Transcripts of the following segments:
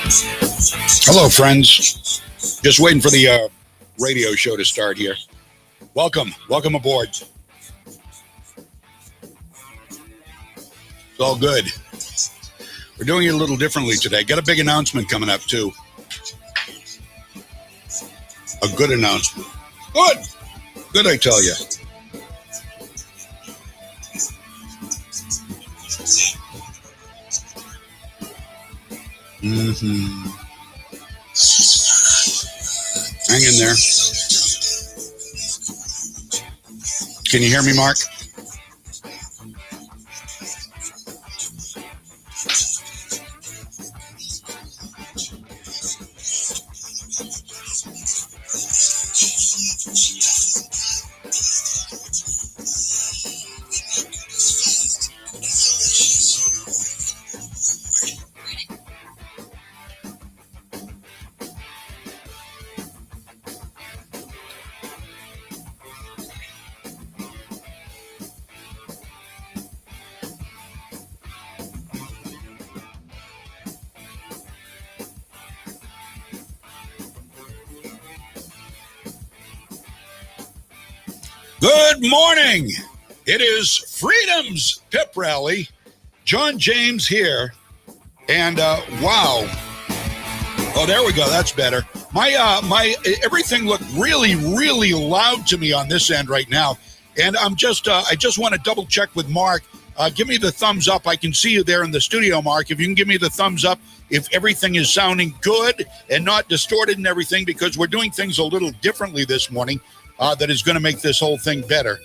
Hello, friends. Just waiting for the radio show to start here. Welcome aboard. It's all good. We're doing it a little differently today. Got a big announcement coming up, too. A good announcement. Good, I tell you. Hang in there. Can you hear me, Mark? Good morning. It is Freedom's Pep Rally. John James here. And wow. Oh, there we go. That's better. My everything looked really, really loud to me on this end right now. And I just want to double check with Mark. Give me the thumbs up. I can see you there in the studio, Mark. If you can give me the thumbs up if everything is sounding good and not distorted and everything, because we're doing things a little differently this morning. That is going to make this whole thing better.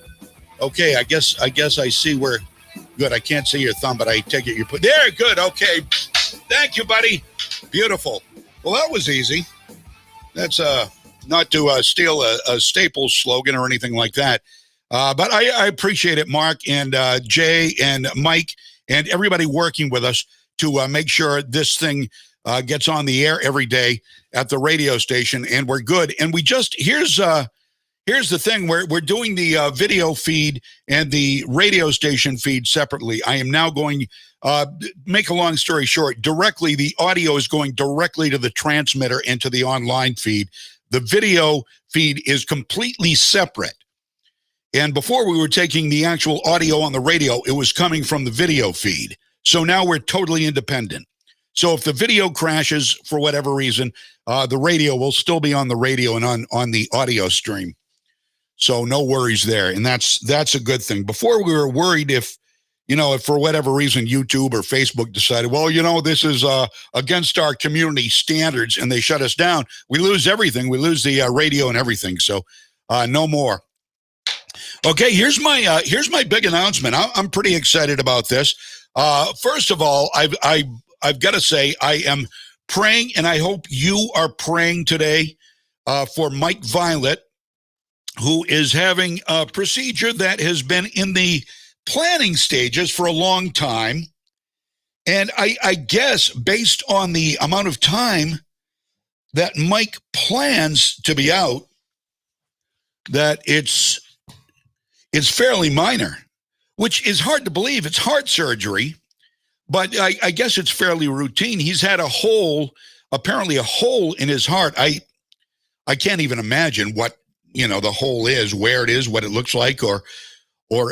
Okay, I guess I see where. Good. I can't see your thumb, but I take it you put there. Good. Okay. Thank you, buddy. Beautiful. Well, that was easy. That's not to steal a Staples slogan or anything like that. But I appreciate it, Mark and Jay and Mike and everybody working with us to make sure this thing gets on the air every day at the radio station, and we're good. And we just Here's the thing, we're doing the video feed and the radio station feed separately. I am now going, make a long story short, the audio is going directly to the transmitter and to the online feed. The video feed is completely separate. And before we were taking the actual audio on the radio, it was coming from the video feed. So now we're totally independent. So if the video crashes for whatever reason, the radio will still be on the radio and on the audio stream. So no worries there. And that's a good thing. Before we were worried if for whatever reason, YouTube or Facebook decided, well, this is against our community standards and they shut us down. We lose everything. We lose the radio and everything. So no more. Okay, here's my big announcement. I'm pretty excited about this. First of all, I've got to say I am praying, and I hope you are praying today for Mike Violette, who is having a procedure that has been in the planning stages for a long time. And I guess based on the amount of time that Mike plans to be out, that it's fairly minor, which is hard to believe. It's heart surgery, but I guess it's fairly routine. He's had apparently a hole in his heart. I can't even imagine what the hole is, where it is, what it looks like, or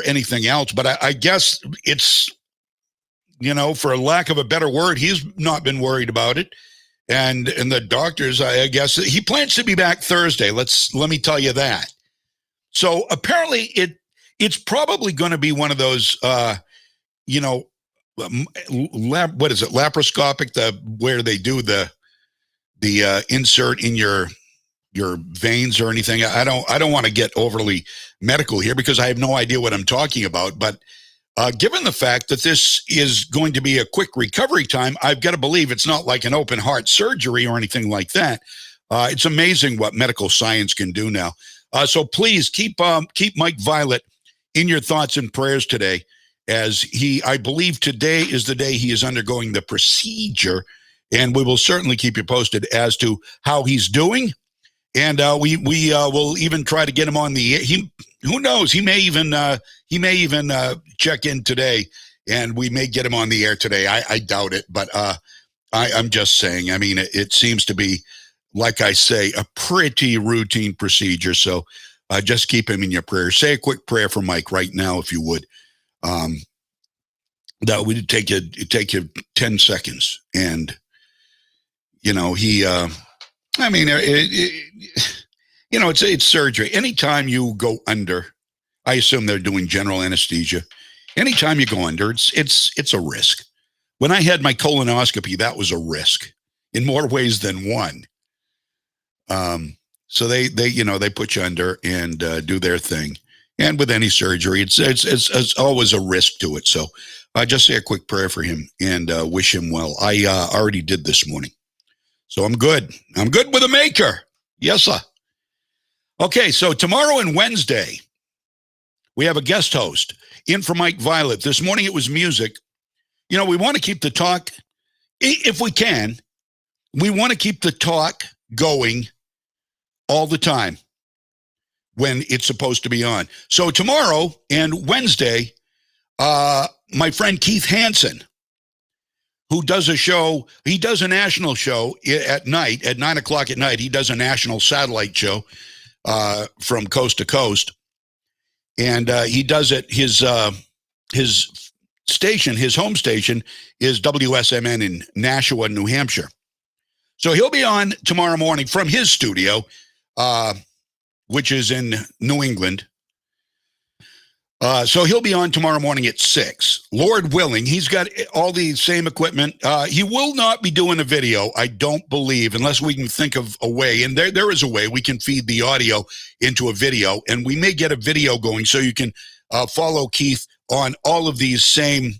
anything else. But I guess it's, for lack of a better word, he's not been worried about it. And the doctors, I guess he plans to be back Thursday. Let me tell you that. So apparently it's probably going to be one of those, what is it? Laparoscopic, where they do the insert in your veins or anything. I don't want to get overly medical here because I have no idea what I'm talking about. But given the fact that this is going to be a quick recovery time, I've got to believe it's not like an open heart surgery or anything like that. It's amazing what medical science can do now. So please keep Mike Violette in your thoughts and prayers today, as I believe today is the day he is undergoing the procedure, and we will certainly keep you posted as to how he's doing. And we will even try to get him on the. Who knows? He may even check in today, and we may get him on the air today. I doubt it, but I'm just saying. I mean, it seems to be, like I say, a pretty routine procedure. So just keep him in your prayers. Say a quick prayer for Mike right now, if you would. That would take you 10 seconds. And, he, it's surgery. Anytime you go under, I assume they're doing general anesthesia. Anytime you go under, it's a risk. When I had my colonoscopy, that was a risk in more ways than one. So they put you under and do their thing. And with any surgery, it's always a risk to it. So just say a quick prayer for him and wish him well. I already did this morning. So I'm good. I'm good with a maker. Yes, sir. Okay, so tomorrow and Wednesday, we have a guest host in for Mike Violette. This morning it was music. We want to keep the talk, if we can, we want to keep the talk going all the time when it's supposed to be on. So tomorrow and Wednesday, my friend Keith Hansen, who does a show, he does a national show at night, at 9 o'clock at night. He does a national satellite show from coast to coast. And he does it, his station, his home station is WSMN in Nashua, New Hampshire. So he'll be on tomorrow morning from his studio, which is in New England. So he'll be on tomorrow morning at 6. Lord willing, he's got all the same equipment. He will not be doing a video, I don't believe, unless we can think of a way. And there is a way we can feed the audio into a video, and we may get a video going so you can follow Keith on all of these same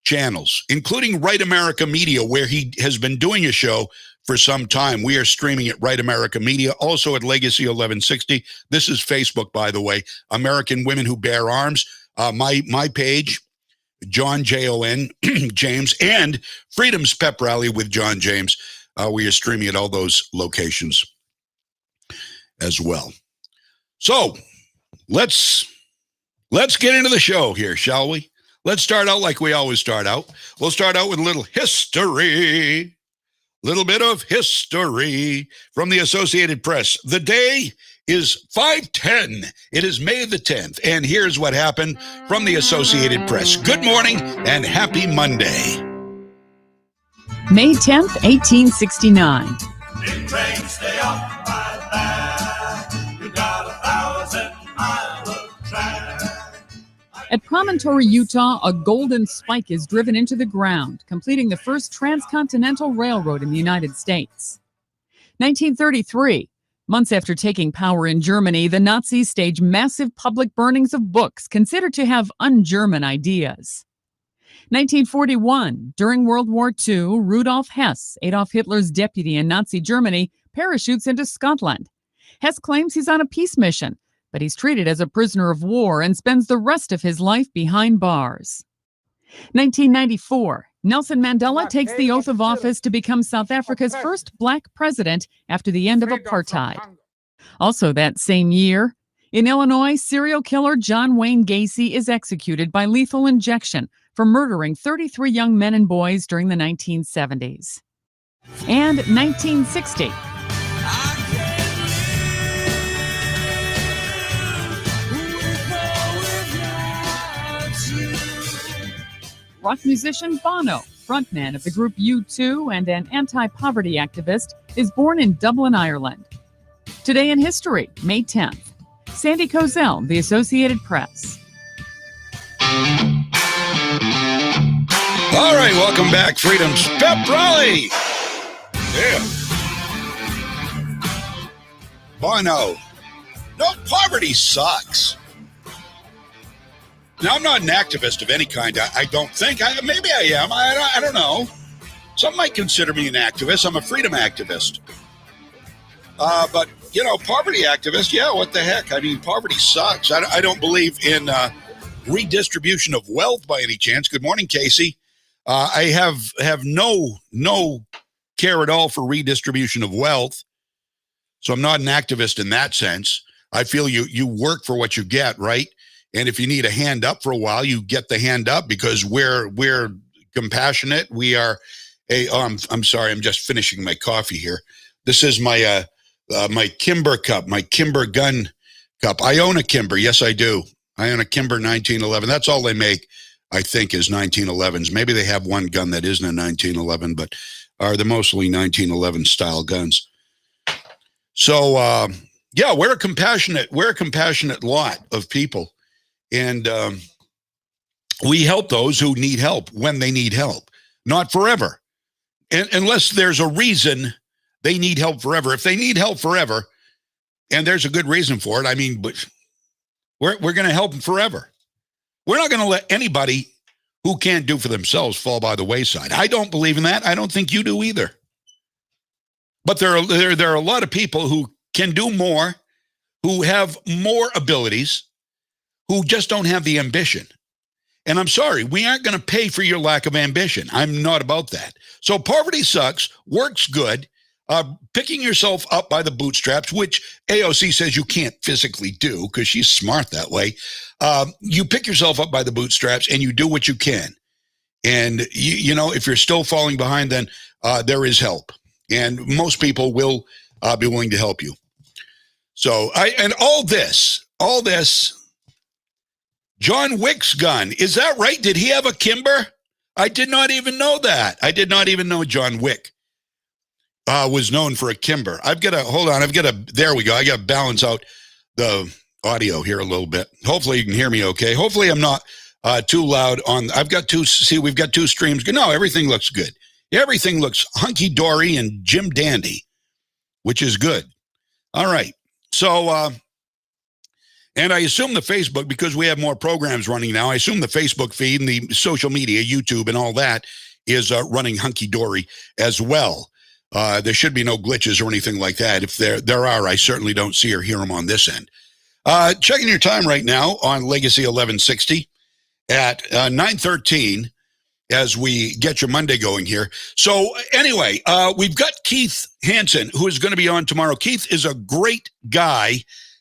channels, including Right America Media, where he has been doing a show for some time. We are streaming at Right America Media, also at Legacy 1160. This is Facebook, by the way, American Women Who Bear Arms. My page, John Jon James, and Freedom's Pep Rally with John James. We are streaming at all those locations as well. So let's get into the show here, shall we? Let's start out like we always start out. We'll start out with a little history. Little bit of history from the Associated Press. The day is 5/10. It is May the 10th. And here's what happened from the Associated Press. Good morning and happy Monday. May 10th, 1869. Big trains stay off my back. You got 1,000 miles of track. At Promontory, Utah, a golden spike is driven into the ground, completing the first transcontinental railroad in the United States. 1933. Months after taking power in Germany, the Nazis stage massive public burnings of books considered to have un-German ideas. 1941. During World War II, Rudolf Hess, Adolf Hitler's deputy in Nazi Germany, parachutes into Scotland. Hess claims he's on a peace mission, but he's treated as a prisoner of war and spends the rest of his life behind bars. 1994. Nelson Mandela takes the oath of office to become South Africa's first black president after the end of apartheid. Also that same year, in Illinois, serial killer John Wayne Gacy is executed by lethal injection for murdering 33 young men and boys during the 1970s. And 1960. Rock musician Bono, frontman of the group U2 and an anti-poverty activist, is born in Dublin, Ireland. Today in history, May 10th. Sandy Kozel, The Associated Press. All right, welcome back, Freedom's Pep Rally. Yeah. Bono. No, poverty sucks. Now, I'm not an activist of any kind. I don't think. Maybe I am. I don't know. Some might consider me an activist. I'm a freedom activist. But, poverty activist, yeah, what the heck? I mean, poverty sucks. I don't believe in redistribution of wealth by any chance. Good morning, Casey. I have no care at all for redistribution of wealth. So I'm not an activist in that sense. I feel you work for what you get, right? And if you need a hand up for a while, you get the hand up because we're compassionate. We are Hey, I'm sorry. I'm just finishing my coffee here. This is my my Kimber cup, my Kimber gun cup. I own a Kimber. Yes, I do. I own a Kimber 1911. That's all they make, I think, is 1911s. Maybe they have one gun that isn't a 1911, but they're mostly 1911 style guns. So, yeah, we're a compassionate lot of people. And we help those who need help when they need help, not forever. And unless there's a reason they need help forever. If they need help forever, and there's a good reason for it, I mean, but we're going to help them forever. We're not going to let anybody who can't do for themselves fall by the wayside. I don't believe in that. I don't think you do either. But there are a lot of people who can do more, who have more abilities, who just don't have the ambition. And I'm sorry, we aren't going to pay for your lack of ambition. I'm not about that. So poverty sucks, work's good. Picking yourself up by the bootstraps, which AOC says you can't physically do because she's smart that way. You pick yourself up by the bootstraps and you do what you can. And, you know, if you're still falling behind, then there is help. And most people will be willing to help you. So, and all this, John Wick's gun, is that right? Did he have a Kimber? I did not even know that. I did not even know John Wick was known for a Kimber. There we go. I got to balance out the audio here a little bit. Hopefully you can hear me okay. Hopefully I'm not too loud we've got two streams. No, everything looks good. Everything looks hunky-dory and Jim Dandy, which is good. All right. So, and I assume the Facebook, because we have more programs running now, I assume the Facebook feed and the social media, YouTube and all that is running hunky-dory as well. There should be no glitches or anything like that. If there are, I certainly don't see or hear them on this end. Checking your time right now on Legacy 1160 at 9:13 as we get your Monday going here. So anyway, we've got Keith Hansen, who is going to be on tomorrow. Keith is a great guy.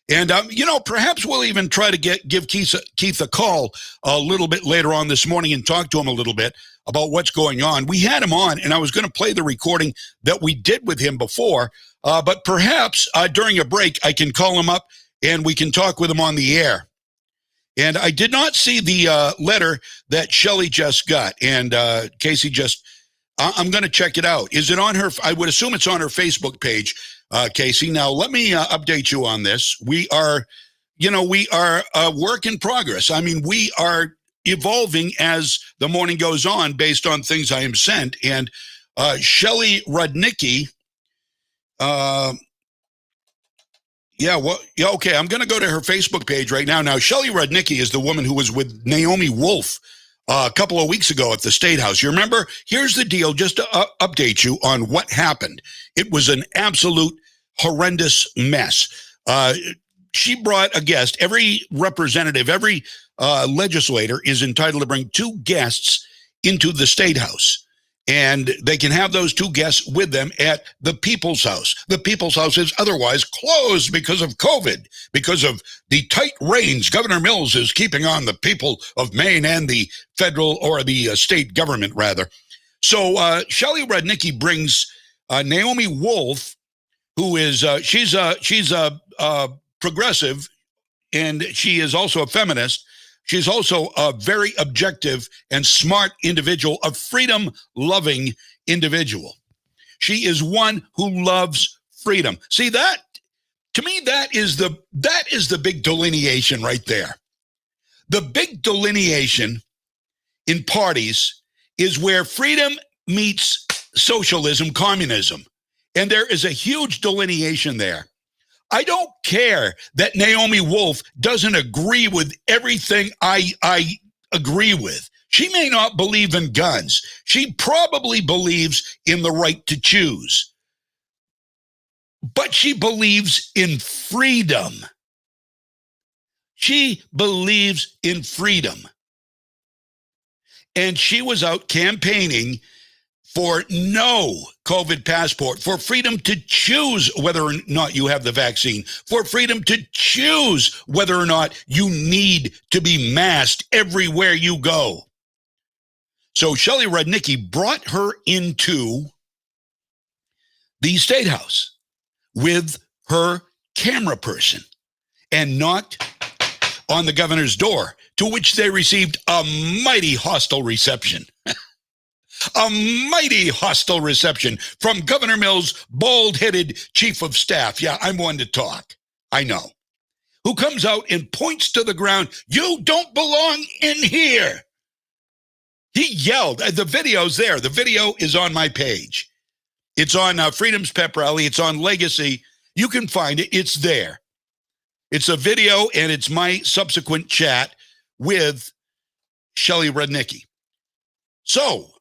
And, you know, perhaps we'll even try to give Keith a call a little bit later on this morning and talk to him a little bit about what's going on. We had him on, and I was going to play the recording that we did with him before, but perhaps during a break I can call him up and we can talk with him on the air. And I did not see the letter that Shelley just got, and Casey I'm going to check it out. Is it on her? I would assume it's on her Facebook page. Casey, now let me update you on this. We are a work in progress. I mean, we are evolving as the morning goes on based on things I am sent. And Shelley Rudnicki, okay, I'm going to go to her Facebook page right now. Now, Shelley Rudnicki is the woman who was with Naomi Wolf a couple of weeks ago at the State House. You remember? Here's the deal, just to update you on what happened. It was an absolute horrendous mess. She brought a guest. Every representative, every legislator is entitled to bring two guests into the State House. And they can have those two guests with them at the People's House. The People's House is otherwise closed because of COVID, because of the tight reins Governor Mills is keeping on the people of Maine and the federal or the state government, rather. So Shelley Rudnicki brings Naomi Wolf, who is she's a progressive, and she is also a feminist. She's also a very objective and smart individual, a freedom-loving individual. She is one who loves freedom. See that? To me, that is the big delineation right there. The big delineation in parties is where freedom meets socialism, communism. And there is a huge delineation there. I don't care that Naomi Wolf doesn't agree with everything I agree with. She may not believe in guns. She probably believes in the right to choose. But she believes in freedom. She believes in freedom. And she was out campaigning for no COVID passport, for freedom to choose whether or not you have the vaccine, for freedom to choose whether or not you need to be masked everywhere you go. So Shelley Rudnicki brought her into the State House with her camera person and knocked on the governor's door, to which they received a mighty hostile reception. A mighty hostile reception from Governor Mills' bald-headed chief of staff. Yeah, I'm one to talk. I know. Who comes out and points to the ground, "You don't belong in here." He yelled. The video's there. The video is on my page. It's on Freedom's Pep Rally. It's on Legacy. You can find it. It's there. It's a video, and it's my subsequent chat with Shelley Rudnicki. So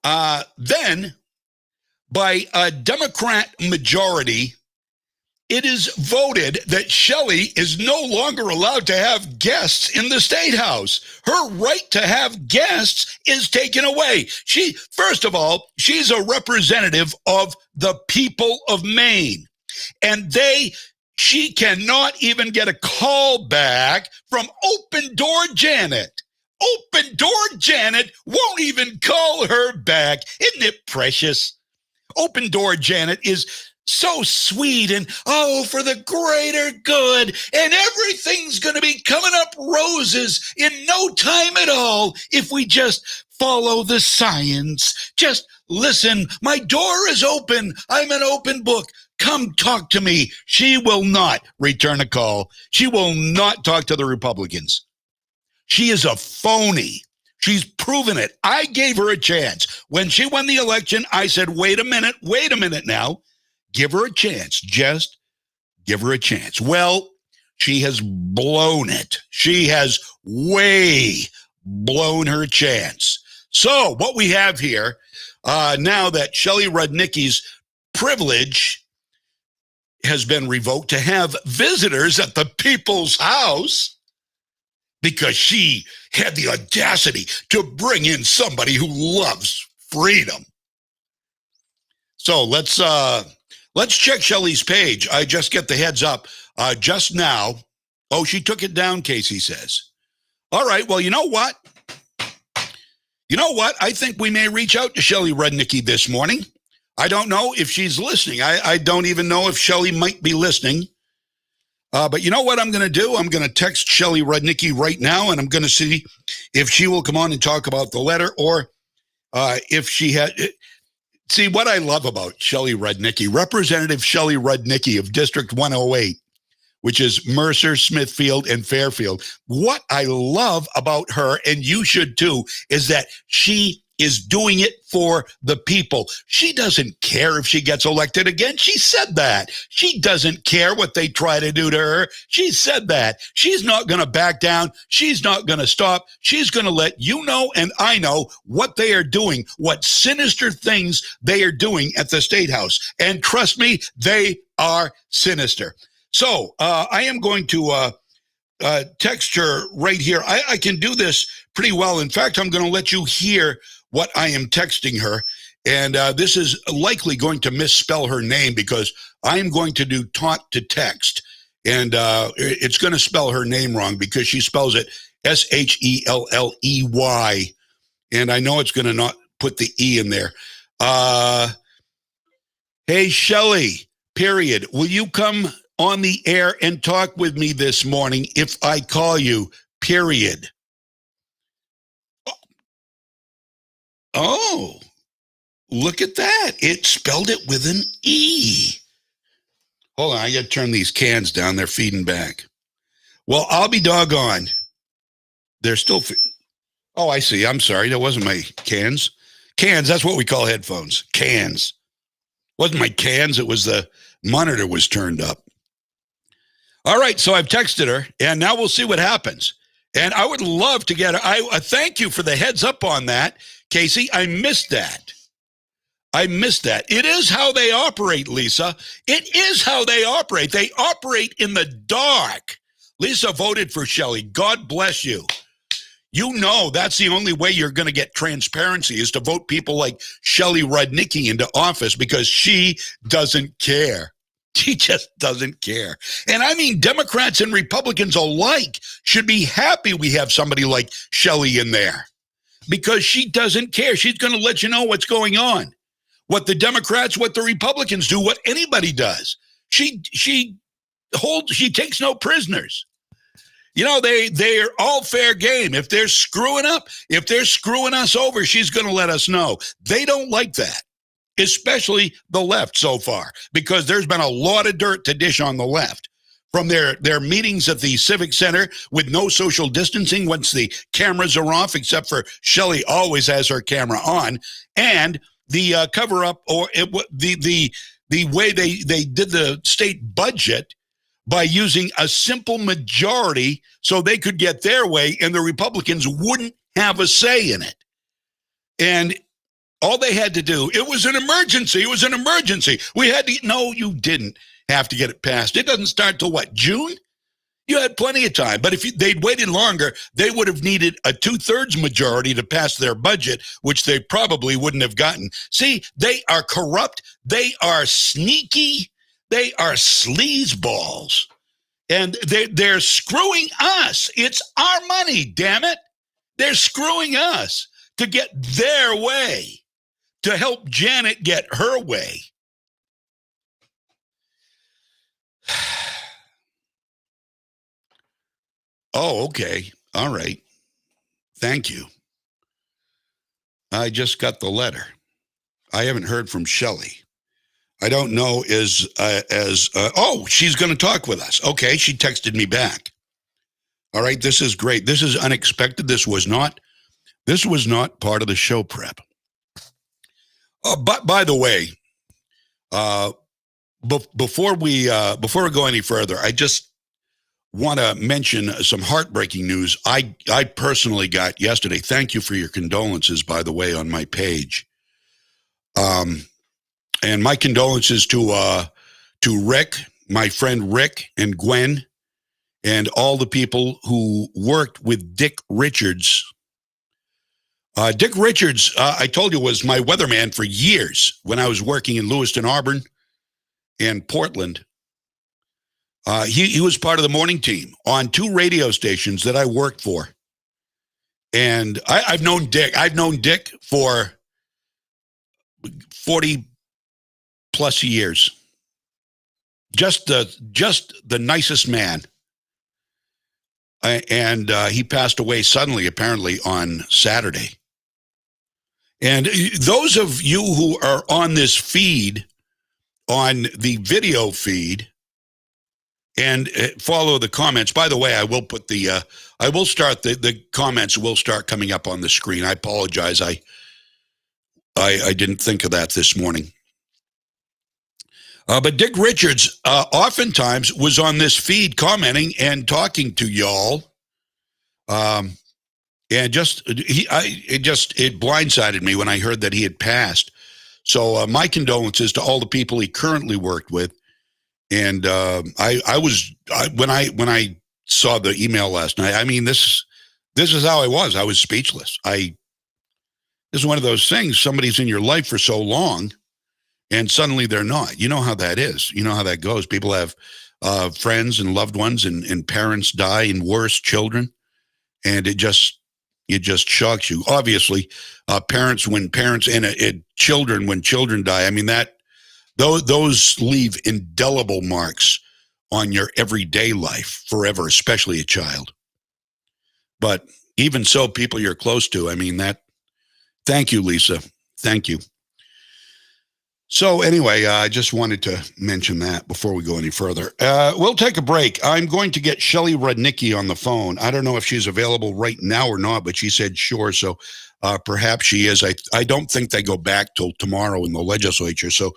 then, by a Democrat majority, it is voted that Shelley is no longer allowed to have guests in the State House. Her right to have guests is taken away. First of all, she's a representative of the people of Maine, and she cannot even get a call back from Open Door Janet. Open Door Janet won't even call her back. Isn't it precious? Open Door Janet is so sweet and, for the greater good, and everything's going to be coming up roses in no time at all if we just follow the science. Just listen. My door is open. I'm an open book. Come talk to me. She will not return a call. She will not talk to the Republicans. She is a phony. She's proven it. I gave her a chance. When she won the election, I said, wait a minute now. Give her a chance. Just give her a chance. Well, she has blown it. She has way blown her chance. So what we have here, now that Shelley Rudnicki's privilege has been revoked to have visitors at the people's house, because she had the audacity to bring in somebody who loves freedom. So let's check Shelley's page. I just get the heads up just now. Oh, she took it down, Casey says. All right, well, you know what? I think we may reach out to Shelley Rudnicki this morning. I don't know if she's listening. I don't even know if Shelley might be listening. But you know what I'm going to do? I'm going to text Shelley Rudnicki right now, and I'm going to see if she will come on and talk about the letter, or if she had. See, what I love about Shelley Rudnicki, Representative Shelley Rudnicki of District 108, which is Mercer, Smithfield, and Fairfield. What I love about her, and you should too, is that she is doing it for the people. She doesn't care if she gets elected again. She said that. She doesn't care what they try to do to her. She said that. She's not going to back down. She's not going to stop. She's going to let you know, and I know, what they are doing, what sinister things they are doing at the State House. And trust me, they are sinister. So I am going to text her right here. I can do this pretty well. In fact, I'm going to let you hear what I am texting her. And this is likely going to misspell her name, because I'm going to do talk to text. And it's going to spell her name wrong, because she spells it Shelley. And I know it's going to not put the E in there. Hey, Shelley, period. Will you come on the air and talk with me this morning if I call you, period? Oh, look at that. It spelled it with an E. Hold on, I got to turn these cans down. They're feeding back. Well, I'll be doggone. They're still... Oh, I see. I'm sorry. That wasn't my cans. Cans, that's what we call headphones. Cans. Wasn't my cans. It was the monitor was turned up. All right, so I've texted her, and now we'll see what happens. And I would love to get her. I thank you for the heads up on that, Casey. I missed that. It is how they operate, Lisa. It is how they operate. They operate in the dark. Lisa voted for Shelley. God bless you. You know that's the only way you're going to get transparency, is to vote people like Shelley Rudnicki into office, because she doesn't care. She just doesn't care. And I mean, Democrats and Republicans alike should be happy we have somebody like Shelley in there. because she doesn't care. She's going to let you know what's going on, what the Democrats, what the Republicans do, what anybody does. She takes no prisoners. They're all fair game. If they're screwing up, if they're screwing us over, she's going to let us know. They don't like that, especially the left so far, because there's been a lot of dirt to dish on the left from their meetings at the Civic Center with no social distancing once the cameras are off, except for Shelley always has her camera on, and the cover-up or the way they did the state budget by using a simple majority so they could get their way and the Republicans wouldn't have a say in it. And all they had to do, it was an emergency. It was an emergency. No, you didn't have to get it passed. It doesn't start till what, June? You had plenty of time. But if they'd waited longer, they would have needed a 2/3 majority to pass their budget, which they probably wouldn't have gotten. See, they are corrupt. They are sneaky. They are sleazeballs. And they're screwing us. It's our money, damn it. They're screwing us to get their way, to help Janet get her way. Oh, okay. All right. Thank you. I just got the letter. I haven't heard from Shelley. I don't know she's going to talk with us. Okay, she texted me back. All right, this is great. This is unexpected. This was not part of the show prep. But by the way, before we go any further, I just want to mention some heartbreaking news I personally got yesterday. Thank you for your condolences, by the way, on my page. And my condolences to Rick, my friend Rick and Gwen, and all the people who worked with Dick Richards. Dick Richards, I told you, was my weatherman for years when I was working in Lewiston, Auburn, and Portland. He was part of the morning team on 2 radio stations that I worked for. And I've known Dick. I've known Dick for 40 plus years. Just the nicest man. And he passed away suddenly, apparently, on Saturday. And those of you who are on this feed, on the video feed, and follow the comments. By the way, I will put the comments will start coming up on the screen. I apologize. I didn't think of that this morning. But Dick Richards oftentimes was on this feed commenting and talking to y'all. And it blindsided me when I heard that he had passed. So my condolences to all the people he currently worked with. And when I saw the email last night, I mean, this is how I was. I was speechless. This is one of those things. Somebody's in your life for so long, and suddenly they're not. You know how that is. You know how that goes. People have friends and loved ones, and parents die, and worse, children, and it just shocks you. Obviously, parents when children die. I mean, those leave indelible marks on your everyday life forever, especially a child. But even so, people you're close to, I mean, thank you, Lisa. Thank you. So anyway, I just wanted to mention that before we go any further. We'll take a break. I'm going to get Shelley Rudnicki on the phone. I don't know if she's available right now or not, but she said sure. So perhaps she is. I don't think they go back till tomorrow in the legislature. So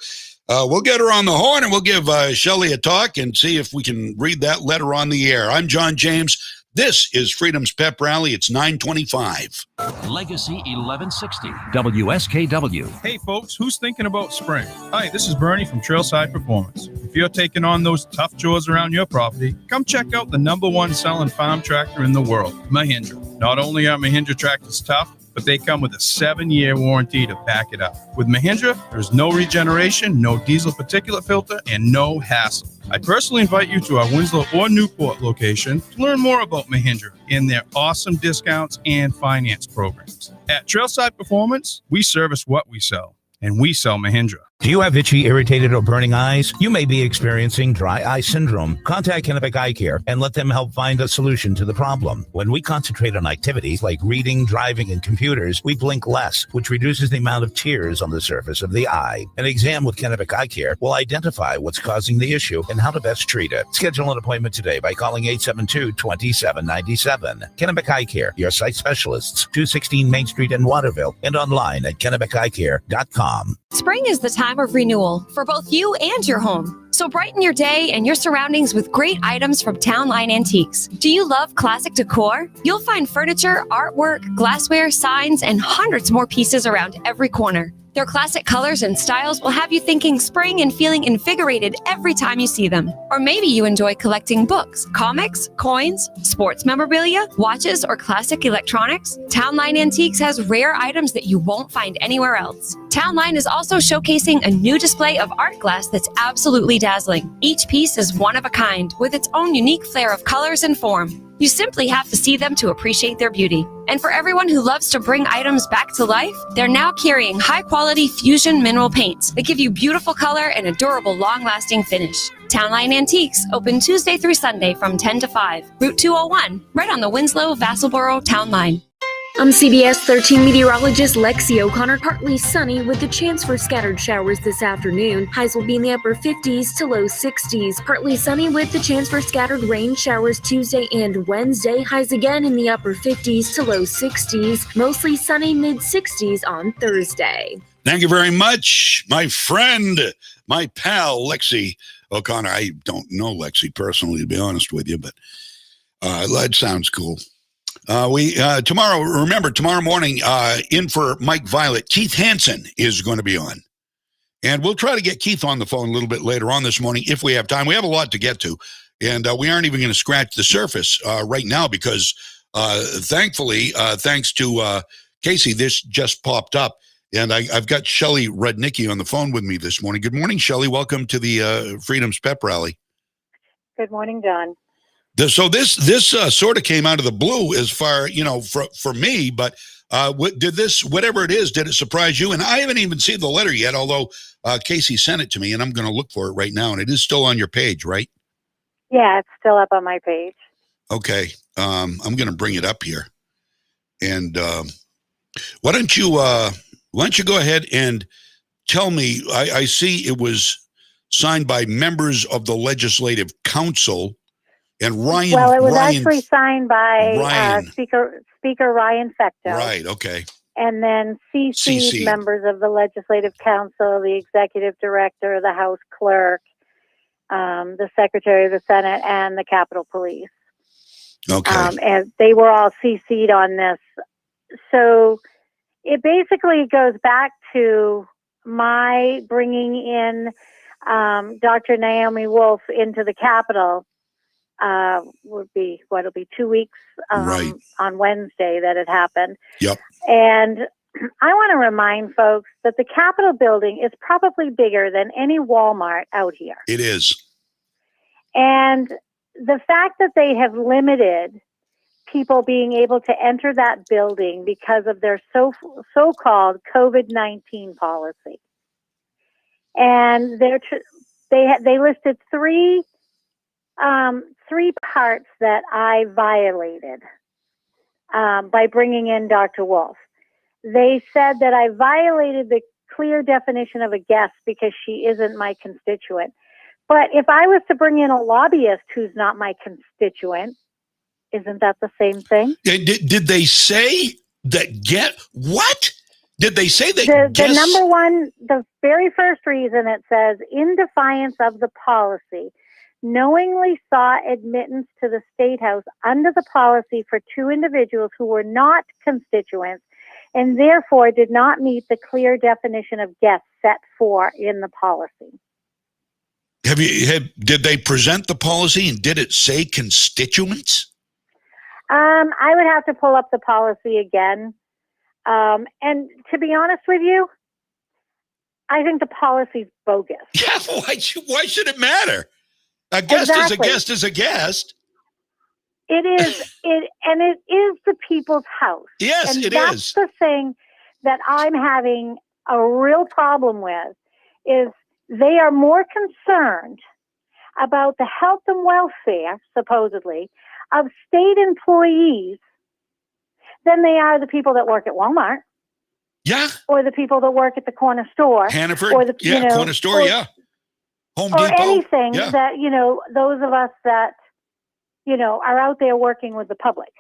we'll get her on the horn and we'll give Shelley a talk and see if we can read that letter on the air. I'm John James. This is Freedom's Pep Rally. It's 9:25. Legacy 1160 WSKW. Hey folks, who's thinking about spring? Hi, this is Bernie from Trailside Performance. If you're taking on those tough chores around your property, come check out the #1 selling farm tractor in the world, Mahindra. Not only are Mahindra tractors tough, but they come with a 7-year warranty to back it up. With Mahindra, there's no regeneration, no diesel particulate filter, and no hassle. I personally invite you to our Winslow or Newport location to learn more about Mahindra and their awesome discounts and finance programs. At Trailside Performance, we service what we sell, and we sell Mahindra. Do you have itchy, irritated, or burning eyes? You may be experiencing dry eye syndrome. Contact Kennebec Eye Care and let them help find a solution to the problem. When we concentrate on activities like reading, driving, and computers, we blink less, which reduces the amount of tears on the surface of the eye. An exam with Kennebec Eye Care will identify what's causing the issue and how to best treat it. Schedule an appointment today by calling 872-2797. Kennebec Eye Care, your sight specialists, 216 Main Street in Waterville, and online at KennebecEyeCare.com. Spring is the time of renewal for both you and your home. So brighten your day and your surroundings with great items from Town Line Antiques. Do you love classic decor? You'll find furniture, artwork, glassware, signs, and hundreds more pieces around every corner. Their classic colors and styles will have you thinking spring and feeling invigorated every time you see them. Or maybe you enjoy collecting books, comics, coins, sports memorabilia, watches, or classic electronics. Town Line Antiques has rare items that you won't find anywhere else. Town Line is also showcasing a new display of art glass that's absolutely dazzling. Each piece is one of a kind, with its own unique flair of colors and form. You simply have to see them to appreciate their beauty. And for everyone who loves to bring items back to life, they're now carrying high-quality fusion mineral paints that give you beautiful color and a durable, long-lasting finish. Town Line Antiques, open Tuesday through Sunday from 10 to 5. Route 201, right on the Winslow-Vassalboro Town Line. I'm CBS 13 meteorologist Lexi O'Connor. Partly sunny with the chance for scattered showers this afternoon. Highs will be in the upper 50s to low 60s. Partly sunny with the chance for scattered rain showers Tuesday and Wednesday. Highs again in the upper 50s to low 60s. Mostly sunny mid-60s on Thursday. Thank you very much, my friend, my pal, Lexi O'Connor. I don't know Lexi personally, to be honest with you, but that sounds cool. Tomorrow morning, in for Mike Violette, Keith Hansen is going to be on. And we'll try to get Keith on the phone a little bit later on this morning if we have time. We have a lot to get to, and we aren't even going to scratch the surface right now because, thankfully, thanks to Casey, this just popped up. And I've got Shelley Rudnicki on the phone with me this morning. Good morning, Shelley. Welcome to the Freedom's Pep Rally. Good morning, John. So this sort of came out of the blue as far, for me, but whatever it is, did it surprise you? And I haven't even seen the letter yet, although Casey sent it to me, and I'm going to look for it right now. And it is still on your page, right? Yeah, it's still up on my page. Okay. I'm going to bring it up here. And why don't you go ahead and tell me, I see it was signed by members of the Legislative Council. And Ryan. Well, it was actually signed by Speaker Ryan Fecto. Right. Okay. And then CC'd members of the Legislative Council, the Executive Director, the House Clerk, the Secretary of the Senate, and the Capitol Police. Okay. And they were all CC'd on this. So it basically goes back to my bringing in Dr. Naomi Wolf into the Capitol. It'll be 2 weeks right. on Wednesday that it happened. Yep. And I want to remind folks that the Capitol building is probably bigger than any Walmart out here. It is. And the fact that they have limited people being able to enter that building because of their so-called COVID-19 policy. And they listed three parts that I violated by bringing in Dr. Wolf. They said that I violated the clear definition of a guest because she isn't my constituent. But if I was to bring in a lobbyist who's not my constituent, isn't that the same thing? Did they say that what? Did they say that the number one, the very first reason it says, in defiance of the policy, knowingly sought admittance to the State House under the policy for two individuals who were not constituents and therefore did not meet the clear definition of guests set forth in the policy. Did they present the policy and did it say constituents? I would have to pull up the policy again. And to be honest with you, I think the policy's bogus. Yeah, why should it matter? A guest is a guest is a guest. It is, and it is the people's house. Yes, and it that's is. the thing that I'm having a real problem with, is they are more concerned about the health and welfare, supposedly, of state employees than they are the people that work at Walmart. Yeah. Or the people that work at the corner store. Hannaford, or the, corner store, Home or Depot. Anything that, those of us that, are out there working with the public.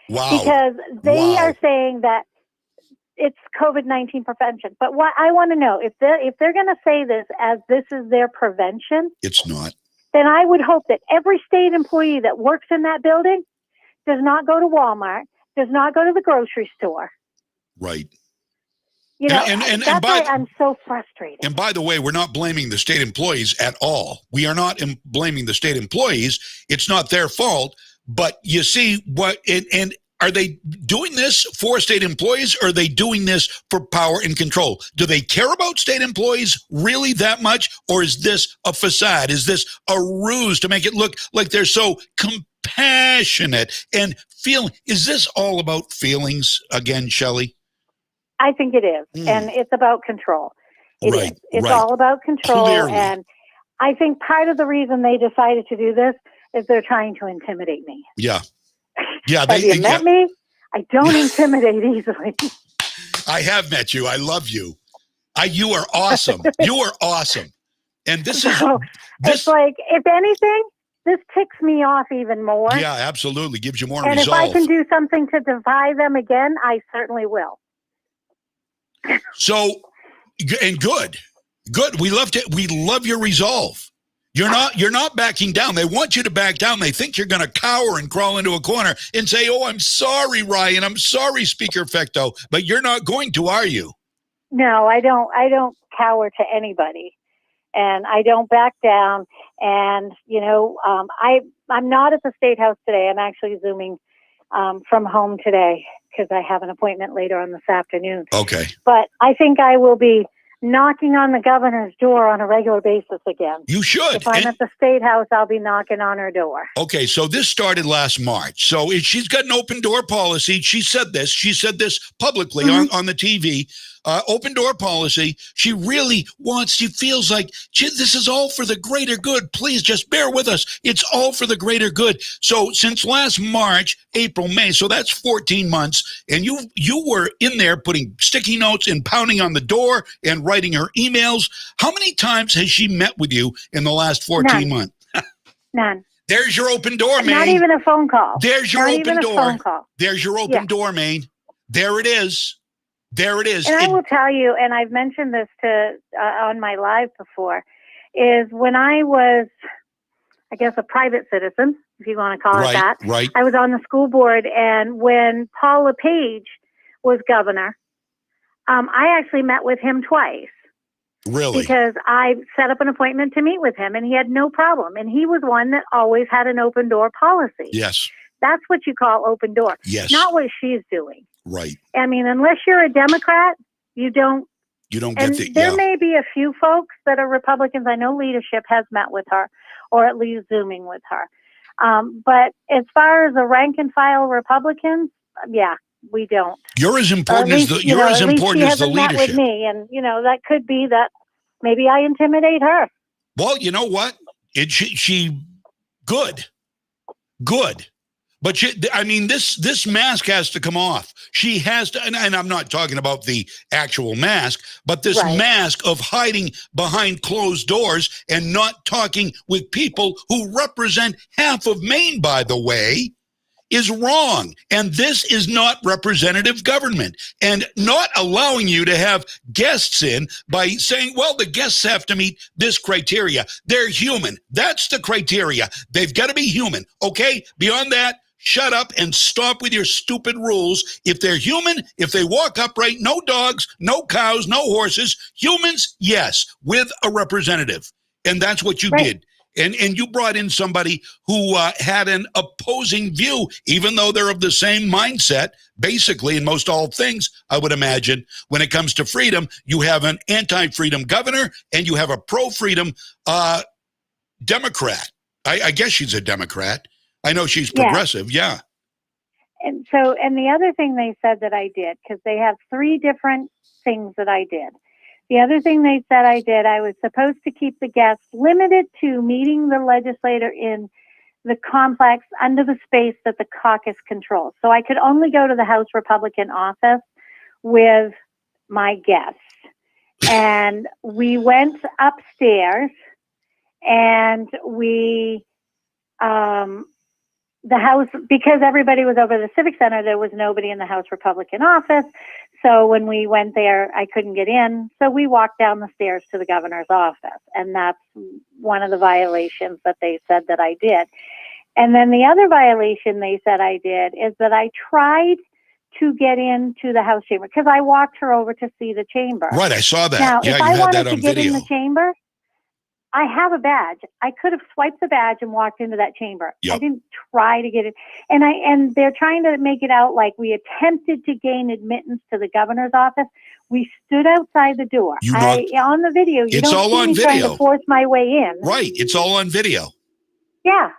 Wow. Because they are saying that it's COVID-19 prevention. But what I want to know, if they're going to say this as this is their prevention, it's not. Then I would hope that every state employee that works in that building does not go to Walmart, does not go to the grocery store. Right. That's why I'm so frustrated. And by the way, we're not blaming the state employees at all. We are not blaming the state employees. It's not their fault. But you see and are they doing this for state employees, or are they doing this for power and control? Do they care about state employees really that much? Or is this a facade? Is this a ruse to make it look like they're so compassionate and feeling? Is this all about feelings again, Shelley? I think it is. And it's about control. It's all about control. Clearly. And I think part of the reason they decided to do this is they're trying to intimidate me. Yeah. Yeah. Have you met me? I don't intimidate easily. I have met you. I love you. You are awesome. You are awesome. And this is... It's like, if anything, this ticks me off even more. Yeah, absolutely. Gives you more and resolve. And if I can do something to defy them again, I certainly will. So, and good. We love your resolve. You're not backing down. They want you to back down. They think you're going to cower and crawl into a corner and say, "Oh, I'm sorry, Ryan. I'm sorry, Speaker Fecto." But you're not going to, are you? No, I don't cower to anybody, and I don't back down. And I'm not at the State House today. I'm actually Zooming from home today, because I have an appointment later on this afternoon. Okay. But I think I will be knocking on the governor's door on a regular basis again. You should. If I'm at the State House, I'll be knocking on her door. Okay, so this started last March. So she's got an open door policy. She said this publicly on the TV. Open door policy. She really she feels like, this is all for the greater good. Please just bear with us. It's all for the greater good. So since last March, April, May, so that's 14 months. And you were in there putting sticky notes and pounding on the door and writing her emails. How many times has she met with you in the last 14 months? None. There's your open door, man. Not even a phone call. There's your open door. Phone call. There's your open door, Maine. There it is. There it is. And I will tell you, and I've mentioned this on my live before, is when I was, I guess, a private citizen, if you want to call it that. Right. I was on the school board, and when Paul LePage was governor, I actually met with him twice. Really? Because I set up an appointment to meet with him, and he had no problem. And he was one that always had an open door policy. Yes. That's what you call open door. Yes. Not what she's doing. Right. I mean, unless you're a Democrat, you don't get the... There may be a few folks that are Republicans. I know leadership has met with her, or at least Zooming with her. But as far as the rank and file Republicans, we don't. You're as important as the leadership. Met with me, and that could be that maybe I intimidate her. Well, you know what? She good. But this mask has to come off. She has to, and I'm not talking about the actual mask, but this mask of hiding behind closed doors and not talking with people who represent half of Maine, by the way, is wrong. And this is not representative government. And not allowing you to have guests in by saying, well, the guests have to meet this criteria. They're human. That's the criteria. They've got to be human. Okay? Beyond that, shut up and stop with your stupid rules. If they're human, if they walk upright, no dogs, no cows, no horses, humans, yes, with a representative. And that's what you did. And you brought in somebody who had an opposing view, even though they're of the same mindset, basically, in most all things, I would imagine. When it comes to freedom, you have an anti-freedom governor and you have a pro-freedom Democrat. I guess she's a Democrat. I know she's progressive, yeah. And the other thing they said that I did, because they have 3 different things that I did. The other thing they said I did, I was supposed to keep the guests limited to meeting the legislator in the complex under the space that the caucus controls. So I could only go to the House Republican office with my guests. And we went upstairs and we, the House, because everybody was over the Civic Center, there was nobody in the House Republican office. So when we went there, I couldn't get in. So we walked down the stairs to the governor's office. And that's one of the violations that they said that I did. And then the other violation they said I did is that I tried to get into the House chamber because I walked her over to see the chamber. Right, I saw that. Now, yeah, if you I had wanted that to on get video. in the chamber, I have a badge. I could have swiped the badge and walked into that chamber. Yep. I didn't try to get it. And they're trying to make it out like we attempted to gain admittance to the governor's office. We stood outside the door. On the video, you It's don't all see on me trying video. to force my way in. Right, it's all on video. Yeah.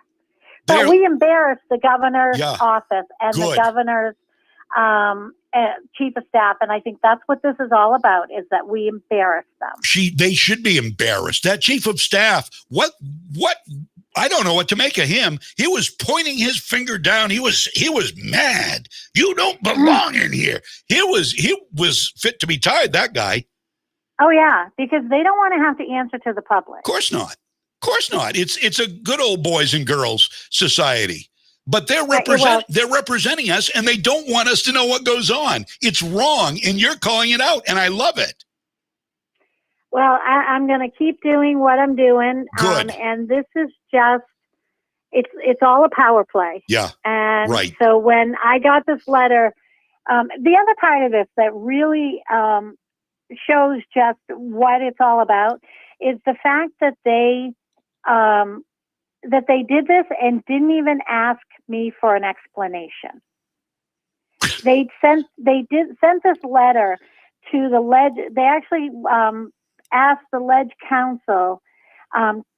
But we embarrassed the governor's office and Good. the governor's chief of staff, and I think that's what this is all about, is that we embarrass them. They should be embarrassed. That chief of staff, what I don't know what to make of him. He was pointing his finger down. He was mad. You don't belong in here. He was fit to be tied, that guy. Oh yeah, because they don't want to have to answer to the public. Of course not. Of course not. It's a good old boys and girls society. But they're representing us, and they don't want us to know what goes on. It's wrong, and you're calling it out, and I love it. Well, I'm going to keep doing what I'm doing. Good. And this is just, it's all a power play. Yeah, and right. So when I got this letter, the other part of this that really shows just what it's all about is the fact that they did this and didn't even ask me for an explanation. They sent this letter to the they actually asked the ledge council.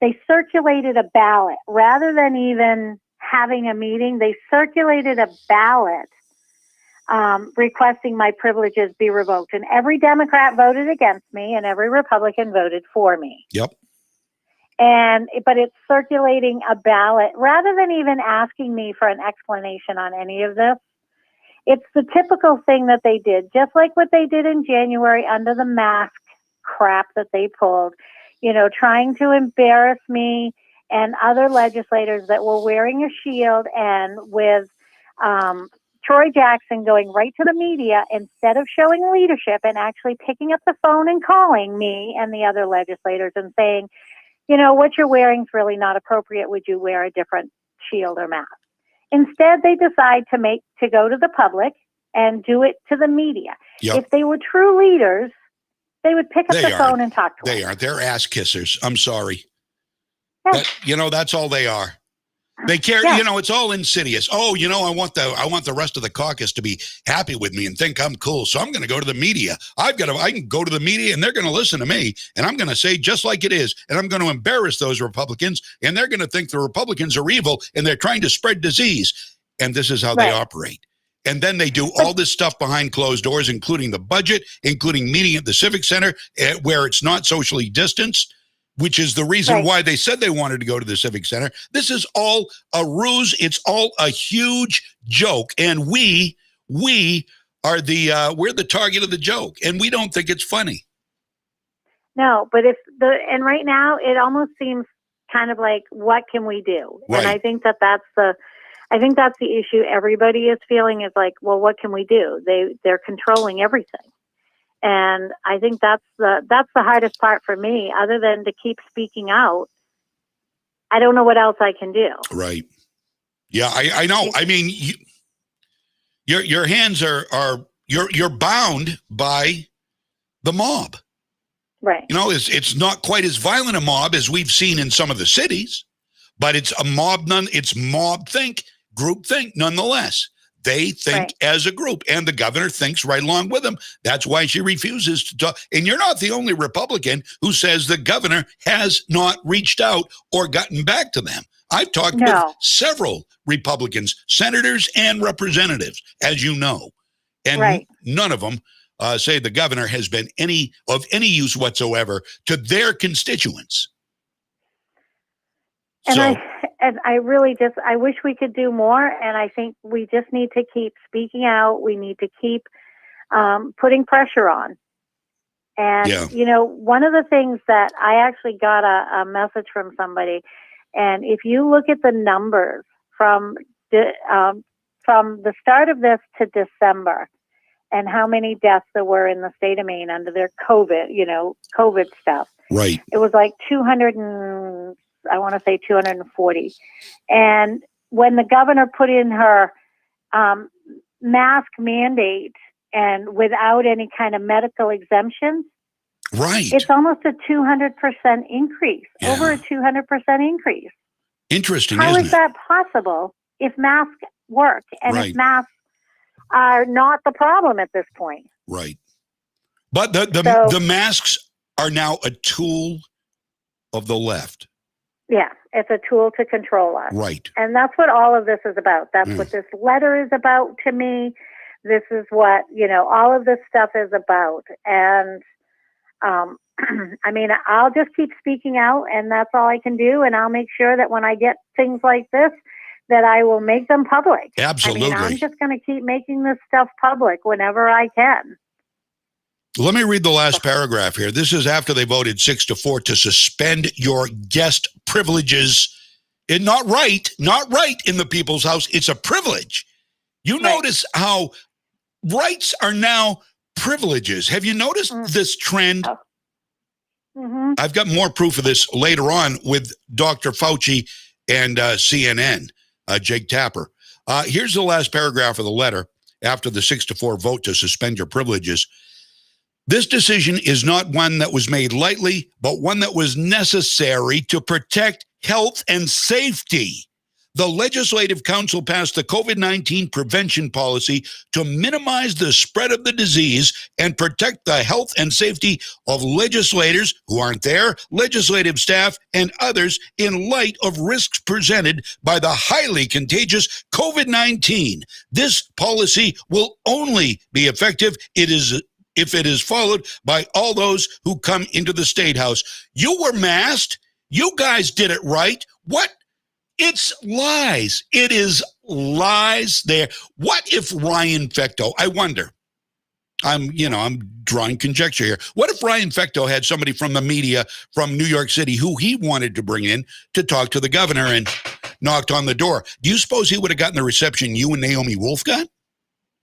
They circulated a ballot rather than even having a meeting. They circulated a ballot requesting my privileges be revoked, and every Democrat voted against me, and every Republican voted for me. Yep. But it's circulating a ballot rather than even asking me for an explanation on any of this. It's the typical thing that they did, just like what they did in January under the mask crap that they pulled, trying to embarrass me and other legislators that were wearing a shield, and with Troy Jackson going right to the media instead of showing leadership and actually picking up the phone and calling me and the other legislators and saying, what you're wearing is really not appropriate. Would you wear a different shield or mask? Instead, they decide to go to the public and do it to the media. Yep. If they were true leaders, they would pick up the phone and talk to us. They aren't. They're ass kissers. I'm sorry. Yes. That's all they are. They care, it's all insidious. Oh, I want the rest of the caucus to be happy with me and think I'm cool. So I'm going to go to the media. I can go to the media and they're going to listen to me, and I'm going to say just like it is. And I'm going to embarrass those Republicans, and they're going to think the Republicans are evil and they're trying to spread disease. And this is how they operate. And then they do all this stuff behind closed doors, including the budget, including meeting at the Civic Center where it's not socially distanced, which is the reason why they said they wanted to go to the Civic Center. This is all a ruse. It's all a huge joke. And we are we're the target of the joke, and we don't think it's funny. No, but and right now it almost seems kind of like, what can we do? Right. And I think that's the issue everybody is feeling, is like, well, what can we do? They're controlling everything. And I think that's the hardest part for me, other than to keep speaking out. I don't know what else I can do. Right. Yeah, I know. I mean, your hands are you're bound by the mob. Right. You know, it's not quite as violent a mob as we've seen in some of the cities, but it's a mob. It's mob think, group think, nonetheless. They think as a group, and the governor thinks right along with them. That's why she refuses to talk. And you're not the only Republican who says the governor has not reached out or gotten back to them. I've talked with several Republicans, senators and representatives, as you know, and none of them say the governor has been of any use whatsoever to their constituents. And I really I wish we could do more. And I think we just need to keep speaking out. We need to keep putting pressure on. And, you know, one of the things that I actually got a message from somebody, and if you look at the numbers from the start of this to December and how many deaths there were in the state of Maine under their COVID stuff. Right. It was like 240. And when the governor put in her mask mandate and without any kind of medical exemptions, it's almost a 200% increase, over a 200% increase. Interesting, How isn't is that possible if masks work and if masks are not the problem at this point? Right. But the masks are now a tool of the left. Yeah, it's a tool to control us. Right. And that's what all of this is about. That's what this letter is about to me. This is what, all of this stuff is about. And, I mean, I'll just keep speaking out, and that's all I can do. And I'll make sure that when I get things like this, that I will make them public. Absolutely. I mean, I'm just going to keep making this stuff public whenever I can. Let me read the last paragraph here. This is after they voted 6-4 to suspend your guest privileges. Not right in the people's house. It's a privilege. You notice how rights are now privileges. Have you noticed this trend? I've got more proof of this later on with Dr. Fauci and CNN, Jake Tapper. Here's the last paragraph of the letter after the 6-4 vote to suspend your privileges. This decision is not one that was made lightly, but one that was necessary to protect health and safety. The Legislative Council passed the COVID-19 prevention policy to minimize the spread of the disease and protect the health and safety of legislators who aren't there, legislative staff, and others in light of risks presented by the highly contagious COVID-19. This policy will only be effective if it is followed by all those who come into the State House. You were masked. You guys did it right. What? It's lies. It is lies there. What if Ryan Fecto, I wonder, I'm drawing conjecture here. What if Ryan Fecto had somebody from the media from New York City who he wanted to bring in to talk to the governor and knocked on the door? Do you suppose he would have gotten the reception you and Naomi Wolf got?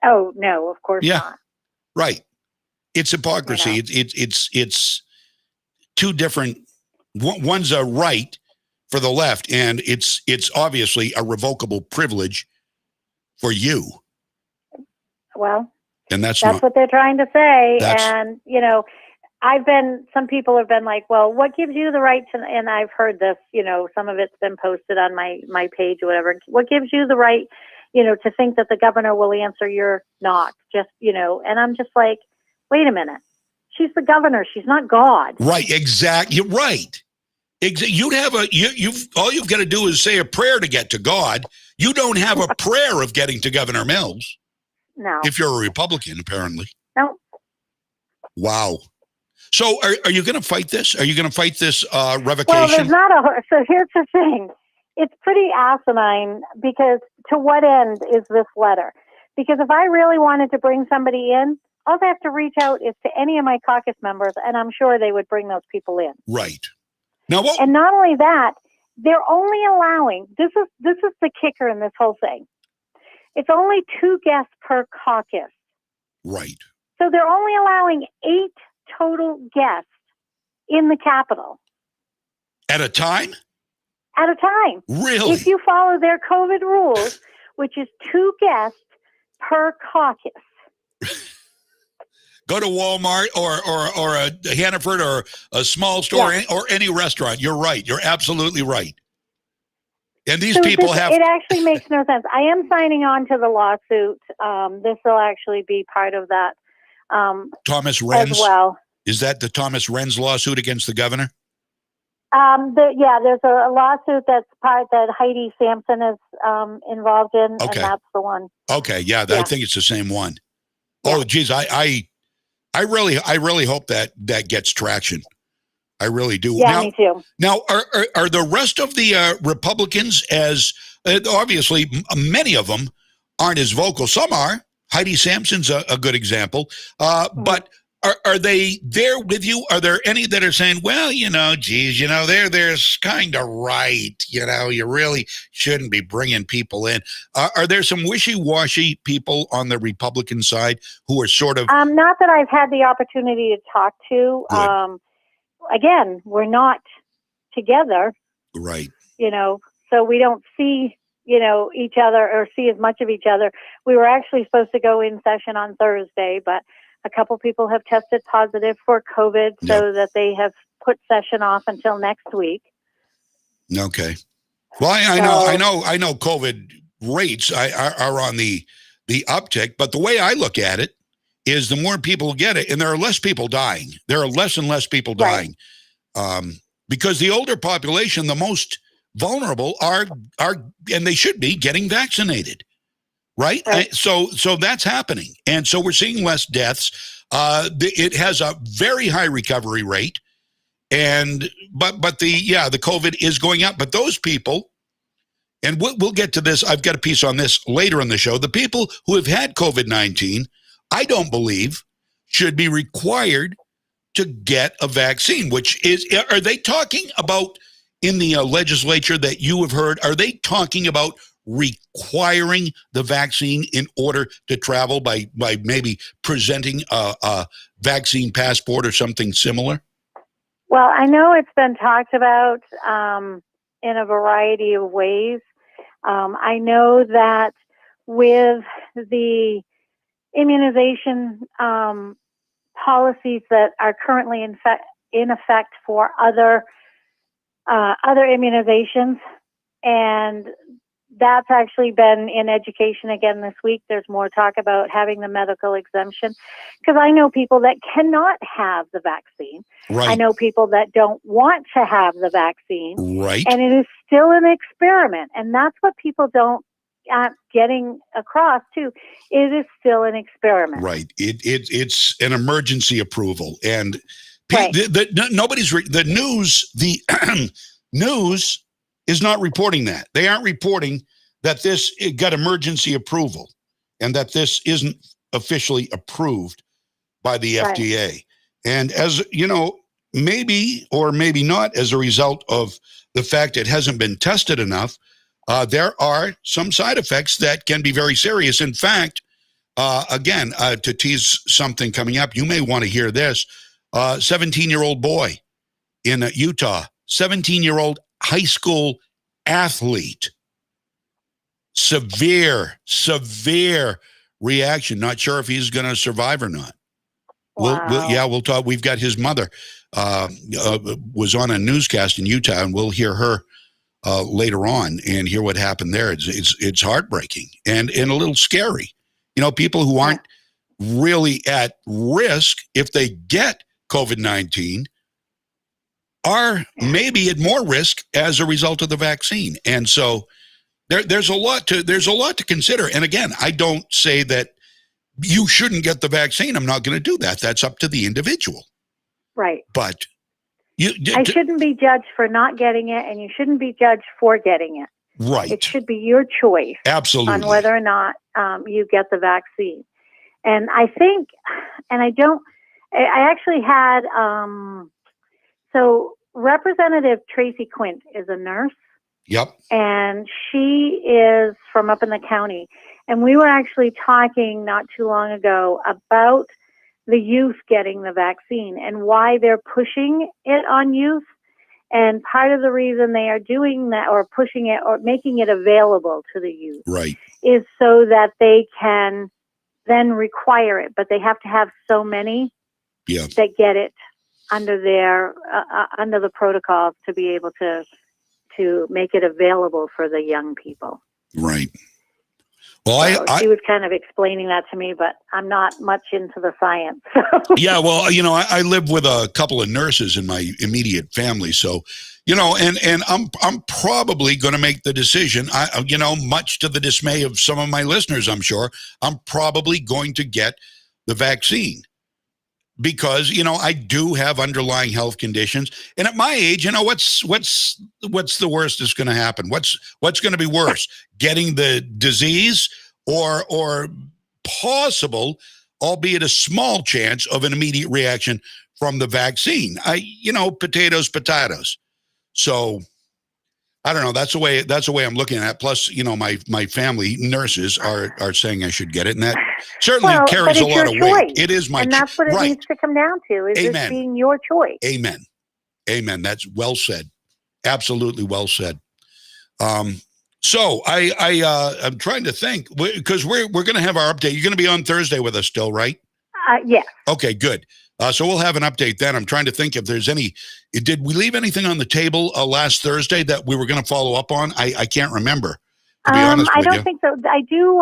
Oh, no, of course not. Right. It's hypocrisy. It's two different. One's a right for the left, and it's obviously a revocable privilege for you. Well, and that's what they're trying to say. And some people have been like, well, what gives you the right to? And I've heard this. Some of it's been posted on my page or whatever. What gives you the right, to think that the governor will answer your knock? And I'm just like, wait a minute. She's the governor. She's not God. Right. Exactly. You're right. You'd have all you've got to do is say a prayer to get to God. You don't have a prayer of getting to Governor Mills. No. If you're a Republican, apparently. No. Wow. So are you going to fight this? Are you going to fight this revocation? Well, there's not so here's the thing. It's pretty asinine because to what end is this letter? Because if I really wanted to bring somebody in, all I have to reach out is to any of my caucus members, and I'm sure they would bring those people in. Right. Now, and not only that, they're only allowing, this is the kicker in this whole thing. It's only 2 guests per caucus. Right. So they're only allowing 8 total guests in the Capitol. At a time? At a time. Really? If you follow their COVID rules, which is 2 guests per caucus. Go to Walmart or a Hannaford or a small store or any restaurant. You're right. You're absolutely right. And these people have... It actually makes no sense. I am signing on to the lawsuit. This will actually be part of that. Thomas Renz? As well. Is that the Thomas Renz lawsuit against the governor? There's a lawsuit that's part that Heidi Sampson is involved in, and that's the one. Okay, I think it's the same one. Yeah. Oh, geez, I really hope that gets traction. I really do. Yeah, me too. Now, are the rest of the Republicans as obviously many of them aren't as vocal. Some are. Heidi Sampson's a good example. But are they there with you? Are there any that are saying, well, they're kind of right. You really shouldn't be bringing people in. Are there some wishy-washy people on the Republican side who are sort of... Not that I've had the opportunity to talk to. Again, we're not together. Right. So we don't see, each other or see as much of each other. We were actually supposed to go in session on Thursday, but a couple people have tested positive for COVID, so that they have put session off until next week. Okay. Well, I know COVID rates are on the uptick, but the way I look at it is the more people get it, and there are less people dying. There are less and less people dying, because the older population, the most vulnerable, are and they should be getting vaccinated. Right. So that's happening. And so we're seeing less deaths. It has a very high recovery rate. But the COVID is going up. But those people, and we'll get to this. I've got a piece on this later in the show. The people who have had COVID-19, I don't believe should be required to get a vaccine, are they talking about in the legislature that you have heard? Are they talking about requiring the vaccine in order to travel by maybe presenting a vaccine passport or something similar? Well, I know it's been talked about in a variety of ways. I know that with the immunization policies that are currently in effect for other immunizations, and that's actually been in education again this week. There's more talk about having the medical exemption, because I know people that cannot have the vaccine. Right. I know people that don't want to have the vaccine. Right. And it is still an experiment. And that's what people don't getting across too. It is still an experiment. Right. It's an emergency approval. And the news is not reporting that. They aren't reporting that it got emergency approval and that this isn't officially approved by the FDA. And as you know, maybe or maybe not as a result of the fact it hasn't been tested enough, there are some side effects that can be very serious. In fact, again, to tease something coming up, you may want to hear this. 17-year-old boy in Utah, 17-year-old high school athlete, severe reaction. Not sure if he's going to survive or not. Wow. We'll talk. We've got his mother was on a newscast in Utah, and we'll hear her later on and hear what happened there. It's heartbreaking and a little scary. People who aren't really at risk if they get COVID-19 are maybe at more risk as a result of the vaccine. And so there's a lot to consider. And again, I don't say that you shouldn't get the vaccine. I'm not going to do that. That's up to the individual. Right. But I shouldn't be judged for not getting it, and you shouldn't be judged for getting it. Right. It should be your choice. Absolutely. On whether or not you get the vaccine. And I think, and I actually had, so Representative Tracy Quint is a nurse. Yep. And she is from up in the county. And we were actually talking not too long ago about the youth getting the vaccine and why they're pushing it on youth. And part of the reason they are doing that or pushing it or making it available to the youth right. is so that they can then require it, but they have to have so many that get it under their under the protocols to be able to make it available for the young people. Right. Well, so she was kind of explaining that to me, but I'm not much into the science. Yeah, well, I live with a couple of nurses in my immediate family, so and I'm probably going to make the decision. Much to the dismay of some of my listeners, I'm sure, I'm probably going to get the vaccine because I do have underlying health conditions, and at my age, what's the worst that's going to happen? What's going to be worse, getting the disease or possible, albeit a small chance of an immediate reaction from the vaccine? Potatoes. So I don't know. That's the way I'm looking at it. Plus, my family nurses are saying I should get it, and that certainly carries a lot of weight. It is my choice. And that's what it needs to come down to, is this being your choice. Amen. That's well said. Absolutely well said. So I'm trying to think, because we're going to have our update. You're going to be on Thursday with us still, right? Yes. Okay, good. So we'll have an update then. I'm trying to think if there's did we leave anything on the table last Thursday that we were going to follow up on? I can't remember, to be honest with you. I don't think so. I do,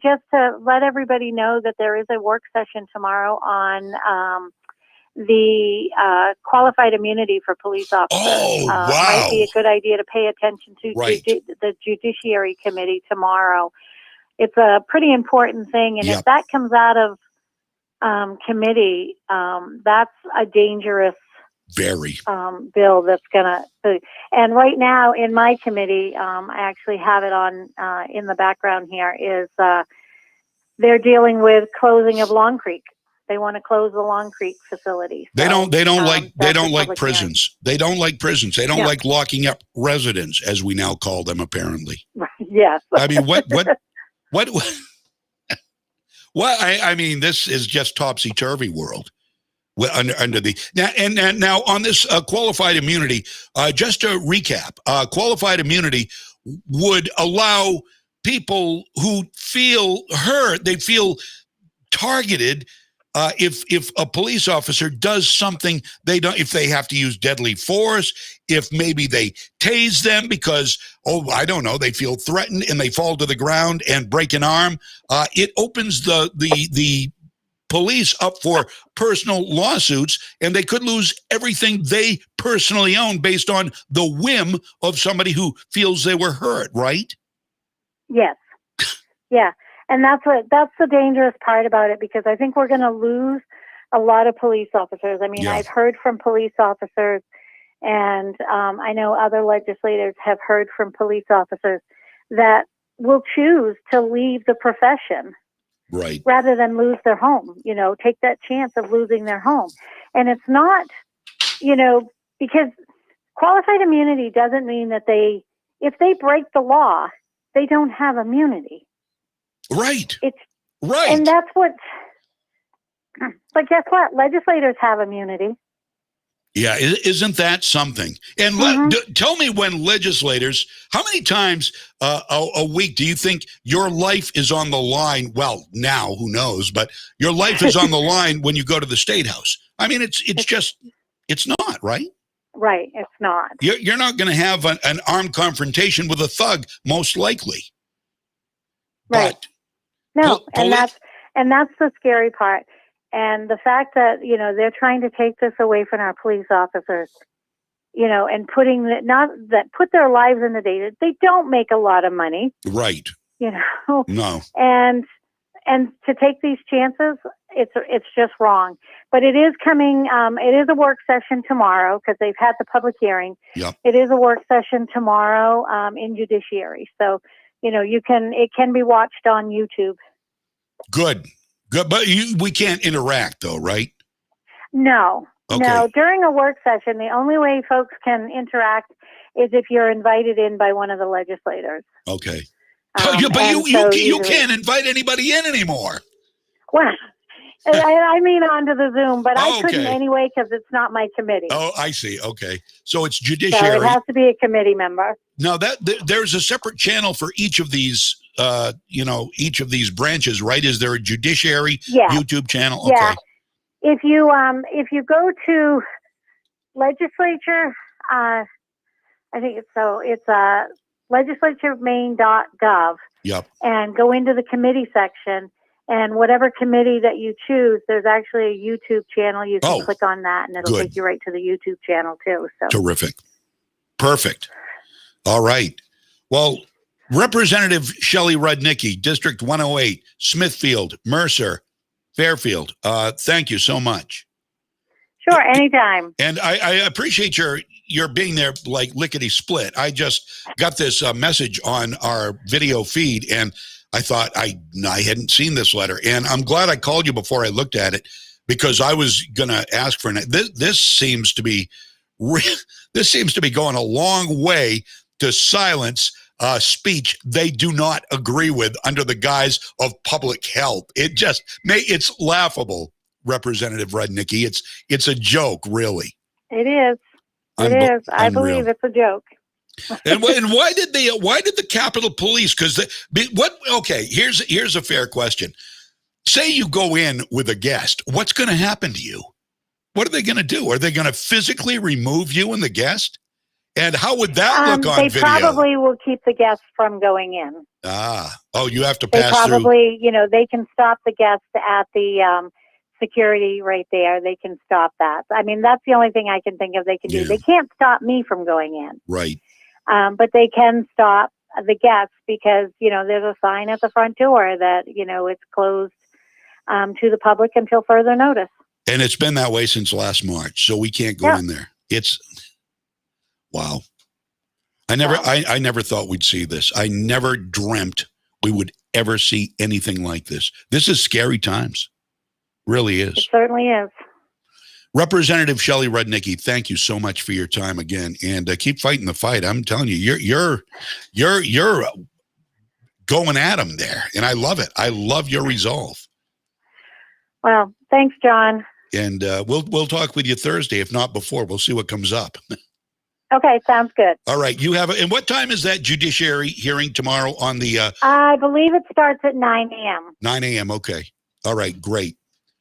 just to let everybody know that there is a work session tomorrow on the qualified immunity for police officers. Oh, wow. Might be a good idea to pay attention to right. The Judiciary Committee tomorrow. It's a pretty important thing, and if that comes out of committee, that's a dangerous bill that's gonna. And right now in my committee, I actually have it on in the background here. Is they're dealing with closing of Long Creek. They want to close the Long Creek facility. So, they don't like prisons. They don't like prisons. They don't like locking up residents, as we now call them, apparently. Yes. I mean, what? Well, I mean, this is just topsy-turvy world under the now on this qualified immunity. Just to recap, qualified immunity would allow people who feel hurt, they feel targeted. If a police officer does something they don't, if they have to use deadly force, if maybe they tase them because, I don't know, they feel threatened and they fall to the ground and break an arm, it opens the police up for personal lawsuits, and they could lose everything they personally own based on the whim of somebody who feels they were hurt, right? Yes. Yeah. And that's the dangerous part about it, because I think we're going to lose a lot of police officers. I mean, I've heard from police officers, and I know other legislators have heard from police officers that will choose to leave the profession, right, rather than lose their home. Take that chance of losing their home. And it's not, because qualified immunity doesn't mean that if they break the law, they don't have immunity. Right. Right. And that's but guess what? Legislators have immunity. Yeah. Isn't that something? And tell me, when legislators, how many times a week do you think your life is on the line? Well, now, who knows, but your life is on the line when you go to the State House. I mean, it's not, right? Right. It's not. You're not going to have an armed confrontation with a thug, most likely. Right. But no, and that's the scary part. And the fact that, they're trying to take this away from our police officers, and put their lives in the danger. They don't make a lot of money. Right. No. And to take these chances, it's just wrong. But it is coming. It is a work session tomorrow, because they've had the public hearing. Yep. It is a work session tomorrow in Judiciary. So, it can be watched on YouTube. Good. But we can't interact, though, right? No. Okay. No. During a work session, the only way folks can interact is if you're invited in by one of the legislators. Okay. But you can't invite anybody in anymore. Well, I mean onto the Zoom, but I couldn't okay. anyway because it's not my committee. Oh, I see. Okay. So it's So judiciary. it has to be a committee member. Now there's a separate channel for each of these, each of these branches, right? Is there a judiciary YouTube channel? Okay. Yeah. If you go to legislature, I think it's legislaturemaine.gov. Yep. And go into the committee section, and whatever committee that you choose, there's actually a YouTube channel. You can click on that, and it'll take you right to the YouTube channel too. So terrific. Perfect. All right. Well, Representative Shelley Rudnicki, District 108, Smithfield, Mercer, Fairfield. Thank you so much. Sure, anytime. And I appreciate your being there like lickety split. I just got this message on our video feed, and I thought I hadn't seen this letter, and I'm glad I called you before I looked at it, because I was going to ask for this seems to be going a long way to silence speech they do not agree with under the guise of public health. It's laughable, Representative Rudnicki. It's a joke, really. It is. It is. I believe it's a joke. and why did the Capitol Police? Here's a fair question. Say you go in with a guest, what's going to happen to you? What are they going to do? Are they going to physically remove you and the guest? And how would that look on video? They probably will keep the guests from going in. You have to pass through. They probably, they can stop the guests at the security right there. They can stop that. I mean, that's the only thing I can think of they can do. They can't stop me from going in. Right. But they can stop the guests because, there's a sign at the front door that, it's closed to the public until further notice. And it's been that way since last March, so we can't go in there. Wow. I never thought we'd see this. I never dreamt we would ever see anything like this. This is scary times. Really is. It certainly is. Representative Shelley Rudnicki, thank you so much for your time again, and keep fighting the fight. I'm telling you, you're going at them there, and I love it. I love your resolve. Well, thanks, John. And we'll talk with you Thursday, if not before. We'll see what comes up. Okay, sounds good. All right, and what time is that judiciary hearing tomorrow on the? I believe it starts at 9 a.m. 9 a.m. Okay. All right, great.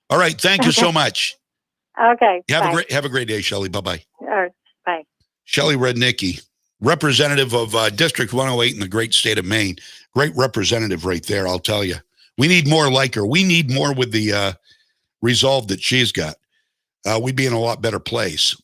All right, thank you so much. Okay. Have a great day, Shelley. Bye-bye. All right, bye. Shelley Rudnicki, representative of District 108 in the great state of Maine. Great representative right there, I'll tell you. We need more like her. We need more with the resolve that she's got. We'd be in a lot better place.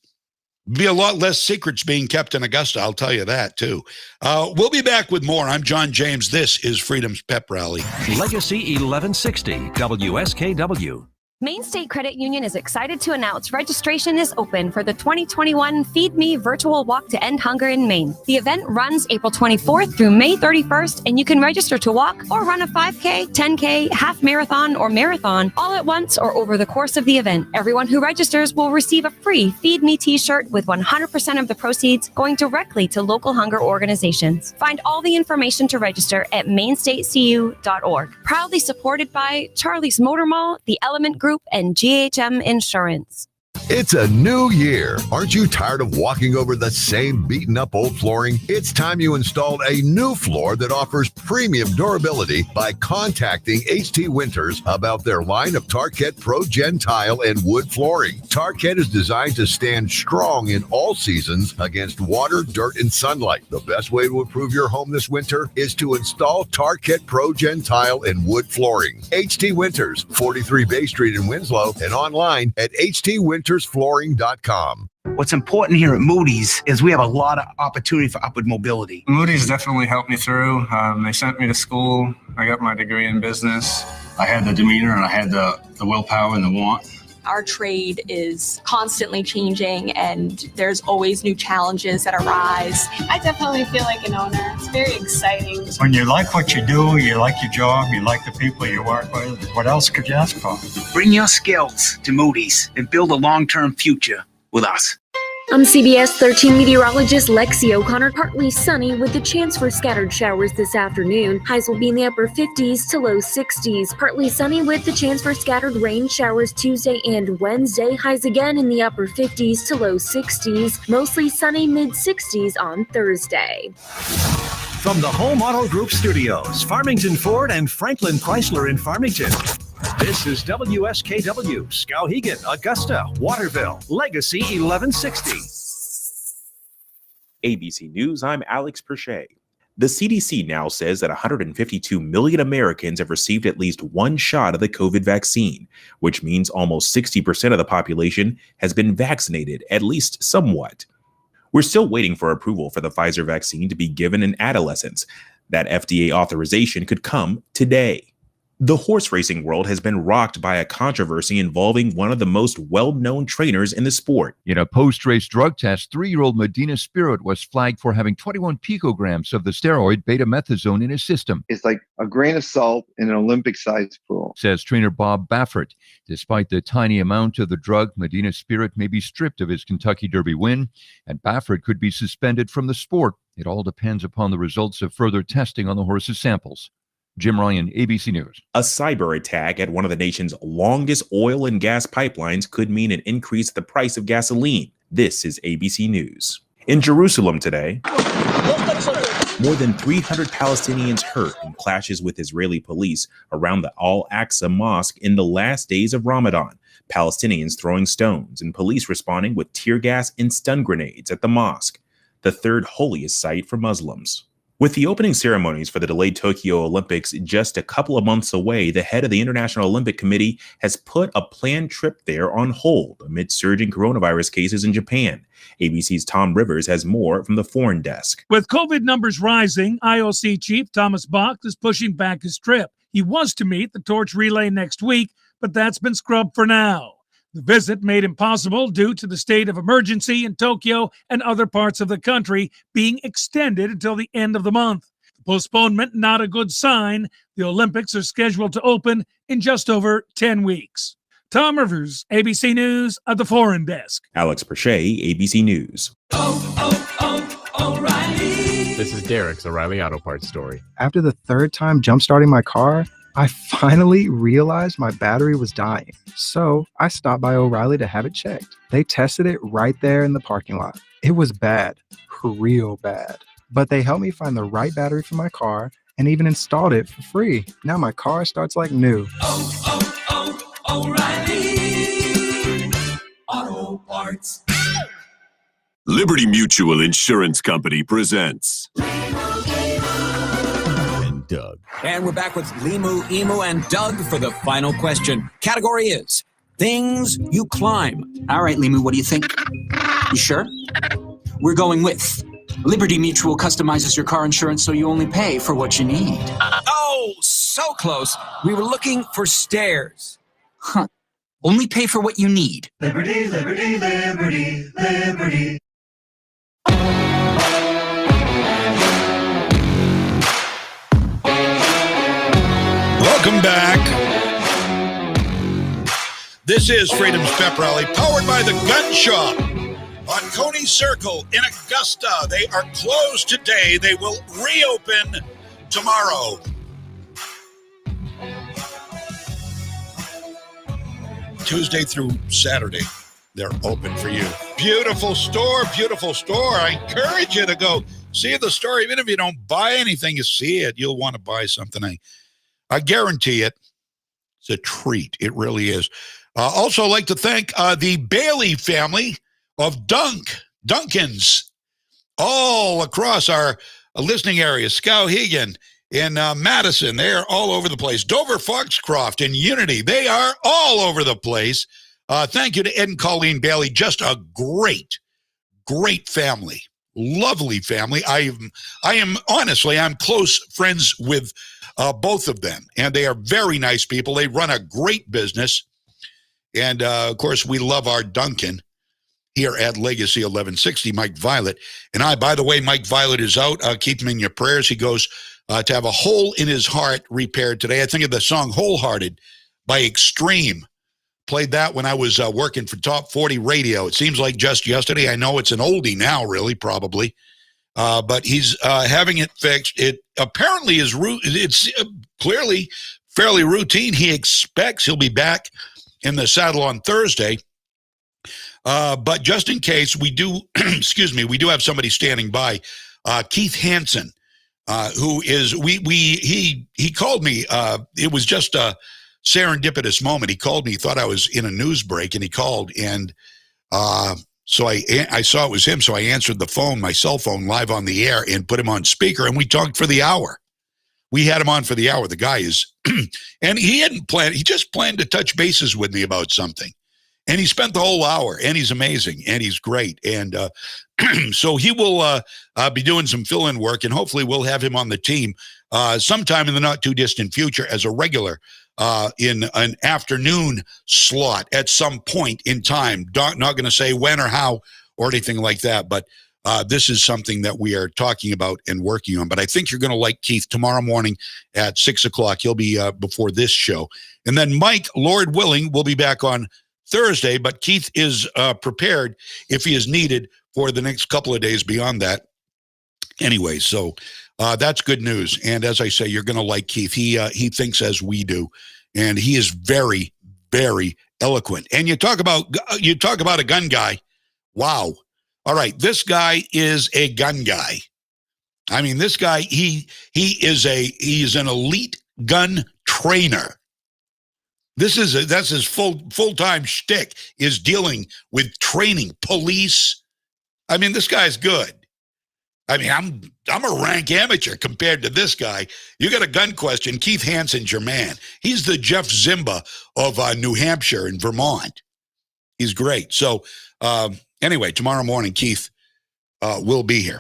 Be a lot less secrets being kept in Augusta, I'll tell you that, too. We'll be back with more. I'm John James. This is Freedom's Pep Rally. Legacy 1160, WSKW. Maine State Credit Union is excited to announce registration is open for the 2021 Feed Me Virtual Walk to End Hunger in Maine. The event runs April 24th through May 31st, and you can register to walk or run a 5K, 10K, half marathon, or marathon all at once or over the course of the event. Everyone who registers will receive a free Feed Me t-shirt with 100% of the proceeds going directly to local hunger organizations. Find all the information to register at mainstatecu.org. Proudly supported by Charlie's Motor Mall, the Element Group, and GHM Insurance. It's a new year. Aren't you tired of walking over the same beaten up old flooring? It's time you installed a new floor that offers premium durability by contacting HT Winters about their line of Tarkett Pro Gen tile and wood flooring. Tarkett is designed to stand strong in all seasons against water, dirt, and sunlight. The best way to improve your home this winter is to install Tarkett Pro Gen tile and wood flooring. HT Winters, 43 Bay Street in Winslow, and online at htwintersflooring.com. What's important here at Moody's is we have a lot of opportunity for upward mobility. Moody's definitely helped me through. They sent me to school. I got my degree in business. I had the demeanor and I had the willpower and the want. Our trade is constantly changing and there's always new challenges that arise. I definitely feel like an owner. It's very exciting. When you like what you do, you like your job, you like the people you work with, what else could you ask for? Bring your skills to Moody's and build a long-term future with us. I'm CBS 13 meteorologist Lexi O'Connor. Partly sunny with the chance for scattered showers this afternoon. Highs will be in the upper 50s to low 60s. Partly sunny with the chance for scattered rain showers Tuesday and Wednesday. Highs again in the upper 50s to low 60s. Mostly sunny mid-60s on Thursday. From the Home Auto Group Studios, Farmington Ford and Franklin Chrysler in Farmington. This is WSKW, Skowhegan, Augusta, Waterville, Legacy 1160. ABC News, I'm Alex Perche. The CDC now says that 152 million Americans have received at least one shot of the COVID vaccine, which means almost 60% of the population has been vaccinated, at least somewhat. We're still waiting for approval for the Pfizer vaccine to be given in adolescents. That FDA authorization could come today. The horse racing world has been rocked by a controversy involving one of the most well-known trainers in the sport. In a post-race drug test, 3-year-old Medina Spirit was flagged for having 21 picograms of the steroid betamethasone in his system. It's like a grain of salt in an Olympic-sized pool, says trainer Bob Baffert. Despite the tiny amount of the drug, Medina Spirit may be stripped of his Kentucky Derby win, and Baffert could be suspended from the sport. It all depends upon the results of further testing on the horse's samples. Jim Ryan, ABC News. A cyber attack at one of the nation's longest oil and gas pipelines could mean an increase in the price of gasoline. This is ABC News. In Jerusalem today, more than 300 Palestinians hurt in clashes with Israeli police around the Al-Aqsa Mosque in the last days of Ramadan. Palestinians throwing stones and police responding with tear gas and stun grenades at the mosque, the third holiest site for Muslims. With the opening ceremonies for the delayed Tokyo Olympics just a couple of months away, the head of the International Olympic Committee has put a planned trip there on hold amid surging coronavirus cases in Japan. ABC's Tom Rivers has more from the foreign desk. With COVID numbers rising, IOC chief Thomas Bach is pushing back his trip. He was to meet the torch relay next week, but that's been scrubbed for now. The visit made impossible due to the state of emergency in Tokyo and other parts of the country being extended until the end of the month. The postponement, not a good sign. The Olympics are scheduled to open in just over 10 weeks. Tom Rivers, ABC News at the Foreign Desk. Alex Perche, ABC News. O'Reilly. This is Derek's O'Reilly Auto Parts story. After the third time jump-starting my car, I finally realized my battery was dying. So I stopped by O'Reilly to have it checked. They tested it right there in the parking lot. It was bad, real bad. But they helped me find the right battery for my car and even installed it for free. Now my car starts like new. O'Reilly Auto Parts. Liberty Mutual Insurance Company presents Doug. And we're back with Limu, Emu, and Doug for the final question. Category is things you climb. All right, Limu, what do you think? You sure? We're going with Liberty Mutual customizes your car insurance so you only pay for what you need. Oh, so close. We were looking for stairs. Huh. Only pay for what you need. Liberty, liberty, liberty, liberty. Welcome back. This is Freedom's Pep Rally, powered by the Gun Shop on Coney Circle in Augusta. They are closed today. They will reopen tomorrow. Tuesday through Saturday, they're open for you. Beautiful store, beautiful store. I encourage you to go see the store. Even if you don't buy anything, you see it, you'll want to buy something. I guarantee it. It's a treat. It really is. Also like to thank the Bailey family of Duncans all across our listening area. Skowhegan in Madison. They are all over the place. Dover, Foxcroft, and Unity. They are all over the place. Thank you to Ed and Colleen Bailey. Just a great, great family. Lovely family. I am honestly, I'm close friends with both of them, and they are very nice people. They run a great business, and of course, we love our Duncan here at Legacy 1160, Mike Violette. And by the way, Mike Violette is out. Keep him in your prayers. He goes to have a hole in his heart repaired today. I think of the song Wholehearted by Extreme, Played that when I was working for Top 40 Radio. It seems like just yesterday. I know it's an oldie now, really, probably. But he's having it fixed. It apparently is it's clearly fairly routine. He expects he'll be back in the saddle on Thursday. But just in case, we do, we do have somebody standing by. Keith Hansen, who is, he called me. It was just a serendipitous moment. He called me, he thought I was in a news break, and he called, and so I saw it was him, so I answered the phone, my cell phone, live on the air, and put him on speaker, and we talked for the hour. We had him on for the hour. The guy is, and he hadn't planned, he just planned to touch bases with me about something. And he spent the whole hour, and he's amazing, and he's great. And so he will be doing some fill-in work, and hopefully we'll have him on the team sometime in the not-too-distant future as a regular in an afternoon slot at some point in time. Not going to say when or how or anything like that, but this is something that we are talking about and working on. But I think you're going to like Keith tomorrow morning at 6 o'clock. He'll be before this show. And then Mike, Lord willing, will be back on Thursday, but Keith is prepared if he is needed for the next couple of days beyond that. Anyway, so that's good news. And as I say, you're going to like Keith. He thinks as we do, and he is very, very eloquent. And you talk about a gun guy. Wow. All right, this guy is a gun guy. I mean, this guy he is an elite gun trainer. That's his full-time shtick, is dealing with training police. I mean, this guy's good. I mean, I'm a rank amateur compared to this guy. You got a gun question, Keith Hansen's your man. He's the Jeff Zimba of New Hampshire and Vermont. He's great. So anyway, tomorrow morning, Keith will be here.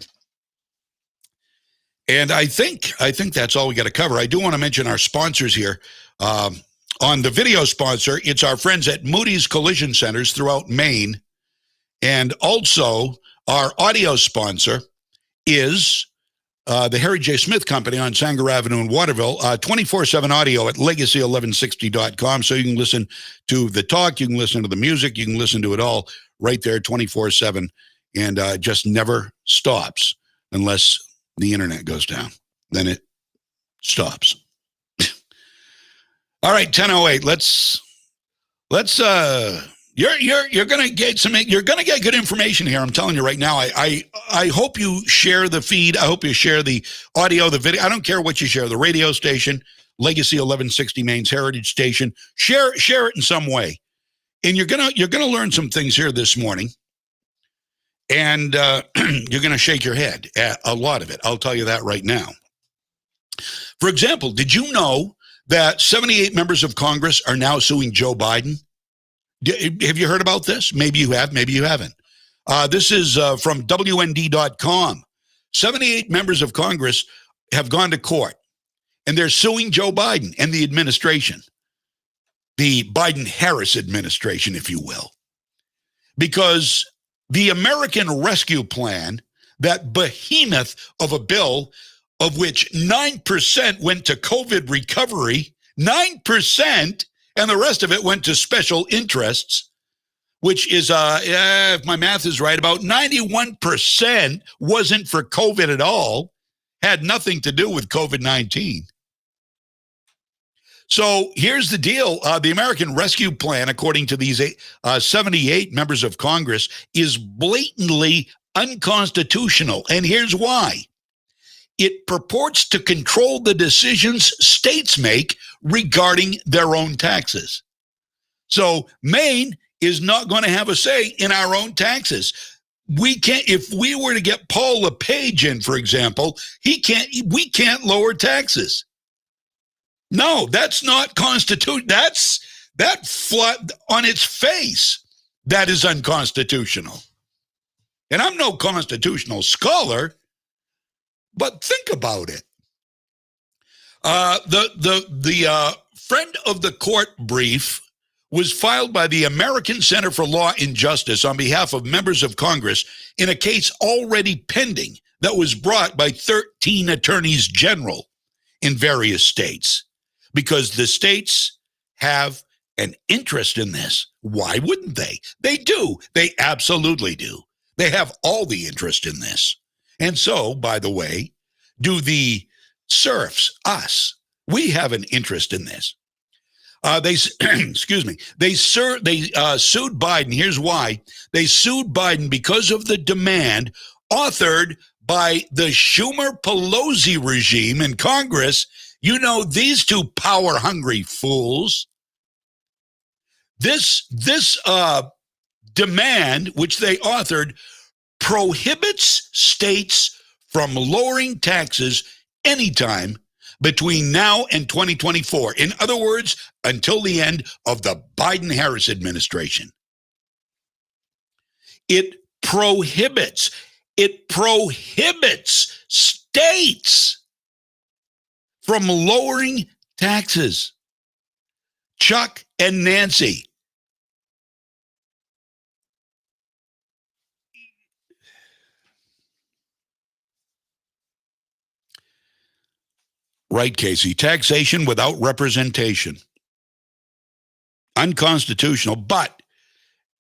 And I think that's all we got to cover. I do want to mention our sponsors here. On the video sponsor, it's our friends at Moody's Collision Centers throughout Maine. And also, our audio sponsor is the Harry J. Smith Company on Sanger Avenue in Waterville, 24/7 audio at legacy1160.com. So you can listen to the talk, you can listen to the music, you can listen to it all right there 24/7. And it just never stops unless the internet goes down. Then it stops. All right, 10:08. Let's you're gonna get good information here. I'm telling you right now. I hope you share the feed. I hope you share the audio, the video. I don't care what you share. The radio station, Legacy 1160 Maine's Heritage Station. Share it in some way, and you're gonna learn some things here this morning. And you're gonna shake your head at a lot of it. I'll tell you that right now. For example, did you know that 78 members of Congress are now suing Joe Biden? Have you heard about this? Maybe you have, maybe you haven't. This is from WND.com. 78 members of Congress have gone to court, and they're suing Joe Biden and the administration, the Biden-Harris administration, if you will, because the American Rescue Plan, that behemoth of a bill, of which 9% went to COVID recovery, 9%, and the rest of it went to special interests, which is, if my math is right, about 91% wasn't for COVID at all, had nothing to do with COVID-19. So here's the deal. The American Rescue Plan, according to these 78 members of Congress, is blatantly unconstitutional, and here's why. It purports to control the decisions states make regarding their own taxes. So Maine is not going to have a say in our own taxes. We can't, if we were to get Paul LePage in, for example, we can't lower taxes. No, that's not constitutional. That flood on its face, that is unconstitutional. And I'm no constitutional scholar, but think about it. The friend of the court brief was filed by the American Center for Law and Justice on behalf of members of Congress in a case already pending that was brought by 13 attorneys general in various states, because the states have an interest in this. Why wouldn't they? They do. They absolutely do. They have all the interest in this. And so, by the way, do the serfs, us. We have an interest in this. They excuse me. They sued Biden. Here's why. They sued Biden because of the demand authored by the Schumer-Pelosi regime in Congress. You know, these two power-hungry fools. This demand, which they authored, prohibits states from lowering taxes anytime between now and 2024. In other words, until the end of the Biden-Harris administration. It prohibits states from lowering taxes. Chuck and Nancy. Right, Casey. Taxation without representation. Unconstitutional. But,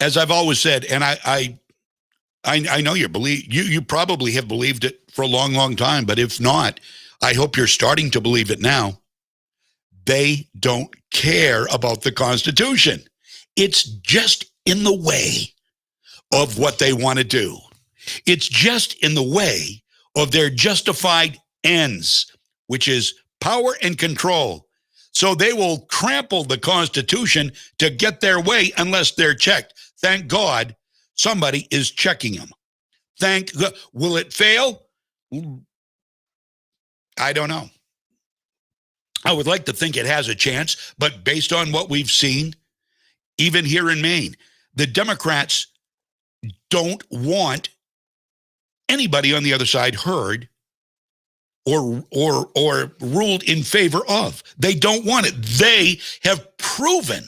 as I've always said, and I know you probably have believed it for a long, long time, but if not, I hope you're starting to believe it now. They don't care about the Constitution. It's just in the way of what they want to do. It's just in the way of their justified ends, which is power and control. So they will trample the Constitution to get their way unless they're checked. Thank God somebody is checking them. Thank God. Will it fail? I don't know. I would like to think it has a chance, but based on what we've seen, even here in Maine, the Democrats don't want anybody on the other side heard or ruled in favor of. They don't want it. They have proven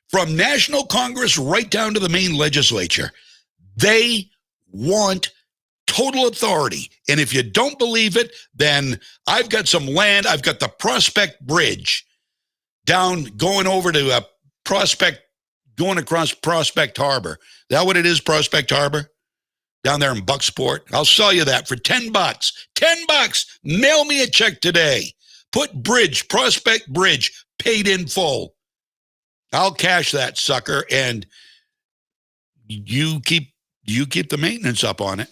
from National Congress right down to the Maine legislature, they want total authority. And if you don't believe it, then I've got some land. I've got the Prospect Bridge down going over to going across Prospect Harbor. Is that what it is, Prospect Harbor? Down there in Bucksport. I'll sell you that for $10. $10. Mail me a check today. Put Prospect Bridge, paid in full. I'll cash that sucker, and you keep the maintenance up on it.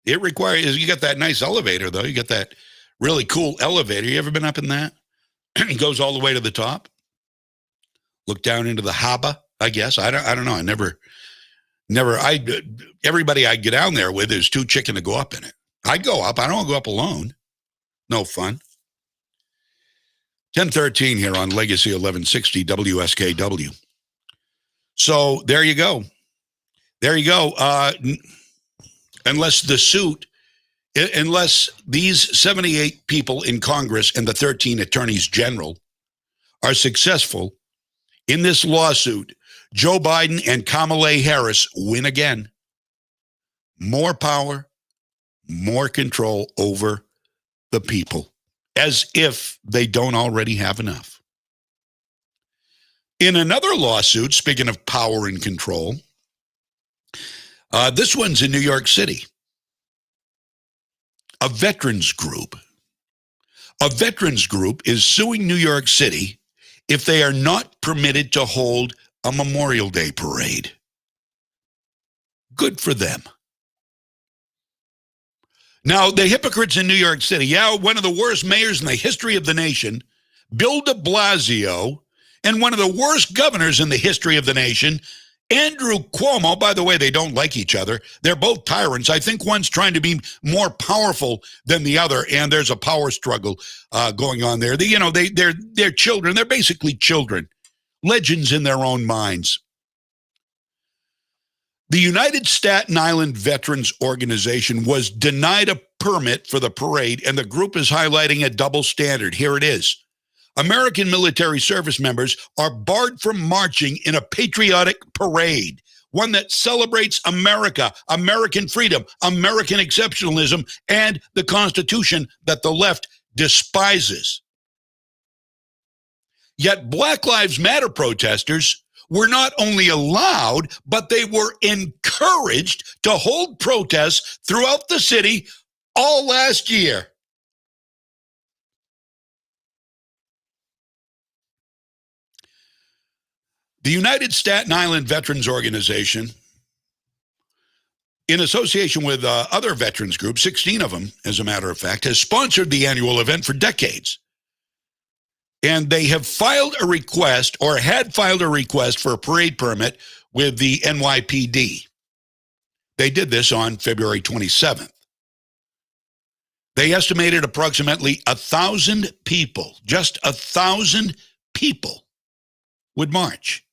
It requires, you got that nice elevator, though. You got that really cool elevator. You ever been up in that? It goes all the way to the top. Look down into the harbor, I guess. I don't know. Everybody I get down there with is too chicken to go up in it. I go up. I don't go up alone. No fun. 10:13 here on Legacy 1160 WSKW. So there you go. Unless these 78 people in Congress and the 13 attorneys general are successful in this lawsuit, Joe Biden and Kamala Harris win again. More power, more control over the people, as if they don't already have enough. In another lawsuit, speaking of power and control, this one's in New York City. A veterans group is suing New York City if they are not permitted to hold a Memorial Day parade. Good for them. Now, the hypocrites in New York City, one of the worst mayors in the history of the nation, Bill de Blasio, and one of the worst governors in the history of the nation, Andrew Cuomo. By the way, they don't like each other. They're both tyrants. I think one's trying to be more powerful than the other, and there's a power struggle going on there. They're children. They're basically children, legends in their own minds. The United Staten Island Veterans Organization was denied a permit for the parade, and the group is highlighting a double standard. Here it is. American military service members are barred from marching in a patriotic parade, one that celebrates America, American freedom, American exceptionalism, and the Constitution that the left despises. Yet Black Lives Matter protesters were not only allowed, but they were encouraged to hold protests throughout the city all last year. The United Staten Island Veterans Organization, in association with other veterans groups, 16 of them, as a matter of fact, has sponsored the annual event for decades. And they have filed a request, or had filed a request, for a parade permit with the NYPD. They did this on February 27th. They estimated approximately 1,000 people, just 1,000 people, would march,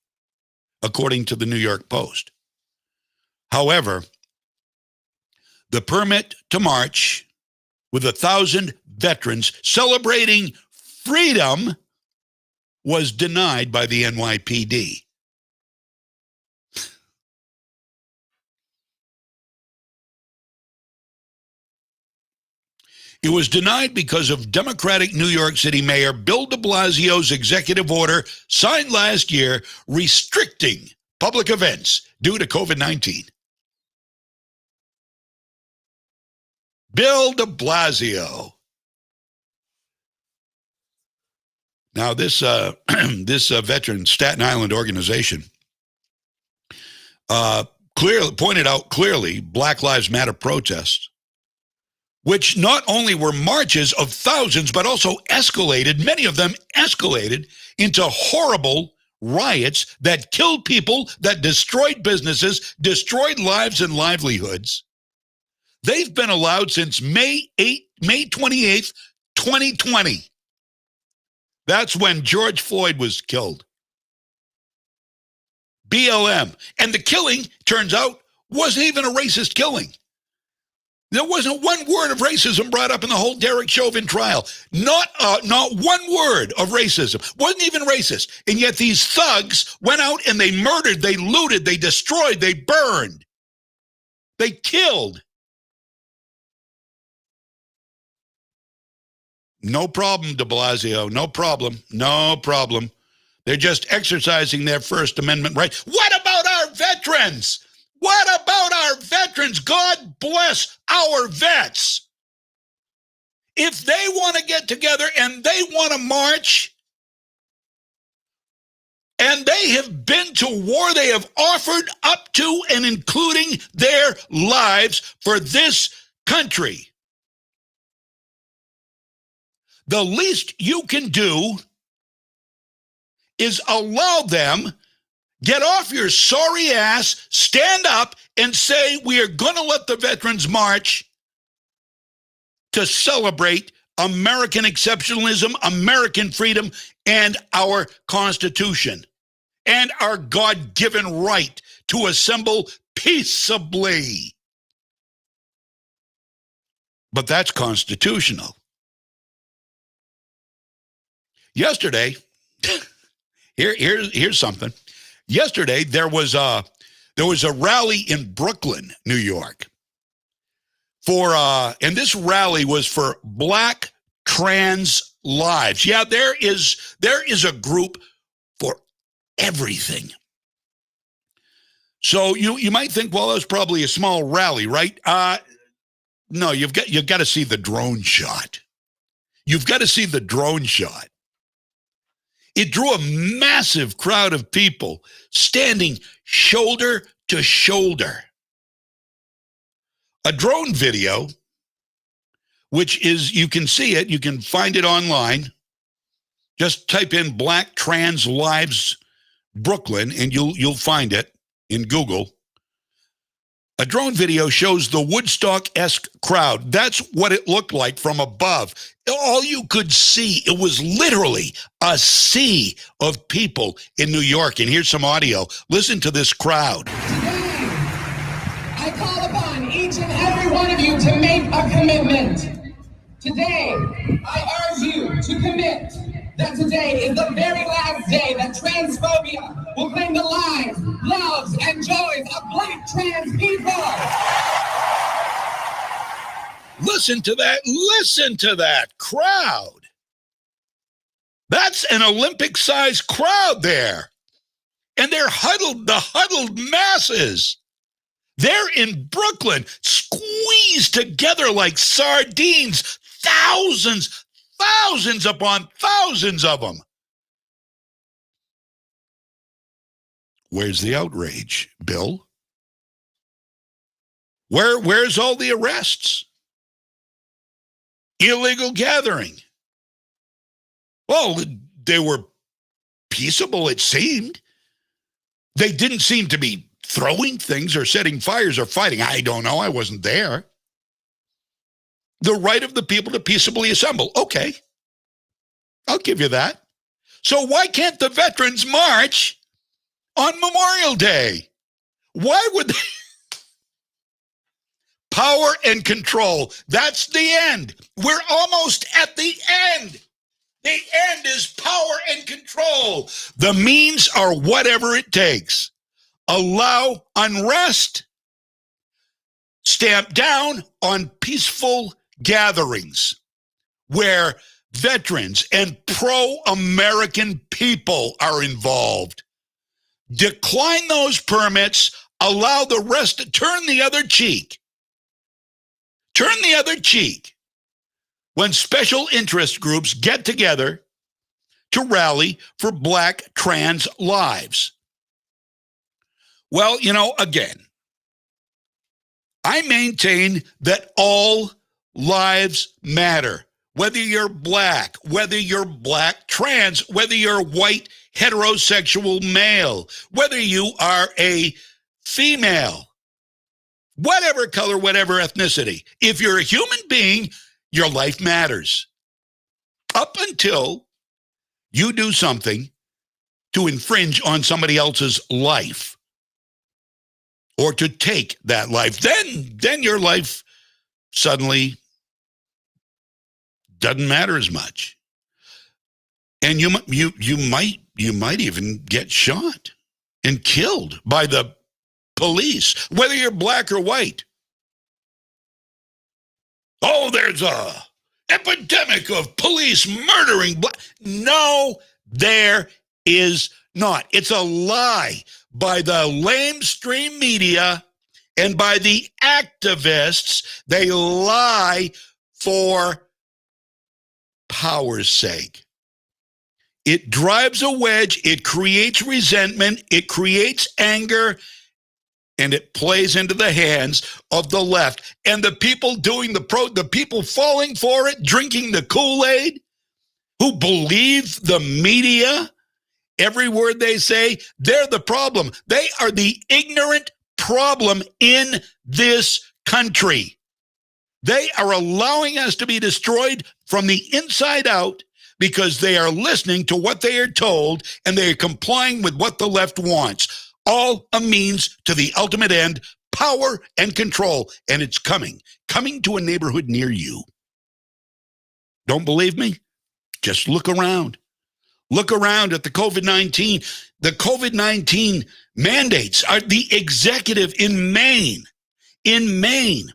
according to the New York Post. However, the permit to march with 1,000 veterans celebrating freedom was denied by the NYPD. It was denied because of Democratic New York City Mayor Bill de Blasio's executive order signed last year restricting public events due to COVID-19. Bill de Blasio. Now, this veteran Staten Island organization pointed out clearly Black Lives Matter protests, which not only were marches of thousands, but also escalated, many of them escalated into horrible riots that killed people, that destroyed businesses, destroyed lives and livelihoods. They've been allowed since May 28th, 2020. That's when George Floyd was killed. BLM. And the killing, turns out, wasn't even a racist killing. There wasn't one word of racism brought up in the whole Derek Chauvin trial. Not one word of racism. Wasn't even racist. And yet these thugs went out and they murdered, they looted, they destroyed, they burned. They killed. No problem, de Blasio. No problem. No problem. They're just exercising their First Amendment right. What about our veterans? What about our veterans? God bless our vets. If they want to get together and they want to march, and they have been to war, they have offered up to and including their lives for this country. The least you can do is allow them, get off your sorry ass, stand up and say, we are going to let the veterans march to celebrate American exceptionalism, American freedom, and our Constitution, and our God-given right to assemble peaceably. But that's constitutional. Yesterday, here's something. Yesterday, there was a rally in Brooklyn, New York, and this rally was for Black trans lives. Yeah, there is a group for everything. So you might think, well, that's probably a small rally, right? No, you've got to see the drone shot. You've got to see the drone shot. It drew a massive crowd of people standing shoulder to shoulder. A drone video, which is, you can see it, you can find it online. Just type in Black Trans Lives Brooklyn and you'll find it in Google. A drone video shows the Woodstock-esque crowd. That's what it looked like from above. All you could see, it was literally a sea of people in New York. And here's some audio. Listen to this crowd. Today, I call upon each and every one of you to make a commitment. Today, I urge you to commit that today is the very last day that transphobia will claim the lives, loves, and joys of Black trans people. Listen to that crowd. That's an Olympic-sized crowd there. And they're the huddled masses. They're in Brooklyn, squeezed together like sardines, thousands upon thousands of them. Where's the outrage, Bill? Where's all the arrests? Illegal gathering. Well, they were peaceable, it seemed. They didn't seem to be throwing things or setting fires or fighting. I don't know. I wasn't there. The right of the people to peaceably assemble. Okay. I'll give you that. So why can't the veterans march on Memorial Day? Why would they? Power and control. That's the end. We're almost at the end. The end is power and control. The means are whatever it takes. Allow unrest. Stamp down on peaceful gatherings where veterans and pro-American people are involved. Decline those permits. Allow the rest to turn the other cheek. Turn the other cheek when special interest groups get together to rally for black trans lives. Well, again, I maintain that all lives matter. Whether you're black trans, whether you're white heterosexual male, whether you are a female, whatever color, whatever ethnicity. If you're a human being, your life matters. Up until you do something to infringe on somebody else's life or to take that life, then your life suddenly doesn't matter as much. And you might even get shot and killed by the police, whether you're black or white. Oh, there's a epidemic of police murdering black. No, there is not. It's a lie by the lamestream media and by the activists. They lie for power's sake. It drives a wedge. It creates resentment. It creates anger. And it plays into the hands of the left. And the people doing the people falling for it, drinking the Kool-Aid, who believe the media, every word they say, they're the problem. They are the ignorant problem in this country. They are allowing us to be destroyed from the inside out because they are listening to what they are told and they are complying with what the left wants. All a means to the ultimate end, power and control. And it's coming to a neighborhood near you. Don't believe me? Just look around. Look around at the COVID-19. The COVID-19 mandates are the executive in Maine. In Maine,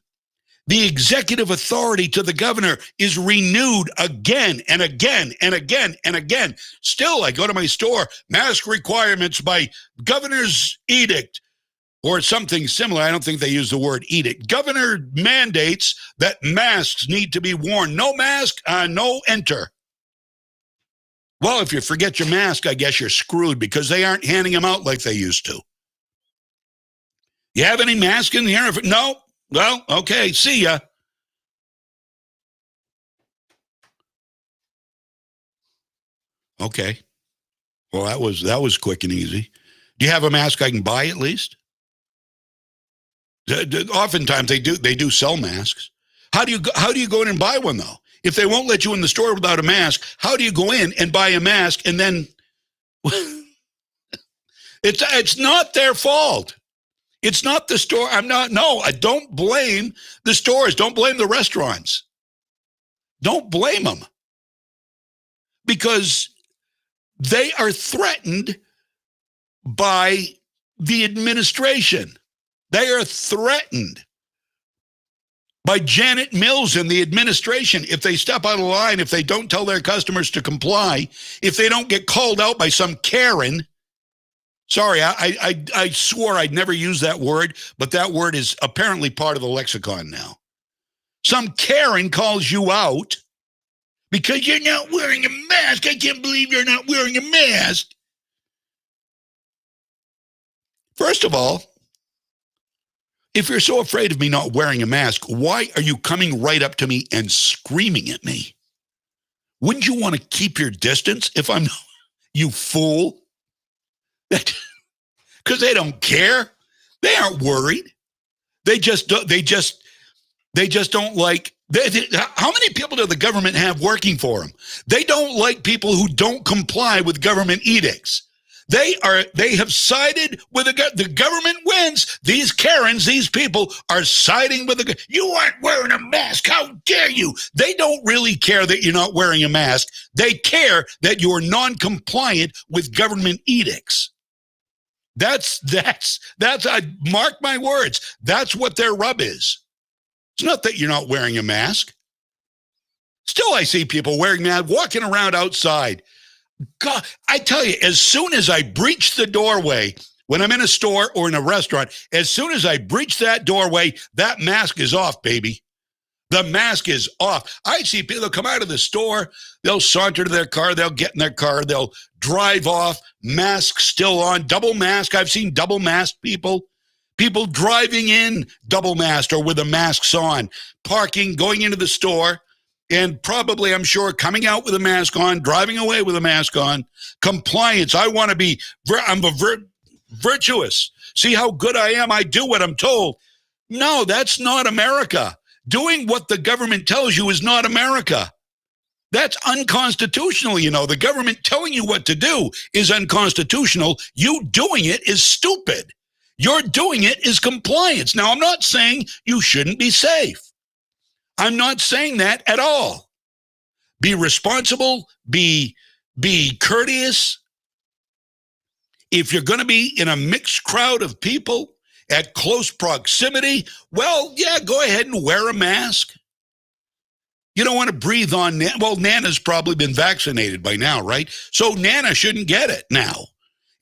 the executive authority to the governor is renewed again and again and again and again. Still, I go to my store, mask requirements by governor's edict or something similar. I don't think they use the word edict. Governor mandates that masks need to be worn. No mask, no enter. Well, if you forget your mask, I guess you're screwed because they aren't handing them out like they used to. You have any mask in here? No. Well, okay, see ya. Okay. Well, that was quick and easy. Do you have a mask I can buy at least? Oftentimes they do sell masks. How do you go in and buy one though? If they won't let you in the store without a mask, how do you go in and buy a mask and then it's not their fault. It's not the store. I don't blame the stores. Don't blame the restaurants. Don't blame them. Because they are threatened by the administration. They are threatened by Janet Mills and the administration. If they step out of line, if they don't tell their customers to comply, if they don't get called out by some Karen. Sorry, I swore I'd never use that word, but that word is apparently part of the lexicon now. Some Karen calls you out because you're not wearing a mask. I can't believe you're not wearing a mask. First of all, if you're so afraid of me not wearing a mask, why are you coming right up to me and screaming at me? Wouldn't you want to keep your distance if I'm, you fool? Because they don't care. They aren't worried. They just don't like, how many people does the government have working for them? They don't like people who don't comply with government edicts. They have sided with the government wins. These Karens, these people are siding with you aren't wearing a mask. How dare you? They don't really care that you're not wearing a mask. They care that you're non-compliant with government edicts. That's I mark my words. That's what their rub is. It's not that you're not wearing a mask. Still, I see people wearing masks, walking around outside. God, I tell you, as soon as I breach the doorway, when I'm in a store or in a restaurant, as soon as I breach that doorway, that mask is off, baby. The mask is off. I see people come out of the store, they'll saunter to their car, they'll get in their car, they'll drive off, mask still on, double mask. I've seen double masked people driving in double masked or with the masks on, parking, going into the store, and probably, I'm sure, coming out with a mask on, driving away with a mask on. Compliance. I want to be, I'm virtuous. See how good I am? I do what I'm told. No, that's not America. Doing what the government tells you is not America. That's unconstitutional, you know. The government telling you what to do is unconstitutional. You doing it is stupid. You're doing it is compliance. Now, I'm not saying you shouldn't be safe. I'm not saying that at all. Be responsible, be courteous. If you're going to be in a mixed crowd of people at close proximity, well, yeah, go ahead and wear a mask. You don't want to breathe on, well, Nana's probably been vaccinated by now, right? So Nana shouldn't get it now.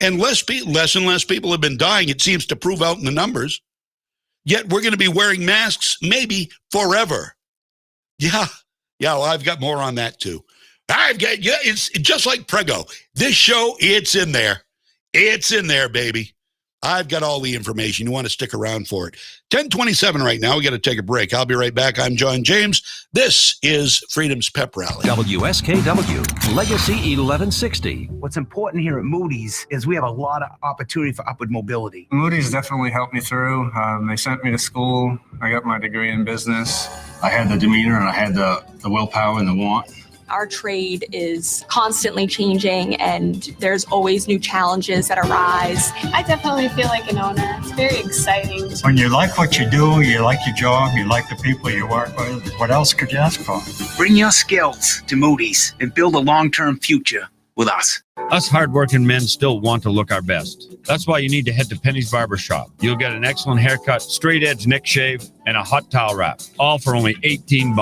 And less and less people have been dying, it seems to prove out in the numbers. Yet we're going to be wearing masks maybe forever. Yeah, well, I've got more on that too. It's just like Prego. This show, it's in there. It's in there, baby. I've got all the information. You want to stick around for it. 10:27 right now. We got to take a break. I'll be right back. I'm John James. This is Freedom's Pep Rally. WSKW, Legacy 1160. What's important here at Moody's is we have a lot of opportunity for upward mobility. Moody's definitely helped me through. They sent me to school. I got my degree in business. I had the demeanor and I had the willpower and the want. Our trade is constantly changing and there's always new challenges that arise. I definitely feel like an owner. It's very exciting. When you like what you do, you like your job, you like the people you work with, what else could you ask for? Bring your skills to Moody's and build a long-term future with us. Us hardworking men still want to look our best. That's why you need to head to Penny's Barber Shop. You'll get an excellent haircut, straight edge neck shave, and a hot towel wrap, all for only $18.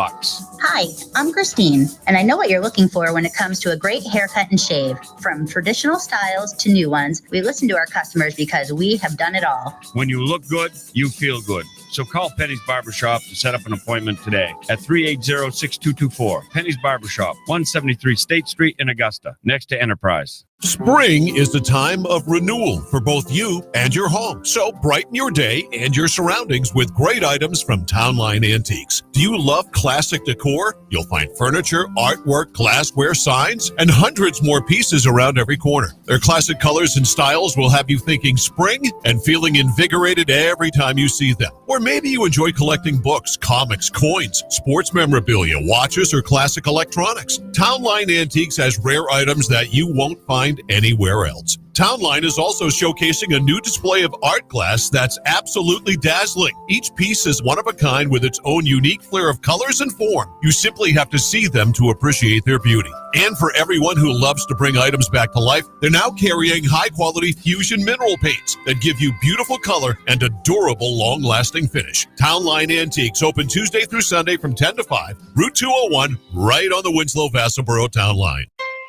Hi, I'm Christine, and I know what you're looking for when it comes to a great haircut and shave. From traditional styles to new ones, we listen to our customers because we have done it all. When you look good, you feel good. So call Penny's Barbershop to set up an appointment today at 380-6224. Penny's Barbershop, 173 State Street in Augusta, next to Enterprise. Spring is the time of renewal for both you and your home. So brighten your day and your surroundings with great items from Townline Antiques. Do you love classic decor? You'll find furniture, artwork, glassware, signs, and hundreds more pieces around every corner. Their classic colors and styles will have you thinking spring and feeling invigorated every time you see them. Or maybe you enjoy collecting books, comics, coins, sports memorabilia, watches, or classic electronics. Townline Antiques has rare items that you won't find anywhere else. Townline is also showcasing a new display of art glass that's absolutely dazzling. Each piece is one of a kind with its own unique flair of colors and form. You simply have to see them to appreciate their beauty. And for everyone who loves to bring items back to life, they're now carrying high-quality fusion mineral paints that give you beautiful color and a durable, long-lasting finish. Townline Antiques, open Tuesday through Sunday from 10 to 5, Route 201, right on the Winslow-Vassaboro Town Line.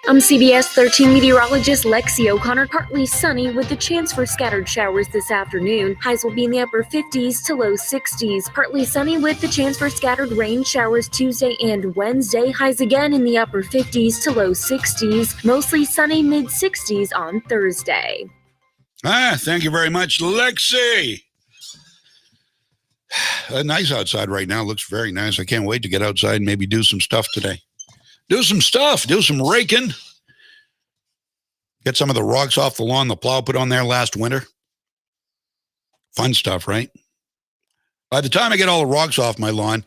I'm CBS 13 meteorologist Lexi O'Connor. Partly sunny with the chance for scattered showers this afternoon. Highs will be in the upper 50s to low 60s. Partly sunny with the chance for scattered rain showers Tuesday and Wednesday. Highs again in the upper 50s to low 60s. Mostly sunny mid 60s on Thursday. Thank you very much, Lexi. Nice outside right now. Looks very nice. I can't wait to get outside and maybe do some stuff today. Do some raking. Get some of the rocks off the lawn the plow put on there last winter. Fun stuff, right? By the time I get all the rocks off my lawn,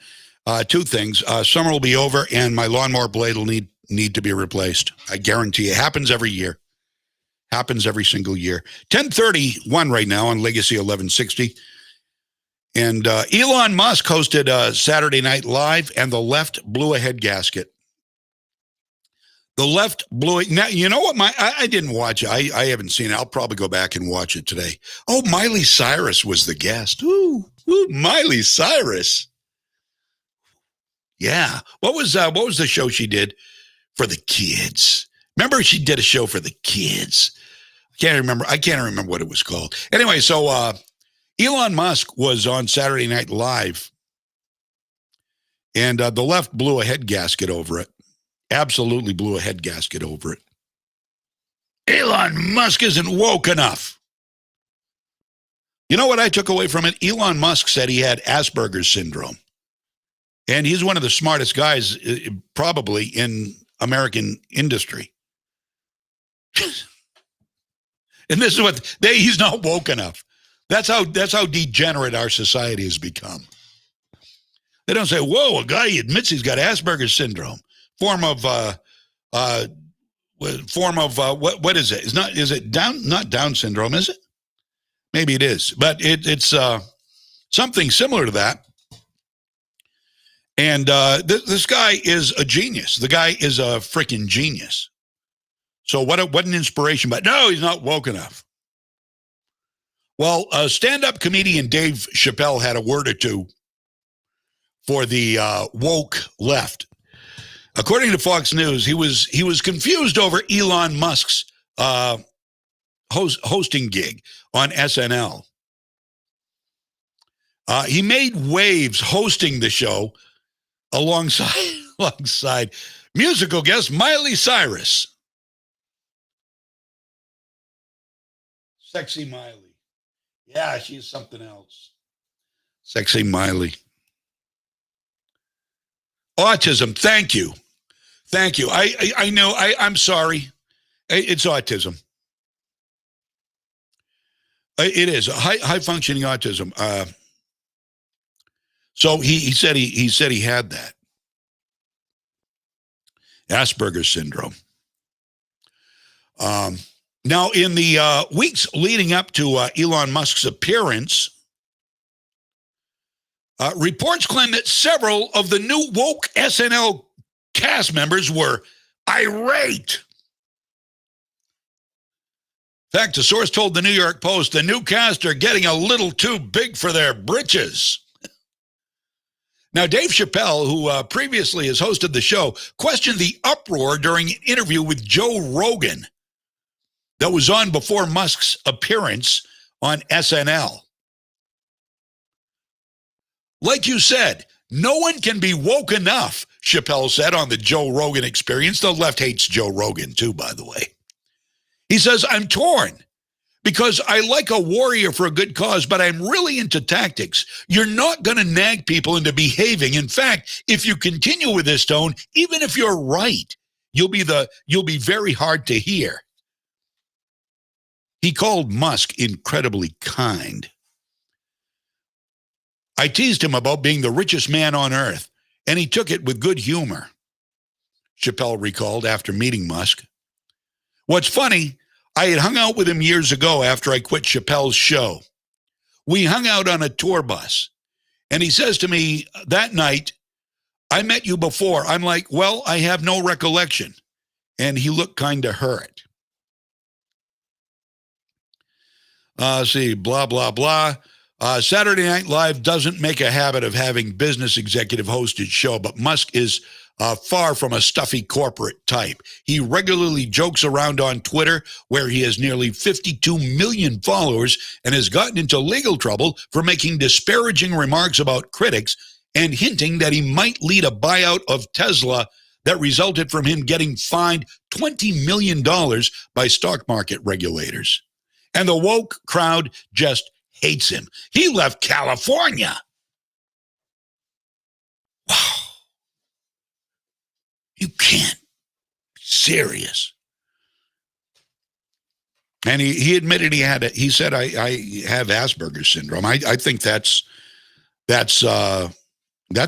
two things. Summer will be over and my lawnmower blade will need to be replaced. I guarantee it. Happens every year. Happens every single year. 10:31 right now on Legacy 1160. And Elon Musk hosted Saturday Night Live and the left blew a head gasket. The left blew it. Now, you know what? I didn't watch it. I haven't seen it. I'll probably go back and watch it today. Oh, Miley Cyrus was the guest. Ooh, Miley Cyrus. Yeah. What was the show she did for the kids? Remember she did a show for the kids. I can't remember what it was called. Anyway, so Elon Musk was on Saturday Night Live, and the left blew a head gasket over it. Absolutely blew a head gasket over it. Elon Musk isn't woke enough. You know what I took away from it? Elon Musk said he had Asperger's syndrome. And he's one of the smartest guys probably in American industry. And this is what he's not woke enough. That's how degenerate our society has become. They don't say, whoa, a guy admits he's got Asperger's syndrome. Form of what is it? Is it not Down syndrome, is it? Maybe it is, but it's something similar to that. And this guy is a genius. The guy is a freaking genius. So what an inspiration, but no, he's not woke enough. Well, stand-up comedian Dave Chappelle had a word or two for the woke left. According to Fox News, he was confused over Elon Musk's hosting gig on SNL. He made waves hosting the show alongside musical guest Miley Cyrus. Sexy Miley. Yeah, she's something else. Sexy Miley. Autism, thank you. Thank you. I know, I'm sorry. It's autism. It is high functioning autism. So he said he had that. Asperger's syndrome. Now, in the weeks leading up to Elon Musk's appearance, reports claim that several of the new woke SNL cast members were irate. In fact, a source told the New York Post the new cast are getting a little too big for their britches. Now, Dave Chappelle, who previously has hosted the show, questioned the uproar during an interview with Joe Rogan that was on before Musk's appearance on SNL. Like you said, no one can be woke enough, Chappelle said on the Joe Rogan Experience. The left hates Joe Rogan too, by the way. He says, I'm torn because I like a warrior for a good cause, but I'm really into tactics. You're not going to nag people into behaving. In fact, if you continue with this tone, even if you're right, you'll be very hard to hear. He called Musk incredibly kind. I teased him about being the richest man on earth, and he took it with good humor, Chappelle recalled after meeting Musk. What's funny, I had hung out with him years ago after I quit Chappelle's show. We hung out on a tour bus. And he says to me that night, I met you before. I'm like, well, I have no recollection. And he looked kind of hurt. See, blah, blah, blah. Saturday Night Live doesn't make a habit of having business executive hosted show, but Musk is far from a stuffy corporate type. He regularly jokes around on Twitter, where he has nearly 52 million followers and has gotten into legal trouble for making disparaging remarks about critics and hinting that he might lead a buyout of Tesla that resulted from him getting fined $20 million by stock market regulators. And the woke crowd just hates him. He left California. Wow. You can't be serious. And he admitted he had it. He said, I have Asperger's syndrome. I think that's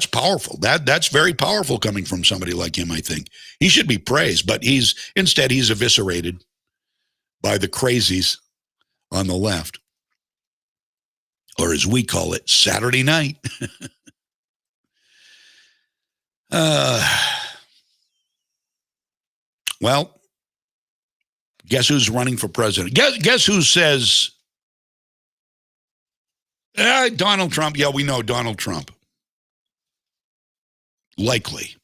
powerful. That's very powerful coming from somebody like him, I think. He should be praised, but he's eviscerated by the crazies on the left. Or as we call it, Saturday night. Well, guess who's running for president? Guess who says, Donald Trump. Yeah, we know Donald Trump. Likely.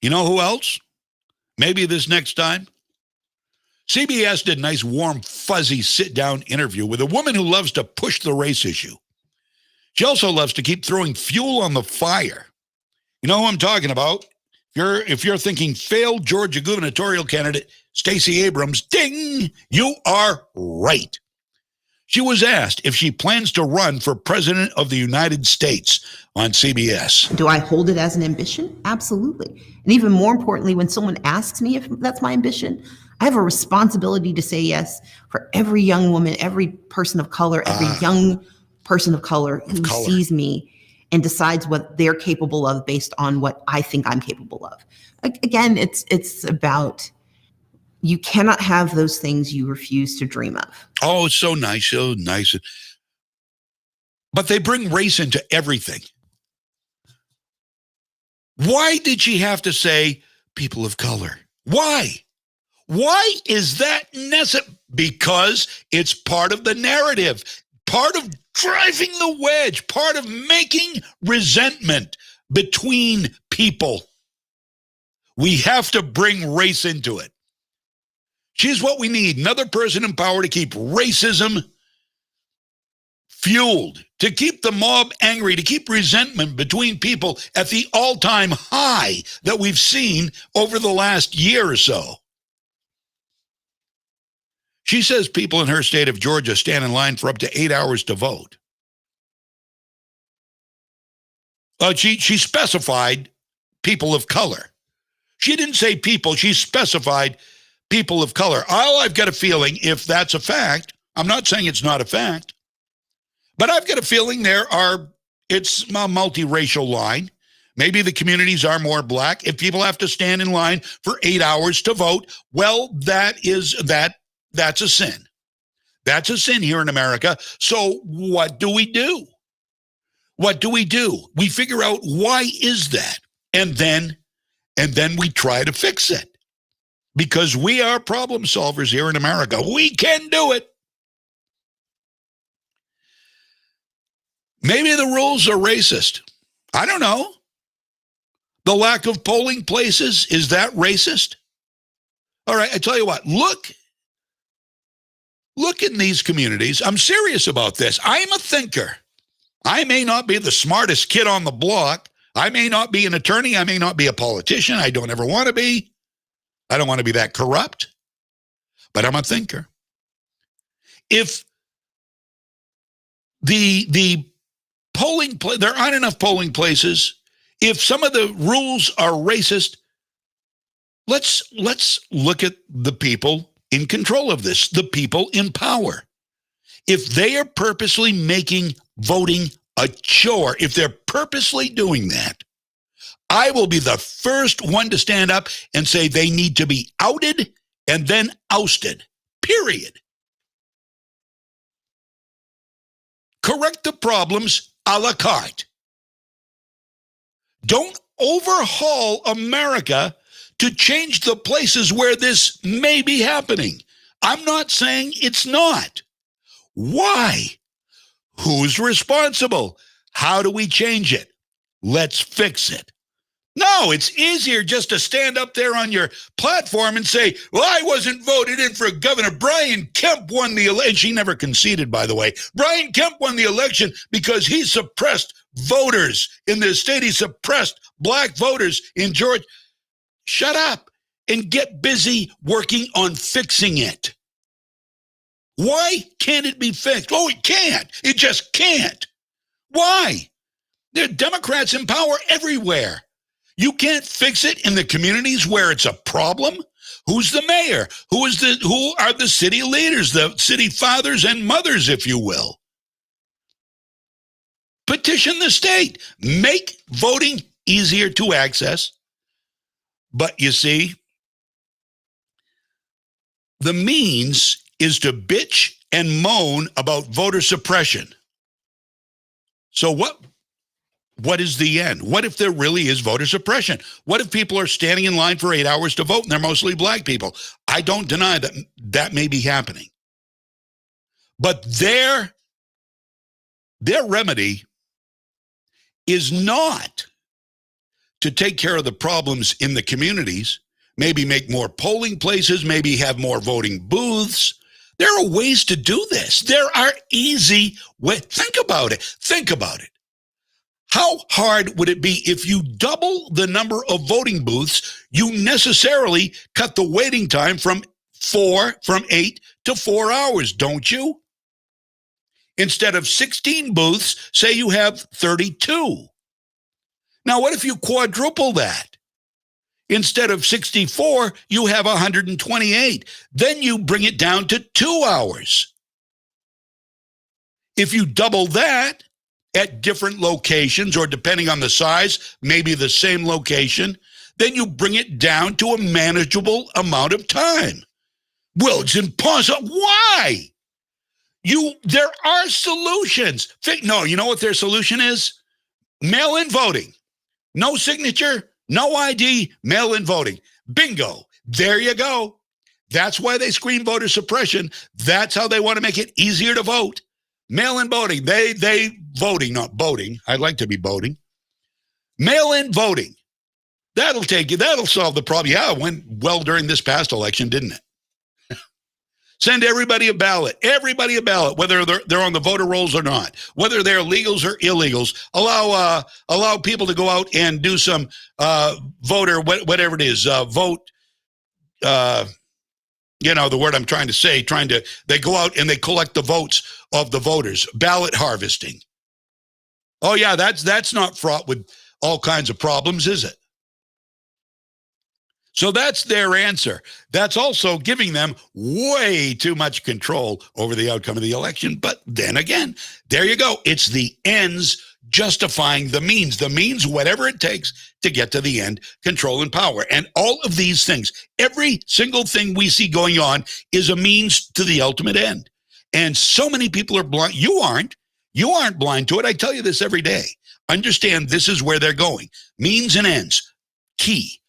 You know who else? Maybe this next time? CBS did a nice, warm, fuzzy sit-down interview with a woman who loves to push the race issue. She also loves to keep throwing fuel on the fire. You know who I'm talking about? If you're thinking failed Georgia gubernatorial candidate Stacey Abrams, ding, you are right. She was asked if she plans to run for president of the United States on CBS. Do I hold it as an ambition? Absolutely. And even more importantly, when someone asks me if that's my ambition, I have a responsibility to say yes for every young woman, every person of color, every young person of color who sees me and decides what they're capable of based on what I think I'm capable of. Again, it's about, you cannot have those things you refuse to dream of. Oh, it's so nice, so nice. But they bring race into everything. Why did she have to say people of color? Why? Why is that necessary? Because it's part of the narrative, part of driving the wedge, part of making resentment between people. We have to bring race into it. She's what we need, another person in power to keep racism fueled, to keep the mob angry, to keep resentment between people at the all-time high that we've seen over the last year or so. She says people in her state of Georgia stand in line for up to 8 hours to vote. She specified people of color. She didn't say people, she specified people of color. I've got a feeling if that's a fact, I'm not saying it's not a fact, but I've got a feeling it's a multiracial line. Maybe the communities are more black. If people have to stand in line for 8 hours to vote, well, that's a sin. That's a sin here in America. So what do we do? What do? We figure out why is that? And then we try to fix it. Because we are problem solvers here in America. We can do it. Maybe the rules are racist. I don't know. The lack of polling places, is that racist? All right, I tell you what, look in these communities. I'm serious about this. I'm a thinker. I may not be the smartest kid on the block. I may not be an attorney. I may not be a politician. I don't ever want to be. I don't want to be that corrupt, but I'm a thinker. If the polling there aren't enough polling places, if some of the rules are racist, let's look at the people in control of this, the people in power. If they are purposely making voting a chore, if they're purposely doing that, I will be the first one to stand up and say they need to be outed and then ousted. period. Correct the problems a la carte. Don't overhaul America to change the places where this may be happening. I'm not saying it's not. Why? Who's responsible? How do we change it? Let's fix it. No, it's easier just to stand up there on your platform and say, well, I wasn't voted in for governor. Brian Kemp won the election. She never conceded, by the way. Brian Kemp won the election because he suppressed voters in this state. He suppressed black voters in Georgia. Shut up and get busy working on fixing it. Why can't it be fixed? Oh, it can't. It just can't. Why? There are Democrats in power everywhere. You can't fix it in the communities where it's a problem? Who's the mayor? Who are the city leaders, the city fathers and mothers, if you will? Petition the state. Make voting easier to access. But you see, the means is to bitch and moan about voter suppression. So what is the end? What if there really is voter suppression? What if people are standing in line for 8 hours to vote and they're mostly black people? I don't deny that that may be happening. But their remedy is not to take care of the problems in the communities, maybe make more polling places, maybe have more voting booths. There are ways to do this. There are easy ways. Think about it. Think about it. How hard would it be if you double the number of voting booths, you necessarily cut the waiting time from 8 to 4 hours, don't you? Instead of 16 booths, say you have 32. Now, what if you quadruple that? Instead of 64, you have 128. Then you bring it down to 2 hours. If you double that at different locations, or depending on the size, maybe the same location, then you bring it down to a manageable amount of time. Well, it's impossible. Why? There are solutions. No, you know what their solution is? Mail-in voting. No signature, no ID, mail-in voting. Bingo. There you go. That's why they scream voter suppression. That's how they want to make it easier to vote. Mail-in voting. They voting, not voting. I'd like to be voting. Mail-in voting. That'll solve the problem. Yeah, it went well during this past election, didn't it? Send everybody a ballot. Everybody a ballot, whether they're on the voter rolls or not, whether they're legals or illegals. Allow people to go out and do some voter, whatever it is, vote. The word I'm trying to say. They go out and they collect the votes of the voters. Ballot harvesting. Oh yeah, that's not fraught with all kinds of problems, is it? So that's their answer. That's also giving them way too much control over the outcome of the election. But then again, there you go. It's the ends justifying the means. The means, whatever it takes to get to the end, control and power. And all of these things, every single thing we see going on is a means to the ultimate end. And so many people are blind. You aren't blind to it. I tell you this every day. Understand this is where they're going. Means and ends. Key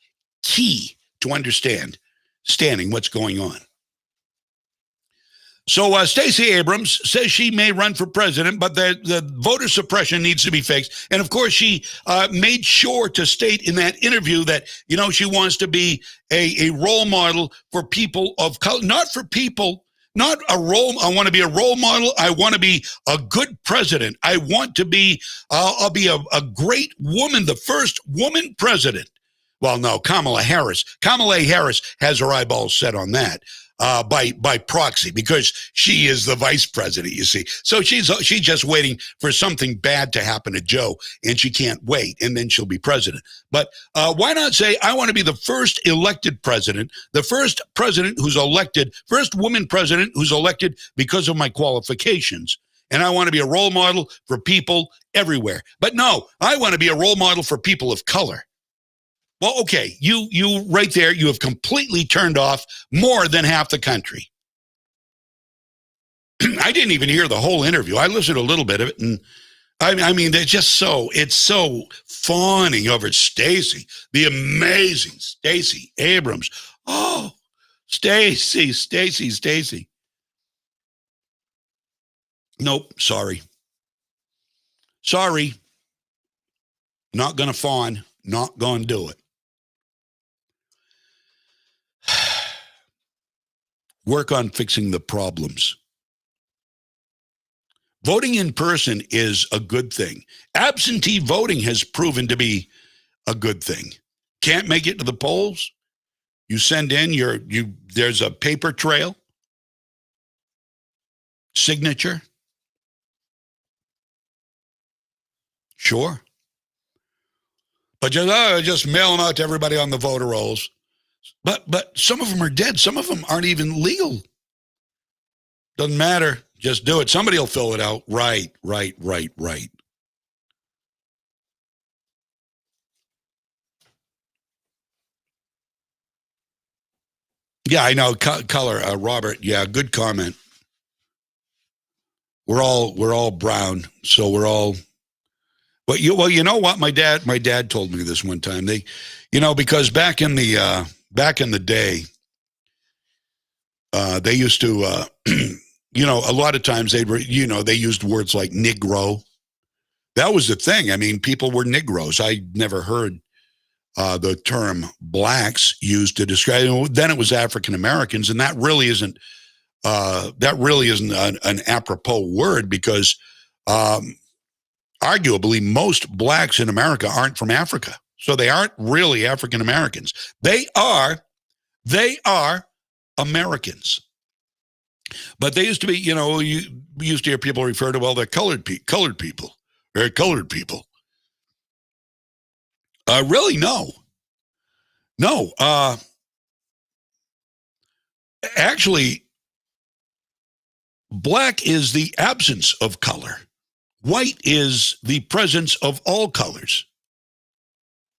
to understanding what's going on. So Stacey Abrams says she may run for president, but the voter suppression needs to be fixed. And of course, she made sure to state in that interview that, she wants to be a role model for people of color, not for people, not a role. I want to be a role model. I want to be a good president. I want to be, I'll be a great woman, the first woman president. Well, no, Kamala Harris. Kamala Harris has her eyeballs set on that by proxy because she is the vice president, you see. So she's just waiting for something bad to happen to Joe, and she can't wait, and then she'll be president. But why not say, I want to be the first elected president, the first president who's elected, first woman president who's elected because of my qualifications. And I want to be a role model for people everywhere. But no, I want to be a role model for people of color. Well, okay, you right there, you have completely turned off more than half the country. I didn't even hear the whole interview. I listened to a little bit of it, and I mean, it's so fawning over Stacey, the amazing Stacey Abrams. Oh, Stacey. Nope, sorry. Not going to fawn, not going to do it. Work on fixing the problems. Voting in person is a good thing. Absentee voting has proven to be a good thing. Can't make it to the polls? You send in there's a paper trail, signature. Sure. But just mail them out to everybody on the voter rolls. But some of them are dead. Some of them aren't even legal. Doesn't matter. Just do it. Somebody will fill it out. Right. Yeah, I know. Color, Robert. Yeah, good comment. We're all brown, so we're all. But you know what? My dad told me this one time. Because back in the day, they used to, a lot of times they used words like Negro. That was the thing. I mean, people were Negroes. I never heard the term blacks used to describe. Then it was African Americans, and that really isn't an apropos word because arguably most blacks in America aren't from Africa, so they aren't really African Americans. They are Americans. But they used to be, you used to hear people refer to, well, they're colored people. They're colored people. Really, no. Actually, black is the absence of color. White is the presence of all colors.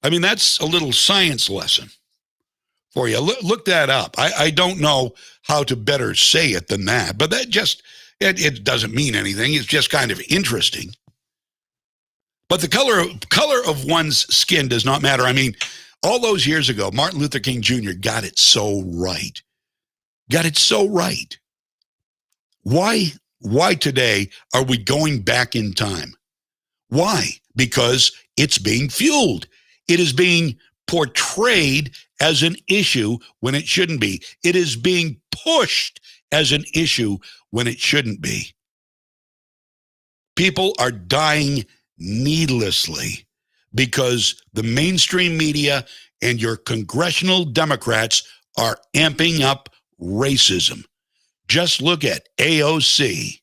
I mean, that's a little science lesson for you. Look that up. I don't know how to better say it than that, but that just, it doesn't mean anything. It's just kind of interesting. But the color of one's skin does not matter. I mean, all those years ago, Martin Luther King Jr. got it so right. Why today are we going back in time? Why? Because it's being fueled. It is being portrayed as an issue when it shouldn't be. It is being pushed as an issue when it shouldn't be. People are dying needlessly because the mainstream media and your congressional Democrats are amping up racism. Just look at AOC.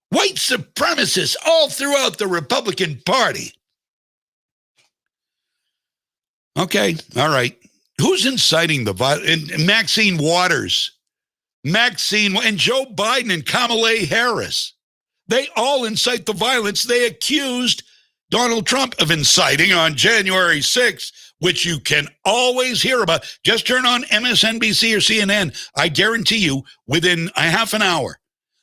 White supremacists all throughout the Republican Party. Okay, all right. Who's inciting the violence? Maxine Waters. And Joe Biden and Kamala Harris. They all incite the violence they accused Donald Trump of inciting on January 6th, which you can always hear about. Just turn on MSNBC or CNN. I guarantee you, within a half an hour,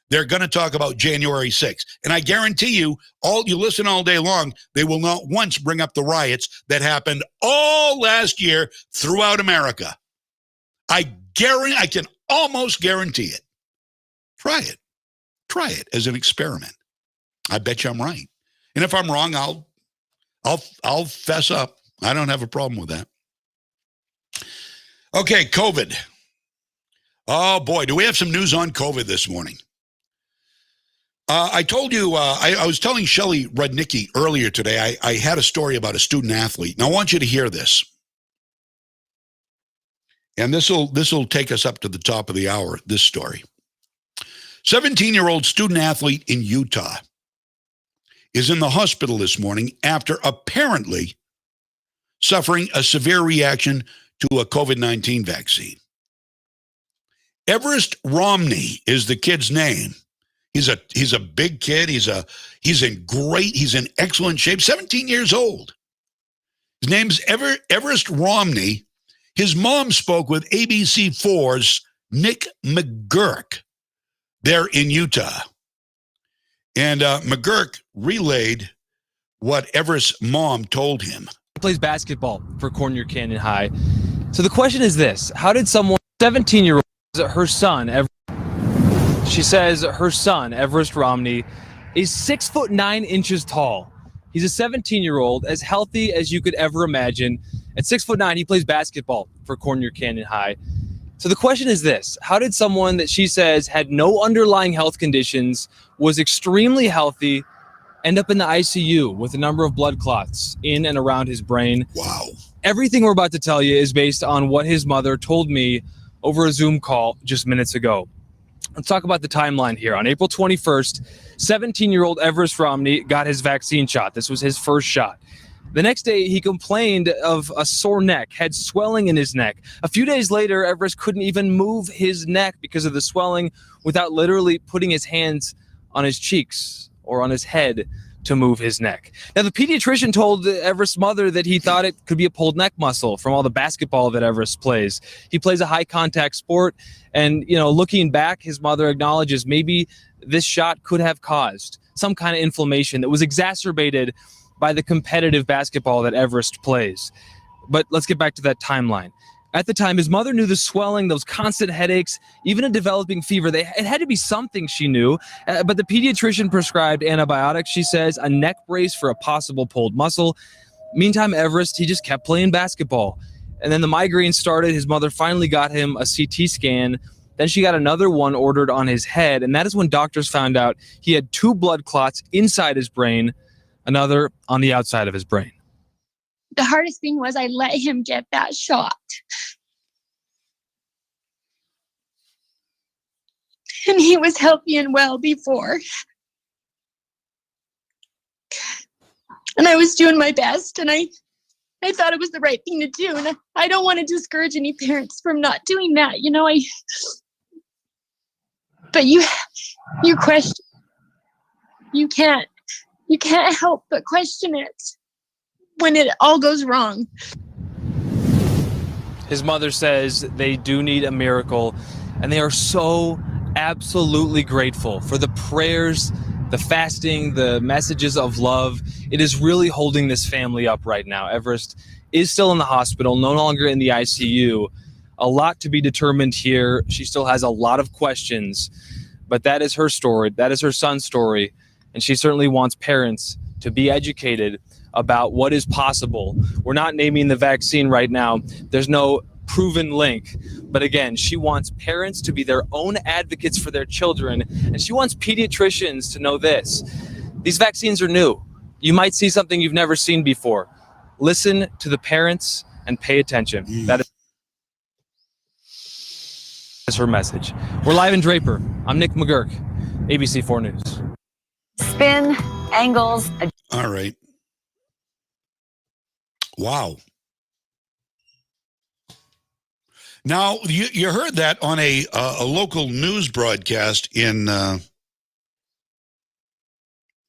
they're going to talk about January 6th. And I guarantee you, you listen all day long, they will not once bring up the riots that happened all last year throughout America. I can almost guarantee it. Try it as an experiment. I bet you I'm right. And if I'm wrong, I'll fess up. I don't have a problem with that. Okay, COVID. Oh boy, do we have some news on COVID this morning? I told you, I was telling Shelley Rudnicki earlier today, I had a story about a student athlete. And I want you to hear this. And this will take us up to the top of the hour, this story. 17-year-old student athlete in Utah is in the hospital this morning after apparently suffering a severe reaction to a COVID-19 vaccine. Everest Romney is the kid's name. He's a big kid. He's in excellent shape. 17 years old. His name's Everest Romney. His mom spoke with ABC4's Nick McGurk there in Utah. And McGurk relayed what Everest's mom told him. He plays basketball for Cornier Canyon High. So the question is this: how did someone, 17-year-old, her son, she says her son, Everest Romney, is 6'9" tall. He's a 17-year-old, as healthy as you could ever imagine. At 6'9", he plays basketball for Cornier Canyon High. So the question is this: how did someone that she says had no underlying health conditions, was extremely healthy, end up in the ICU with a number of blood clots in and around his brain? Wow. Everything we're about to tell you is based on what his mother told me over a Zoom call just minutes ago. Let's talk about the timeline here. On April 21st, 17-year-old Everest Romney got his vaccine shot. This was his first shot. The next day, he complained of a sore neck, had swelling in his neck. A few days later, Everest couldn't even move his neck because of the swelling without literally putting his hands on his cheeks or on his head to move his neck. Now, the pediatrician told Everest's mother that he thought it could be a pulled neck muscle from all the basketball that Everest plays. He plays a high-contact sport, and, looking back, his mother acknowledges maybe this shot could have caused some kind of inflammation that was exacerbated by the competitive basketball that Everest plays. But let's get back to that timeline. At the time, his mother knew the swelling, those constant headaches, even a developing fever. It had to be something, she knew. But the pediatrician prescribed antibiotics, she says, a neck brace for a possible pulled muscle. Meantime, Everest, he just kept playing basketball. And then the migraine started. His mother finally got him a CT scan. Then she got another one ordered on his head. And that is when doctors found out he had 2 blood clots inside his brain, another on the outside of his brain. The hardest thing was I let him get that shot. And he was healthy and well before. And I was doing my best, and I thought it was the right thing to do. And I don't want to discourage any parents from not doing that. But you question. You can't help but question it when it all goes wrong. His mother says they do need a miracle, and they are so absolutely grateful for the prayers, the fasting, the messages of love. It is really holding this family up right now. Everest is still in the hospital, no longer in the ICU. A lot to be determined here. She still has a lot of questions, but that is her story. That is her son's story, and she certainly wants parents to be educated about what is possible. We're not naming the vaccine right now. There's no proven link. But again, she wants parents to be their own advocates for their children. And she wants pediatricians to know this: these vaccines are new. You might see something you've never seen before. Listen to the parents and pay attention. That is her message. We're live in Draper. I'm Nick McGurk, ABC4 News. Spin, angles. All right. Wow. Now, you heard that on a local news broadcast in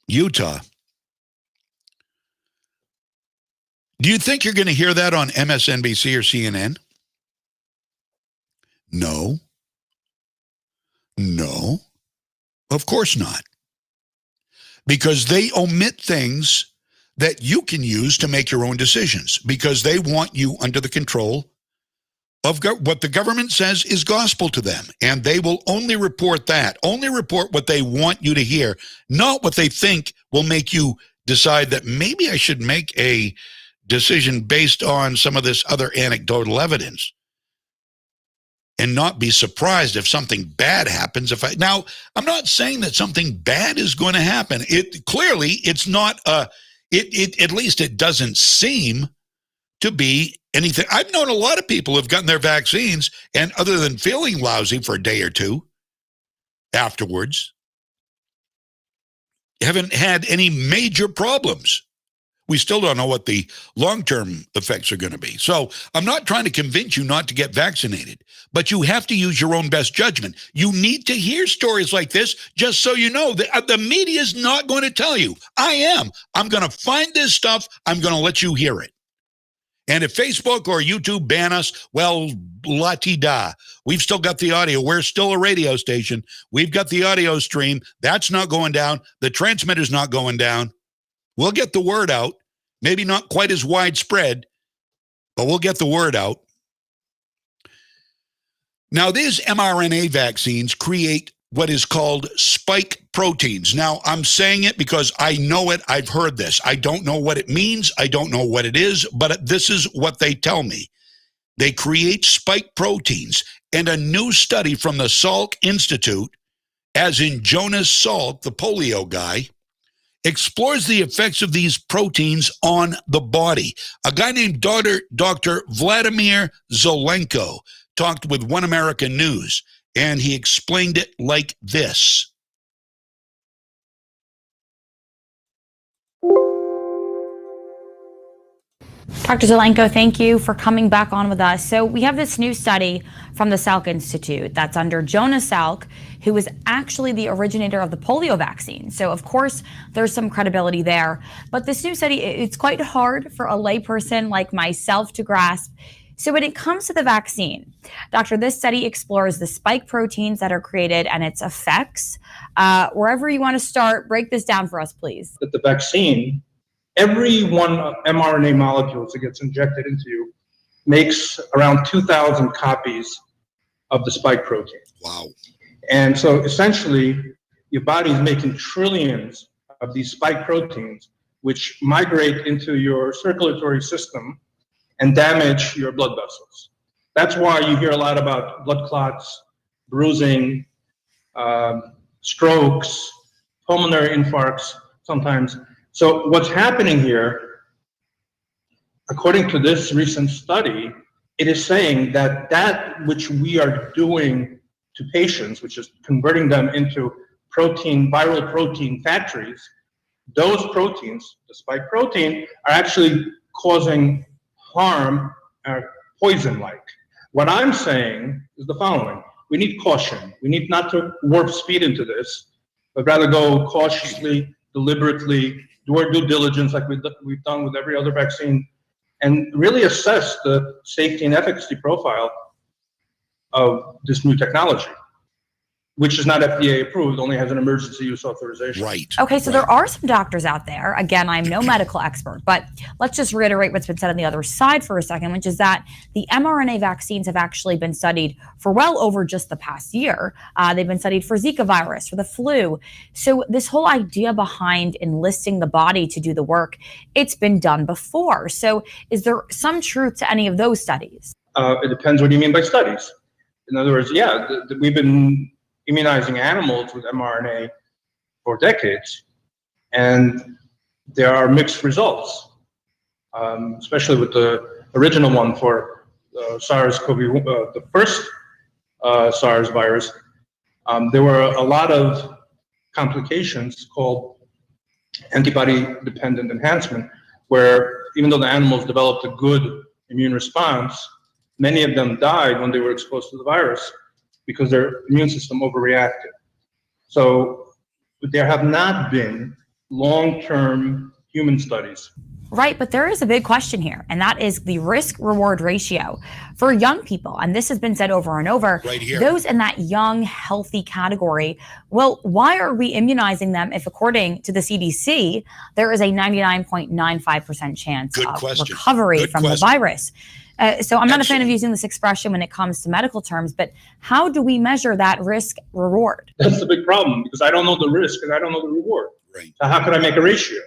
Utah. Do you think you're going to hear that on MSNBC or CNN? No. No. Of course not. Because they omit things that you can use to make your own decisions, because they want you under the control of what the government says is gospel to them. And they will only report that, only report what they want you to hear, not what they think will make you decide that maybe I should make a decision based on some of this other anecdotal evidence and not be surprised if something bad happens. Now, I'm not saying that something bad is going to happen. It's not at least it doesn't seem to be anything. I've known a lot of people who've gotten their vaccines, and other than feeling lousy for a day or two afterwards, haven't had any major problems. We still don't know what the long-term effects are going to be. So I'm not trying to convince you not to get vaccinated, but you have to use your own best judgment. You need to hear stories like this just so you know that the media is not going to tell you. I am. I'm going to find this stuff. I'm going to let you hear it. And if Facebook or YouTube ban us, well, la-ti-da. We've still got the audio. We're still a radio station. We've got the audio stream. That's not going down. The transmitter's not going down. We'll get the word out. Maybe not quite as widespread, but we'll get the word out. Now, these mRNA vaccines create what is called spike proteins. Now, I'm saying it because I know it. I've heard this. I don't know what it means. I don't know what it is, but this is what they tell me. They create spike proteins, and a new study from the Salk Institute, as in Jonas Salk, the polio guy, explores the effects of these proteins on the body. A guy named Dr. Vladimir Zelenko talked with One American News, and he explained it like this. Dr. Zelenko, thank you for coming back on with us. So we have this new study from the Salk Institute that's under Jonas Salk, who was actually the originator of the polio vaccine. So of course, there's some credibility there. But this new study, it's quite hard for a layperson like myself to grasp. So when it comes to the vaccine, doctor, this study explores the spike proteins that are created and its effects. Wherever you want to start, break this down for us, please. That the vaccine, every one of mRNA molecules that gets injected into you makes around 2,000 copies of the spike protein. Wow. And so essentially, your body is making trillions of these spike proteins, which migrate into your circulatory system and damage your blood vessels. That's why you hear a lot about blood clots, bruising, strokes, pulmonary infarcts sometimes. So what's happening here, according to this recent study, it is saying that that which we are doing to patients, which is converting them into protein, viral protein factories, those proteins, the spike protein, are actually causing harm, poison-like. What I'm saying is the following. We need caution. We need not to warp speed into this, but rather go cautiously, deliberately, do our due diligence like we've done with every other vaccine, and really assess the safety and efficacy profile of this new technology, which is not FDA approved, only has an emergency use authorization. Right. Okay, so there are some doctors out there. Again, I'm no medical expert, but let's just reiterate what's been said on the other side for a second, which is that the mRNA vaccines have actually been studied for well over just the past year. They've been studied for Zika virus, for the flu. So this whole idea behind enlisting the body to do the work, it's been done before. So is there some truth to any of those studies? It depends what you mean by studies. In other words, yeah, we've been immunizing animals with mRNA for decades, and there are mixed results, especially with the original one for SARS-CoV, the first SARS virus. There were a lot of complications called antibody-dependent enhancement, where even though the animals developed a good immune response, many of them died when they were exposed to the virus because their immune system overreacted. So there have not been long-term human studies. Right, but there is a big question here, and that is the risk-reward ratio for young people. And this has been said over and over. Right here. Those in that young, healthy category, well, why are we immunizing them if, according to the CDC, there is a 99.95% chance of recovery from the virus? So I'm not a fan of using this expression when it comes to medical terms, but how do we measure that risk reward? That's the big problem, because I don't know the risk and I don't know the reward. Right. So how could I make a ratio?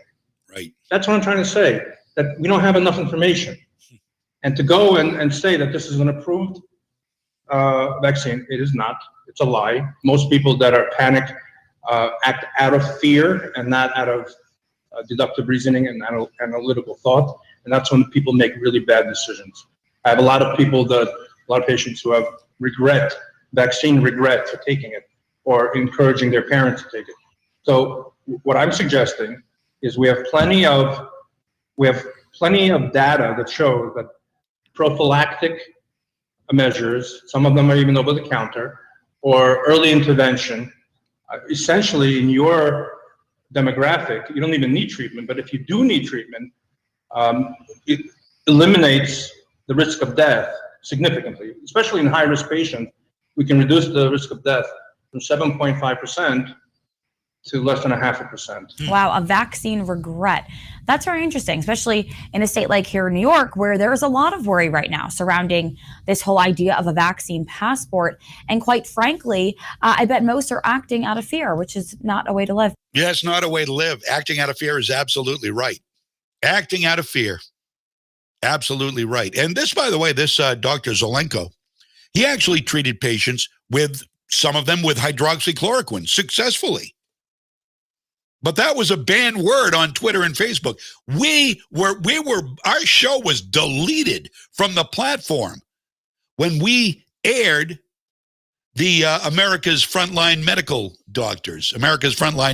Right. That's what I'm trying to say, that we don't have enough information. And to go and say that this is an approved vaccine, it is not. It's a lie. Most people that are panicked act out of fear and not out of deductive reasoning and analytical thought. And that's when people make really bad decisions. I have a lot of patients who have vaccine regret for taking it, or encouraging their parents to take it. So what I'm suggesting is we have plenty of data that shows that prophylactic measures, some of them are even over the counter, or early intervention, essentially in your demographic, you don't even need treatment, but if you do need treatment, eliminates the risk of death significantly, especially in high-risk patients. We can reduce the risk of death from 7.5% to less than 0.5%. Wow, a vaccine regret. That's very interesting, especially in a state like here in New York, where there's a lot of worry right now surrounding this whole idea of a vaccine passport. And quite frankly, I bet most are acting out of fear, which is not a way to live. Yeah, it's not a way to live. Acting out of fear is absolutely right. Acting out of fear. Absolutely right. And this, by the way, this Dr. Zelenko, he actually treated patients with, some of them with hydroxychloroquine successfully. But that was a banned word on Twitter and Facebook. Our show was deleted from the platform when we aired the America's Frontline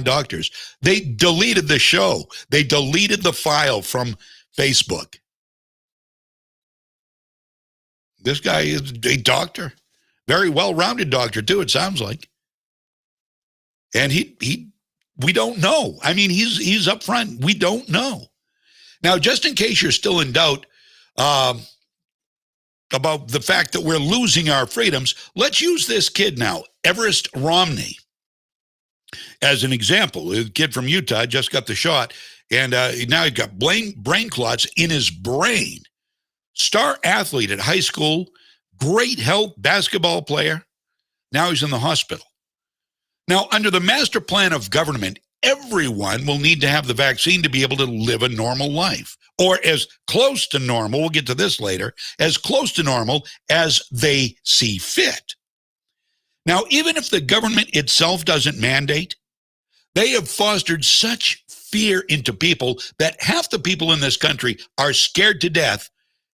Doctors. They deleted the show. They deleted the file from Facebook. This guy is a doctor, very well-rounded doctor too, it sounds like. And we don't know. I mean, he's up front. We don't know. Now, just in case you're still in doubt about the fact that we're losing our freedoms, let's use this kid now, Everest Romney, as an example. A kid from Utah just got the shot, and now he's got brain clots in his brain. Star athlete at high school, great health, basketball player. Now he's in the hospital. Now, under the master plan of government, everyone will need to have the vaccine to be able to live a normal life, or as close to normal, we'll get to this later, as close to normal as they see fit. Now, even if the government itself doesn't mandate, they have fostered such fear into people that half the people in this country are scared to death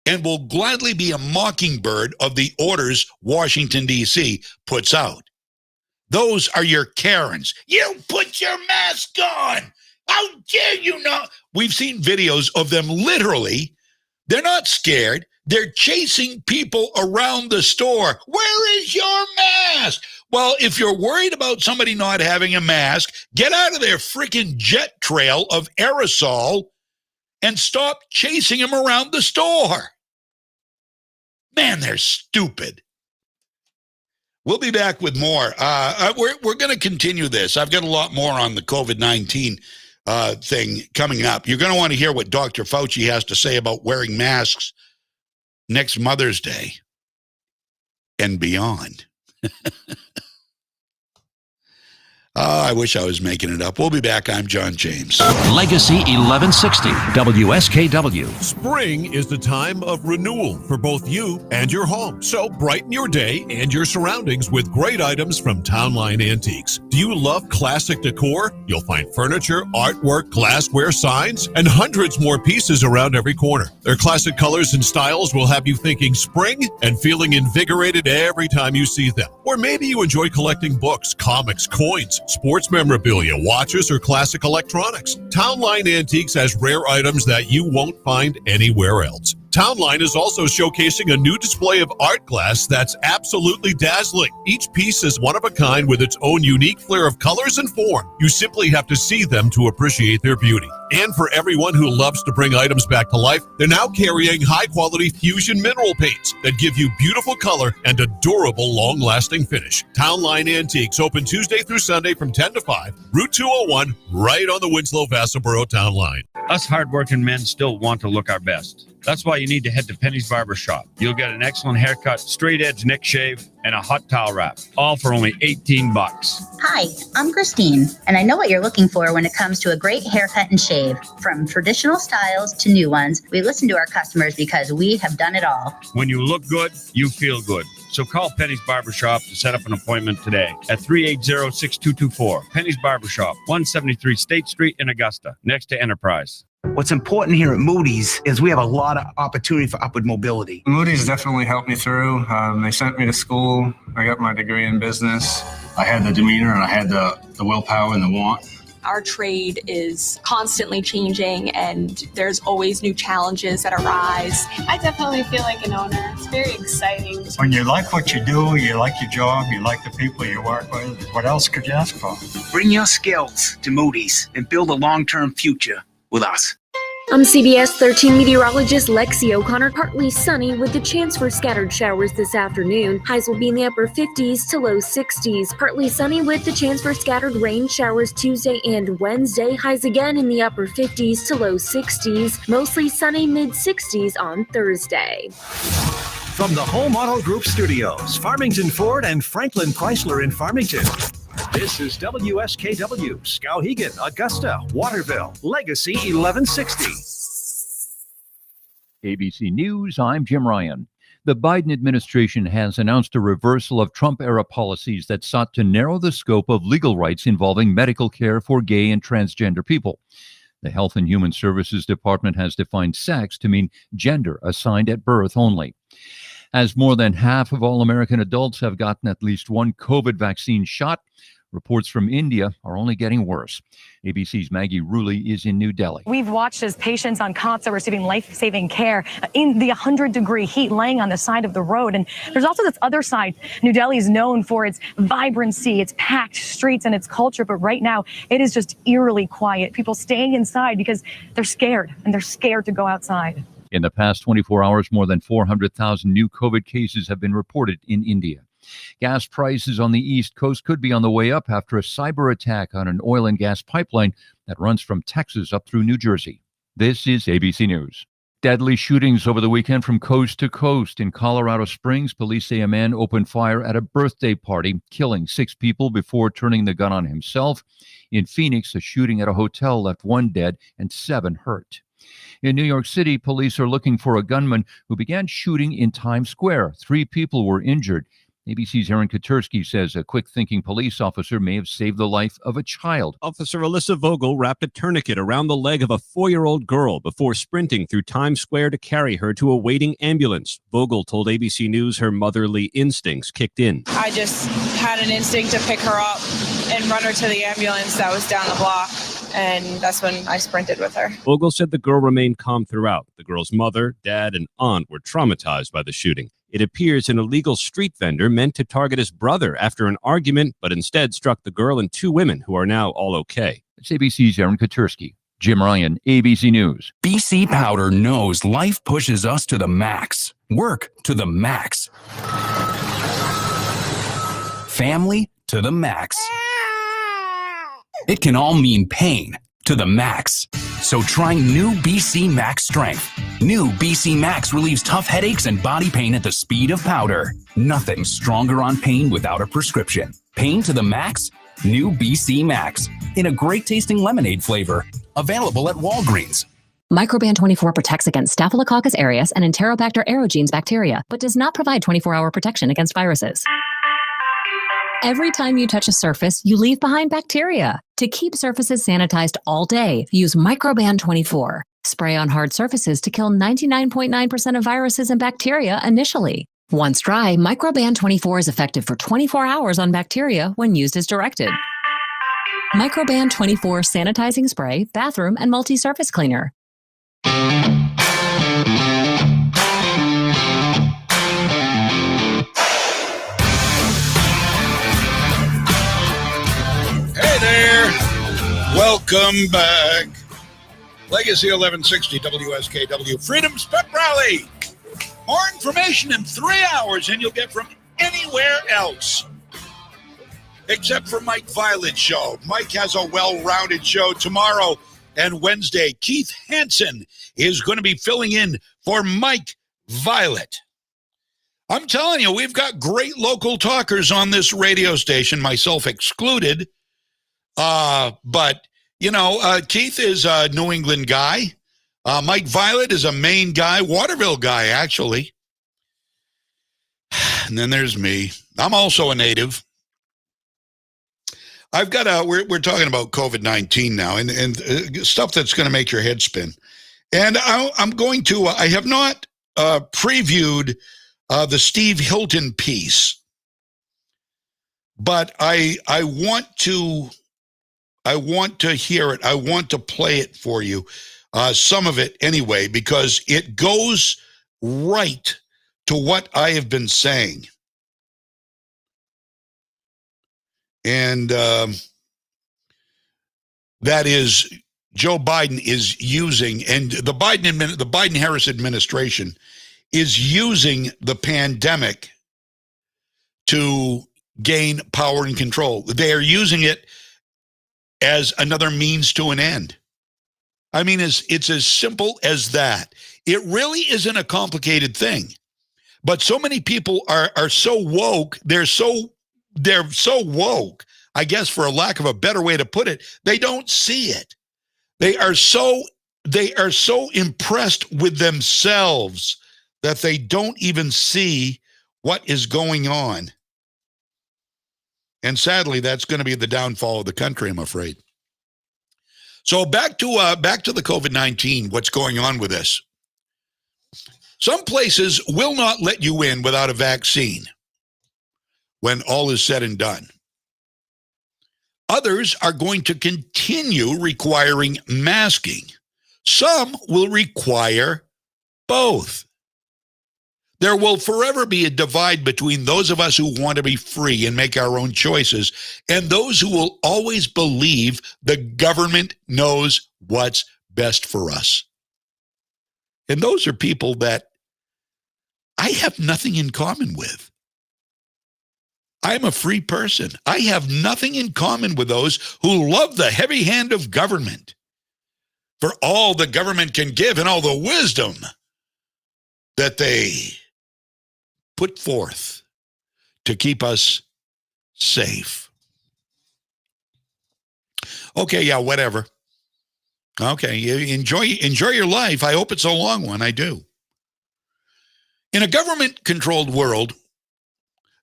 and will gladly be a mockingbird of the orders Washington, D.C. puts out. Those are your Karens. You put your mask on. How dare you not? We've seen videos of them literally. They're not scared. They're chasing people around the store. Where is your mask? Well, if you're worried about somebody not having a mask, get out of their freaking jet trail of aerosol and stop chasing them around the store. Man, they're stupid. We'll be back with more. We're going to continue this. I've got a lot more on the COVID-19 thing coming up. You're going to want to hear what Dr. Fauci has to say about wearing masks next Mother's Day and beyond. I wish I was making it up. We'll be back. I'm John James. Legacy 1160, WSKW. Spring is the time of renewal for both you and your home. So brighten your day and your surroundings with great items from Townline Antiques. Do you love classic decor? You'll find furniture, artwork, glassware, signs, and hundreds more pieces around every corner. Their classic colors and styles will have you thinking spring and feeling invigorated every time you see them. Or maybe you enjoy collecting books, comics, coins, sports memorabilia, watches, or classic electronics. Townline Antiques has rare items that you won't find anywhere else. Townline is also showcasing a new display of art glass that's absolutely dazzling. Each piece is one of a kind with its own unique flair of colors and form. You simply have to see them to appreciate their beauty. And for everyone who loves to bring items back to life, they're now carrying high-quality fusion mineral paints that give you beautiful color and a durable, long-lasting finish. Townline Antiques, open Tuesday through Sunday from 10 to 5, Route 201, right on the Winslow-Vassaboro Town Line. Us hardworking men still want to look our best. That's why you need to head to Penny's Barber Shop. You'll get an excellent haircut, straight edge neck shave, and a hot towel wrap, all for only $18. Hi, I'm Christine, and I know what you're looking for when it comes to a great haircut and shave. From traditional styles to new ones, we listen to our customers because we have done it all. When you look good, you feel good. So call Penny's Barbershop to set up an appointment today at 380-6224. Penny's Barbershop, 173 State Street in Augusta, next to Enterprise. What's important here at Moody's is we have a lot of opportunity for upward mobility. Moody's definitely helped me through. They sent me to school. I got my degree in business. I had the demeanor and I had the willpower and the want. Our trade is constantly changing and there's always new challenges that arise. I definitely feel like an owner. It's very exciting. When you like what you do, you like your job, you like the people you work with, what else could you ask for? Bring your skills to Moody's and build a long-term future with us. I'm CBS 13 meteorologist Lexi O'Connor. Partly sunny with the chance for scattered showers this afternoon. Highs will be in the upper 50s to low 60s. Partly sunny with the chance for scattered rain showers Tuesday and Wednesday. Highs again in the upper 50s to low 60s. Mostly sunny mid 60s on Thursday. From the Home Auto Group Studios, Farmington Ford and Franklin Chrysler in Farmington. This is WSKW, Skowhegan, Augusta, Waterville, Legacy 1160. ABC News, I'm Jim Ryan. The Biden administration has announced a reversal of Trump-era policies that sought to narrow the scope of legal rights involving medical care for gay and transgender people. The Health and Human Services Department has defined sex to mean gender assigned at birth only. As more than half of all American adults have gotten at least one COVID vaccine shot, reports from India are only getting worse. ABC's Maggie Rulli is in New Delhi. We've watched as patients on cots are receiving life-saving care in the 100-degree heat, laying on the side of the road. And there's also this other side. New Delhi is known for its vibrancy, its packed streets, and its culture. But right now, it is just eerily quiet. People staying inside because they're scared, and they're scared to go outside. In the past 24 hours, more than 400,000 new COVID cases have been reported in India. Gas prices on the East Coast could be on the way up after a cyber attack on an oil and gas pipeline that runs from Texas up through New Jersey. This is ABC News. Deadly shootings over the weekend from coast to coast. In Colorado Springs, police say a man opened fire at a birthday party, killing 6 people before turning the gun on himself. In Phoenix, a shooting at a hotel left 1 dead and 7 hurt. In New York City, police are looking for a gunman who began shooting in Times Square. 3 people were injured. ABC's Aaron Katursky says a quick-thinking police officer may have saved the life of a child. Officer Alyssa Vogel wrapped a tourniquet around the leg of a 4-year-old girl before sprinting through Times Square to carry her to a waiting ambulance. Vogel told ABC News her motherly instincts kicked in. I just had an instinct to pick her up and run her to the ambulance that was down the block. And that's when I sprinted with her. Vogel said the girl remained calm throughout. The girl's mother, dad, and aunt were traumatized by the shooting. It appears an illegal street vendor meant to target his brother after an argument, but instead struck the girl and 2 women who are now all okay. It's ABC's Aaron Katursky. Jim Ryan, ABC News. BC Powder knows life pushes us to the max. Work to the max. Family to the max. It can all mean pain to the max. So try new BC Max Strength. New BC Max relieves tough headaches and body pain at the speed of powder. Nothing stronger on pain without a prescription. Pain to the max? New BC Max. In a great tasting lemonade flavor. Available at Walgreens. Microban 24 protects against Staphylococcus aureus and Enterobacter aerogenes bacteria, but does not provide 24-hour protection against viruses. Every time you touch a surface, you leave behind bacteria. To keep surfaces sanitized all day, use Microban 24. Spray on hard surfaces to kill 99.9% of viruses and bacteria initially. Once dry, Microban 24 is effective for 24 hours on bacteria when used as directed. Microban 24 sanitizing spray, bathroom, and multi-surface cleaner. Hey there. Welcome back. Legacy 1160 WSKW Freedom's Pep Rally. More information in 3 hours than you'll get from anywhere else. Except for Mike Violette's show. Mike has a well-rounded show tomorrow and Wednesday. Keith Hansen is going to be filling in for Mike Violette. I'm telling you, we've got great local talkers on this radio station, myself excluded. But, you know, Keith is a New England guy. Mike Violette is a Maine guy, Waterville guy, actually. And then there's me. I'm also a native. I've got we're talking about COVID-19 now and stuff that's going to make your head spin. And I'm going to, I have not previewed the Steve Hilton piece, but I want to hear it. I want to play it for you, some of it anyway, because it goes right to what I have been saying. And that is Joe Biden is using, and the Biden-Harris administration is using the pandemic to gain power and control. They are using it as another means to an end. I mean, it's as simple as that. It really isn't a complicated thing. But so many people are so woke, they're so woke, I guess, for a lack of a better way to put it, they don't see it. They are so impressed with themselves that they don't even see what is going on. And sadly, that's going to be the downfall of the country, I'm afraid. So back to the COVID-19, what's going on with this? Some places will not let you in without a vaccine when all is said and done. Others are going to continue requiring masking. Some will require both. There will forever be a divide between those of us who want to be free and make our own choices and those who will always believe the government knows what's best for us. And those are people that I have nothing in common with. I'm a free person. I have nothing in common with those who love the heavy hand of government for all the government can give and all the wisdom that they put forth to keep us safe. Okay, yeah, whatever. Okay, you enjoy your life. I hope it's a long one. I do. In a government-controlled world,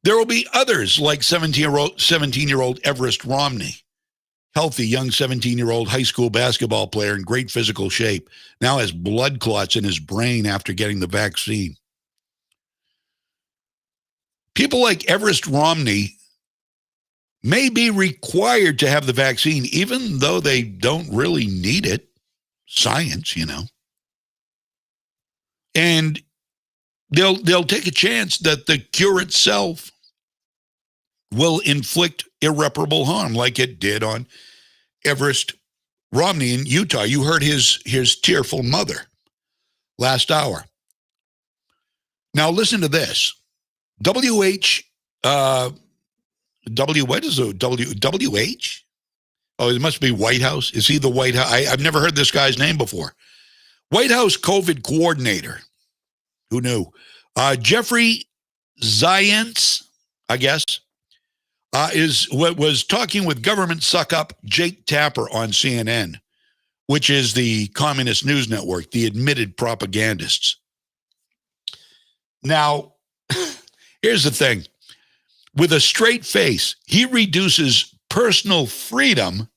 there will be others like 17-year-old Everest Romney, healthy young 17-year-old high school basketball player in great physical shape, now has blood clots in his brain after getting the vaccine. People like Everest Romney may be required to have the vaccine, even though they don't really need it. Science, you know. And they'll take a chance that the cure itself will inflict irreparable harm like it did on Everest Romney in Utah. You heard his tearful mother last hour. Now listen to this. What is WH? Oh, it must be White House. Is he the White House? I've never heard this guy's name before. White House COVID coordinator. Who knew? Jeffrey Zients, I guess, was talking with government suck-up Jake Tapper on CNN, which is the communist news network, the admitted propagandists. Now, here's the thing. With a straight face, he reduces personal freedom,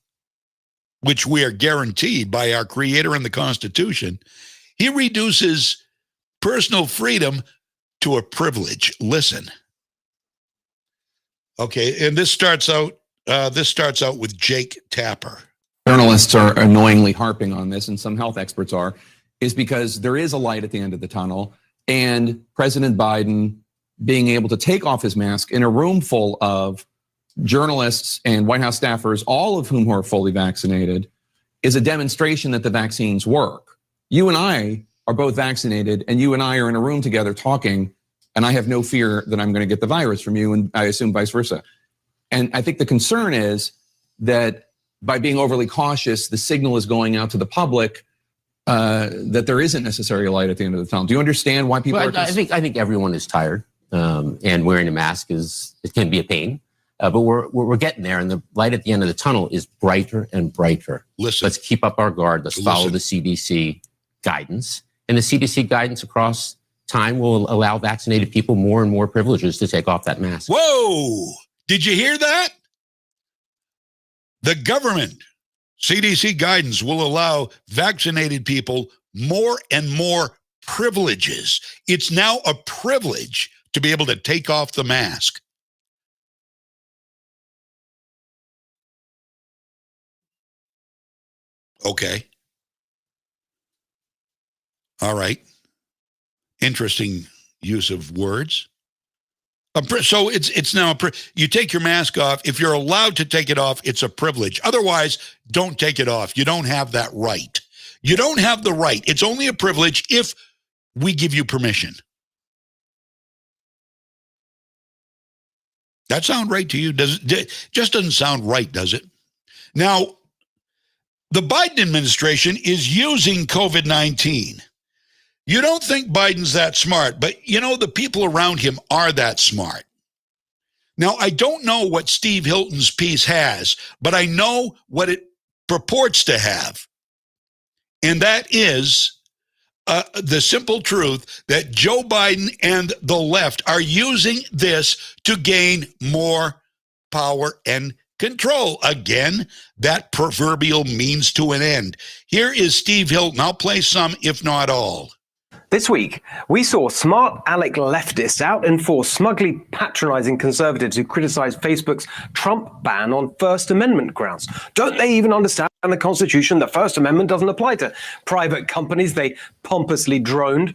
which we are guaranteed by our Creator and the Constitution. He reduces personal freedom to a privilege. Listen. Okay, and this starts out with Jake Tapper. Journalists are annoyingly harping on this, and some health experts are, is because there is a light at the end of the tunnel, and President Biden being able to take off his mask in a room full of journalists and White House staffers, all of whom are fully vaccinated, is a demonstration that the vaccines work. You and I are both vaccinated, and you and I are in a room together talking, and I have no fear that I'm going to get the virus from you, and I assume vice versa. And I think the concern is that by being overly cautious, the signal is going out to the public that there isn't necessarily a light at the end of the tunnel. Do you understand why people are? I think everyone is tired, and wearing a mask it can be a pain. But we're getting there, and the light at the end of the tunnel is brighter and brighter. Listen. Let's keep up our guard. Let's follow the CDC guidance. And the CDC guidance across time will allow vaccinated people more and more privileges to take off that mask. Whoa! Did you hear that? The government, CDC guidance will allow vaccinated people more and more privileges. It's now a privilege to be able to take off the mask. Okay. All right. Interesting use of words. So it's now you take your mask off. If you're allowed to take it off, it's a privilege. Otherwise, don't take it off. You don't have that right. You don't have the right. It's only a privilege if we give you permission. That sound right to you? Just doesn't sound right, does it? Now, the Biden administration is using COVID-19. You don't think Biden's that smart, but the people around him are that smart. Now, I don't know what Steve Hilton's piece has, but I know what it purports to have. And that is the simple truth that Joe Biden and the left are using this to gain more power and control. Again, that proverbial means to an end. Here is Steve Hilton. I'll play some, if not all. This week, we saw smart aleck leftists out in force smugly patronizing conservatives who criticized Facebook's Trump ban on First Amendment grounds. Don't they even understand the Constitution? The First Amendment doesn't apply to private companies they pompously droned.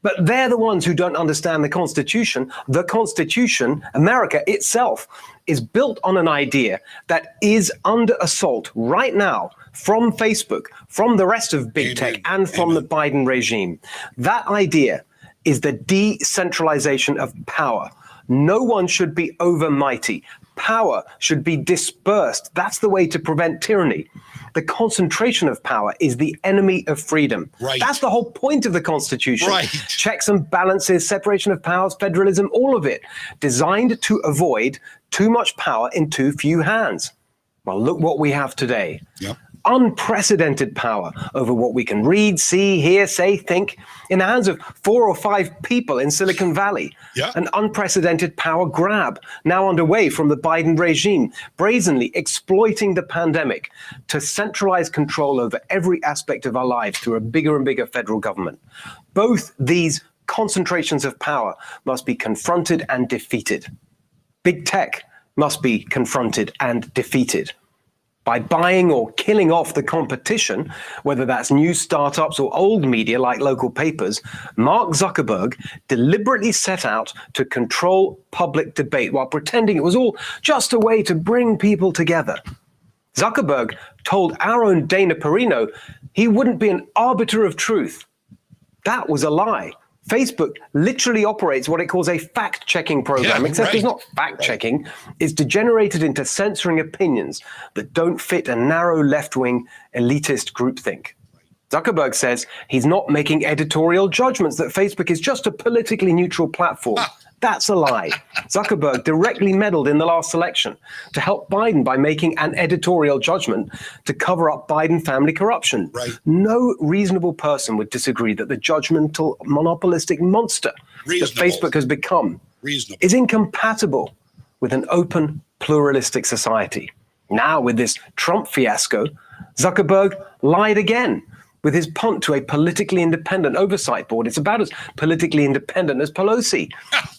But they're the ones who don't understand the Constitution. The Constitution, America itself, is built on an idea that is under assault right now from Facebook, from the rest of big tech, and from the Biden regime. That idea is the decentralization of power. No one should be overmighty. Power should be dispersed. That's the way to prevent tyranny. The concentration of power is the enemy of freedom. Right. That's the whole point of the Constitution. Right. Checks and balances, separation of powers, federalism, all of it, designed to avoid too much power in too few hands. Well, look what we have today. Yep. Unprecedented power over what we can read, see, hear, say, think in the hands of 4 or 5 people in Silicon Valley. Yeah. An unprecedented power grab now underway from the Biden regime, brazenly exploiting the pandemic to centralize control over every aspect of our lives through a bigger and bigger federal government. Both these concentrations of power must be confronted and defeated. Big tech must be confronted and defeated. By buying or killing off the competition, whether that's new startups or old media like local papers, Mark Zuckerberg deliberately set out to control public debate while pretending it was all just a way to bring people together. Zuckerberg told our own Dana Perino he wouldn't be an arbiter of truth. That was a lie. Facebook literally operates what it calls a fact-checking program, except it's not fact-checking. It's degenerated into censoring opinions that don't fit a narrow left-wing elitist groupthink. Zuckerberg says he's not making editorial judgments, that Facebook is just a politically neutral platform. That's a lie. Zuckerberg directly meddled in the last election to help Biden by making an editorial judgment to cover up Biden family corruption. Right. No reasonable person would disagree that the judgmental, monopolistic monster that Facebook has become is incompatible with an open, pluralistic society. Now, with this Trump fiasco, Zuckerberg lied again with his punt to a politically independent oversight board. It's about as politically independent as Pelosi.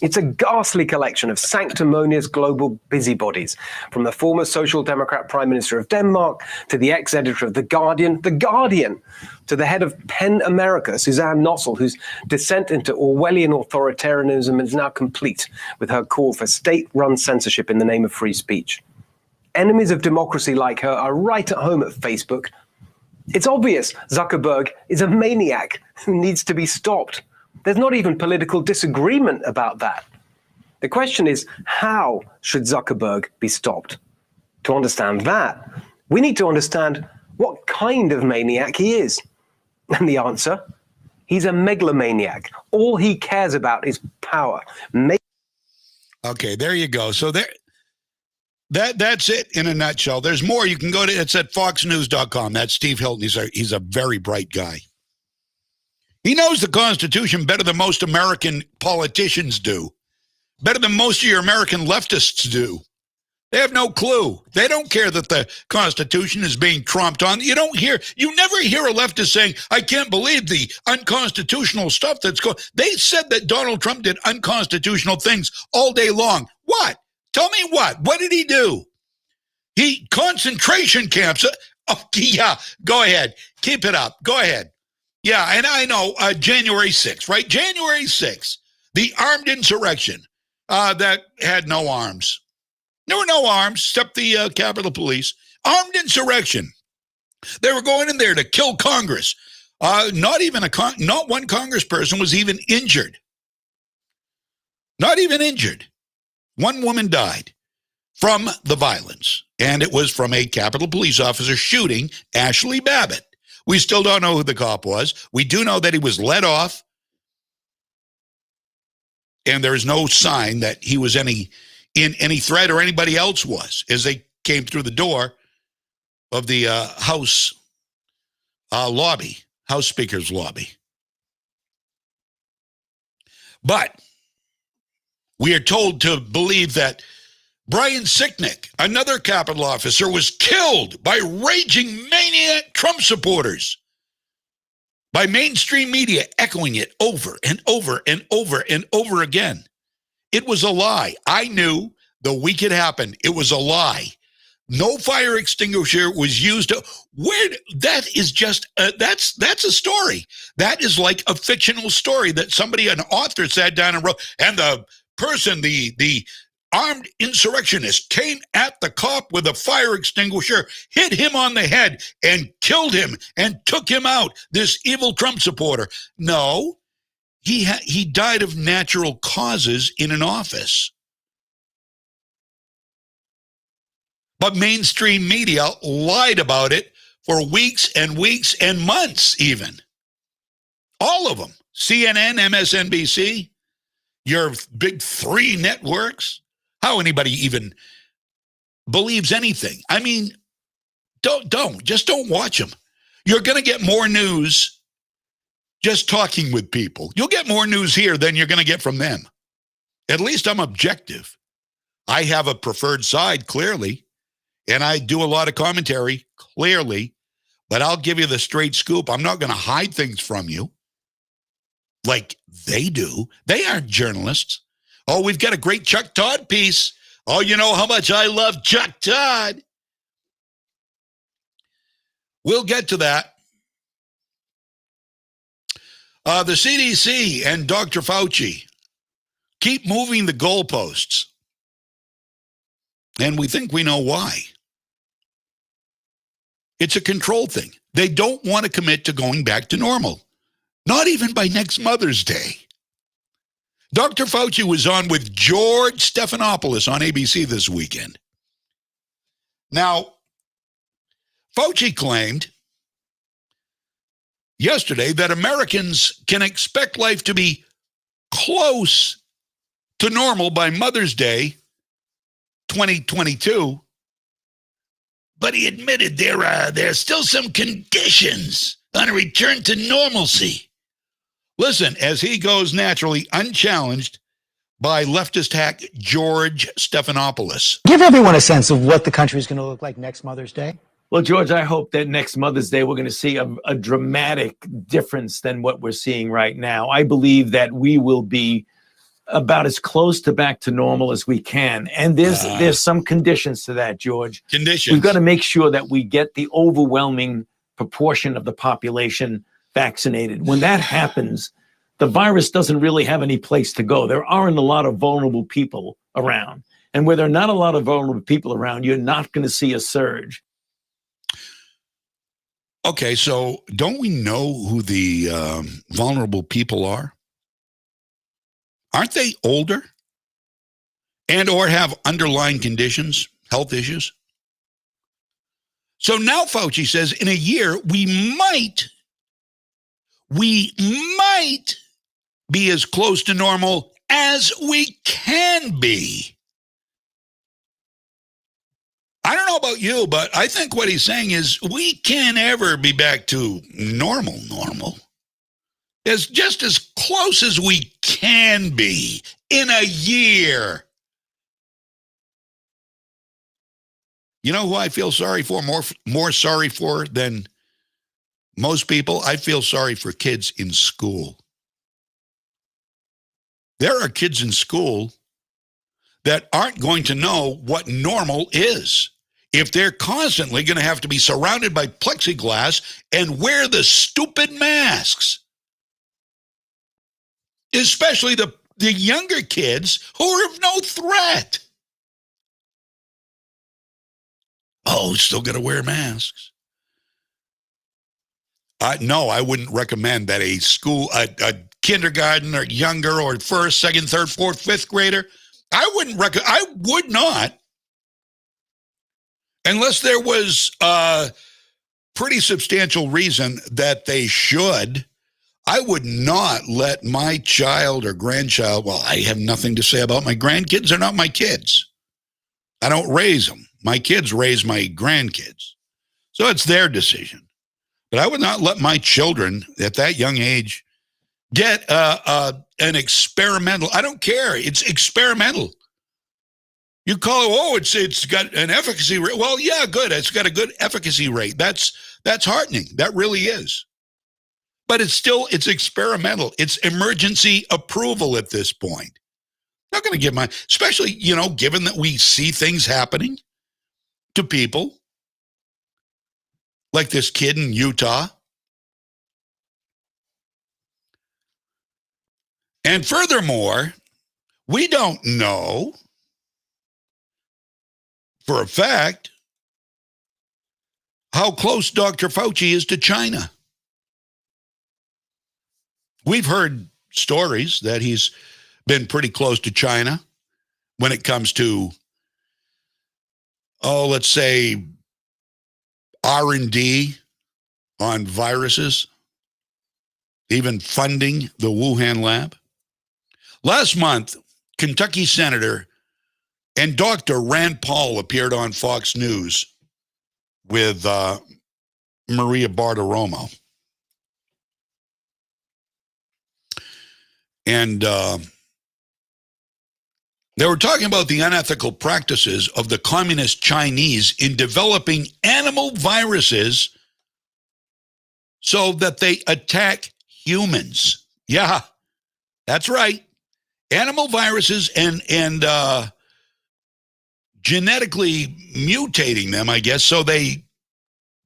It's a ghastly collection of sanctimonious global busybodies, from the former Social Democrat Prime Minister of Denmark to the ex-editor of The Guardian, to the head of PEN America, Suzanne Nossel, whose descent into Orwellian authoritarianism is now complete with her call for state-run censorship in the name of free speech. Enemies of democracy like her are right at home at Facebook. It's obvious Zuckerberg is a maniac who needs to be stopped. There's not even political disagreement about that. The question is, how should Zuckerberg be stopped? To understand that, we need to understand what kind of maniac he is. And the answer, he's a megalomaniac. All he cares about is power. Okay, there you go. So that's it in a nutshell. There's more. You can go to, it's at foxnews.com. That's Steve Hilton. He's a very bright guy. He knows the Constitution better than most American politicians do, better than most of your American leftists do. They have no clue. They don't care that the Constitution is being tromped on. You never hear a leftist saying, I can't believe the unconstitutional stuff that's going. They said that Donald Trump did unconstitutional things all day long. What? Tell me what? What did he do? Concentration camps. Oh, yeah, go ahead. Keep it up. Go ahead. Yeah, and I know January 6th, right? January 6th, the armed insurrection. that had no arms. There were no arms except the Capitol Police. Armed insurrection. They were going in there to kill Congress. Not one congressperson was even injured. Not even injured. One woman died from the violence, and it was from a Capitol Police officer shooting Ashley Babbitt. We still don't know who the cop was. We do know that he was let off, and there is no sign that he was in any threat or anybody else was as they came through the door of the House lobby, House Speaker's lobby. But we are told to believe that Brian Sicknick, another Capitol officer, was killed by raging maniac Trump supporters, by mainstream media echoing it over and over and over and over again. It was a lie. I knew the week it happened. It was a lie. No fire extinguisher was used. That is just, that's a story. That is like a fictional story that somebody, an author, sat down and wrote, and the person, the armed insurrectionist, came at the cop with a fire extinguisher, hit him on the head, and killed him and took him out, this evil Trump supporter. No, he died of natural causes in an office. But mainstream media lied about it for weeks and weeks and months even. All of them. CNN, MSNBC, your big three networks. How anybody even believes anything? I mean, just don't watch them. You're going to get more news just talking with people. You'll get more news here than you're going to get from them. At least I'm objective. I have a preferred side, clearly, and I do a lot of commentary, clearly, but I'll give you the straight scoop. I'm not going to hide things from you like they do. They aren't journalists. Oh, we've got a great Chuck Todd piece. Oh, you know how much I love Chuck Todd. We'll get to that. The CDC and Dr. Fauci keep moving the goalposts. And we think we know why. It's a control thing. They don't want to commit to going back to normal. Not even by next Mother's Day. Dr. Fauci was on with George Stephanopoulos on ABC this weekend. Now, Fauci claimed yesterday that Americans can expect life to be close to normal by Mother's Day 2022. But he admitted there are still some conditions on a return to normalcy. Listen, as he goes naturally unchallenged by leftist hack George Stephanopoulos. Give everyone a sense of what the country is going to look like next Mother's Day. Well, George, I hope that next Mother's Day we're going to see a dramatic difference than what we're seeing right now. I believe that we will be about as close to back to normal as we can. And there's some conditions to that, George. Conditions. We've got to make sure that we get the overwhelming proportion of the population vaccinated. When that happens, the virus doesn't really have any place to go. There aren't a lot of vulnerable people around. And where there are not a lot of vulnerable people around, you're not going to see a surge. Okay, so don't we know who the vulnerable people are? Aren't they older and or have underlying conditions, health issues? So now Fauci says in a year, we might be as close to normal as we can be. I don't know about you, but I think what he's saying is we can't ever be back to normal. It's just as close as we can be in a year. You know who I feel sorry for, more sorry for than most people? I feel sorry for kids in school. There are kids in school that aren't going to know what normal is if they're constantly going to have to be surrounded by plexiglass and wear the stupid masks. Especially the the younger kids who are of no threat. Oh, still got to wear masks. No, I wouldn't recommend that a kindergarten or younger or first, second, third, fourth, fifth grader. I would not, unless there was a pretty substantial reason that they should. I would not let my child or grandchild, well, I have nothing to say about my grandkids. They're not my kids. I don't raise them. My kids raise my grandkids. So it's their decision. But I would not let my children at that young age get an experimental. I don't care. It's experimental. You call it, it's got an efficacy rate. Well, yeah, good. It's got a good efficacy rate. That's heartening. That really is. But it's experimental. It's emergency approval at this point. I'm not going to give especially, given that we see things happening to people like this kid in Utah. And furthermore, we don't know for a fact how close Dr. Fauci is to China. We've heard stories that he's been pretty close to China when it comes to, let's say, R&D on viruses, even funding the Wuhan lab. Last month, Kentucky Senator and Dr. Rand Paul appeared on Fox News with Maria Bartiromo. And they were talking about the unethical practices of the communist Chinese in developing animal viruses so that they attack humans. Yeah, that's right. Animal viruses and genetically mutating them, I guess, so they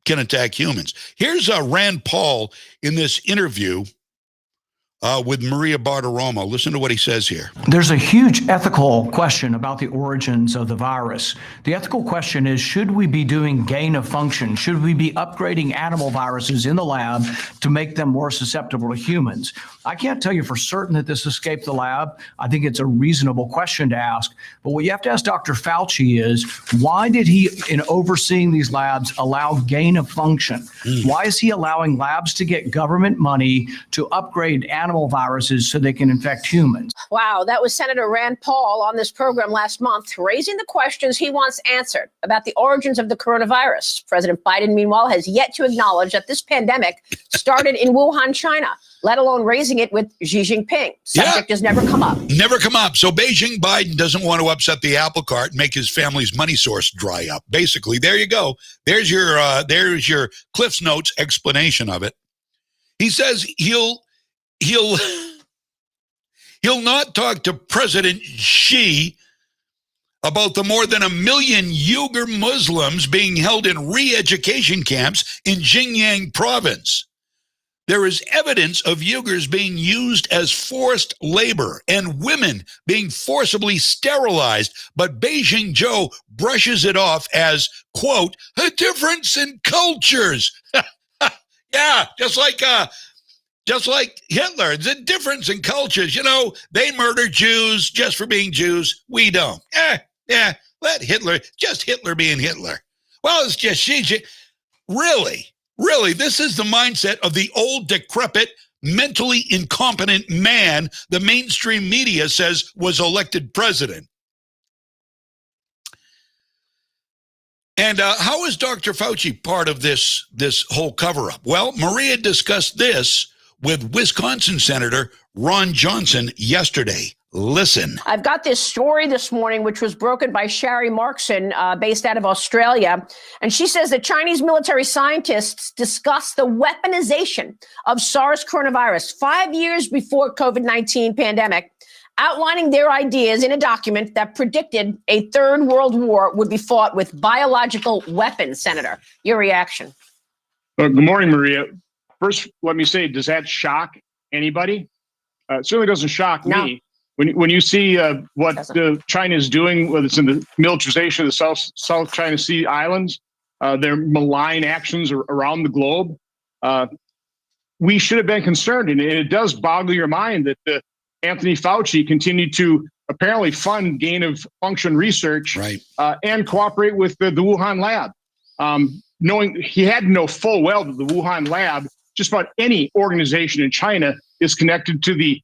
can attack humans. Here's Rand Paul in this interview with Maria Bartiromo. Listen to what he says here. There's a huge ethical question about the origins of the virus. The ethical question is, should we be doing gain of function? Should we be upgrading animal viruses in the lab to make them more susceptible to humans? I can't tell you for certain that this escaped the lab. I think it's a reasonable question to ask. But what you have to ask Dr. Fauci is, why did he, in overseeing these labs, allow gain of function? Why is he allowing labs to get government money to upgrade animal viruses so they can infect humans? Wow, that was Senator Rand Paul on this program last month, raising the questions he wants answered about the origins of the coronavirus. President Biden, meanwhile, has yet to acknowledge that this pandemic started in Wuhan, China, let alone raising it with Xi Jinping. Subject has never come up. Never come up. So Beijing Biden doesn't want to upset the apple cart and make his family's money source dry up. Basically, there you go. There's your Cliff's Notes explanation of it. He says he'll not talk to President Xi about the more than 1 million Uyghur Muslims being held in re-education camps in Xinjiang province. There is evidence of Uyghurs being used as forced labor and women being forcibly sterilized, but Beijing Joe brushes it off as, quote, a difference in cultures. Yeah, just like Hitler, the difference in cultures. They murder Jews just for being Jews. We don't. Let Hitler being Hitler. Well, it's just Xi. Really, this is the mindset of the old, decrepit, mentally incompetent man the mainstream media says was elected president. And how is Dr. Fauci part of this whole cover-up? Well, Maria discussed this with Wisconsin Senator Ron Johnson yesterday. Listen. I've got this story this morning, which was broken by Sherry Markson, based out of Australia. And she says that Chinese military scientists discussed the weaponization of SARS coronavirus 5 years before COVID-19 pandemic, outlining their ideas in a document that predicted a third world war would be fought with biological weapons. Senator, your reaction? Good morning, Maria. First, let me say, does that shock anybody? It certainly doesn't shock me. When you see what China is doing, whether it's in the militarization of the South China Sea islands, their malign actions around the globe, we should have been concerned. And it does boggle your mind that Anthony Fauci continued to apparently fund gain of function research and cooperate with the Wuhan lab, knowing he had to know full well that the Wuhan lab, just about any organization in China, is connected to the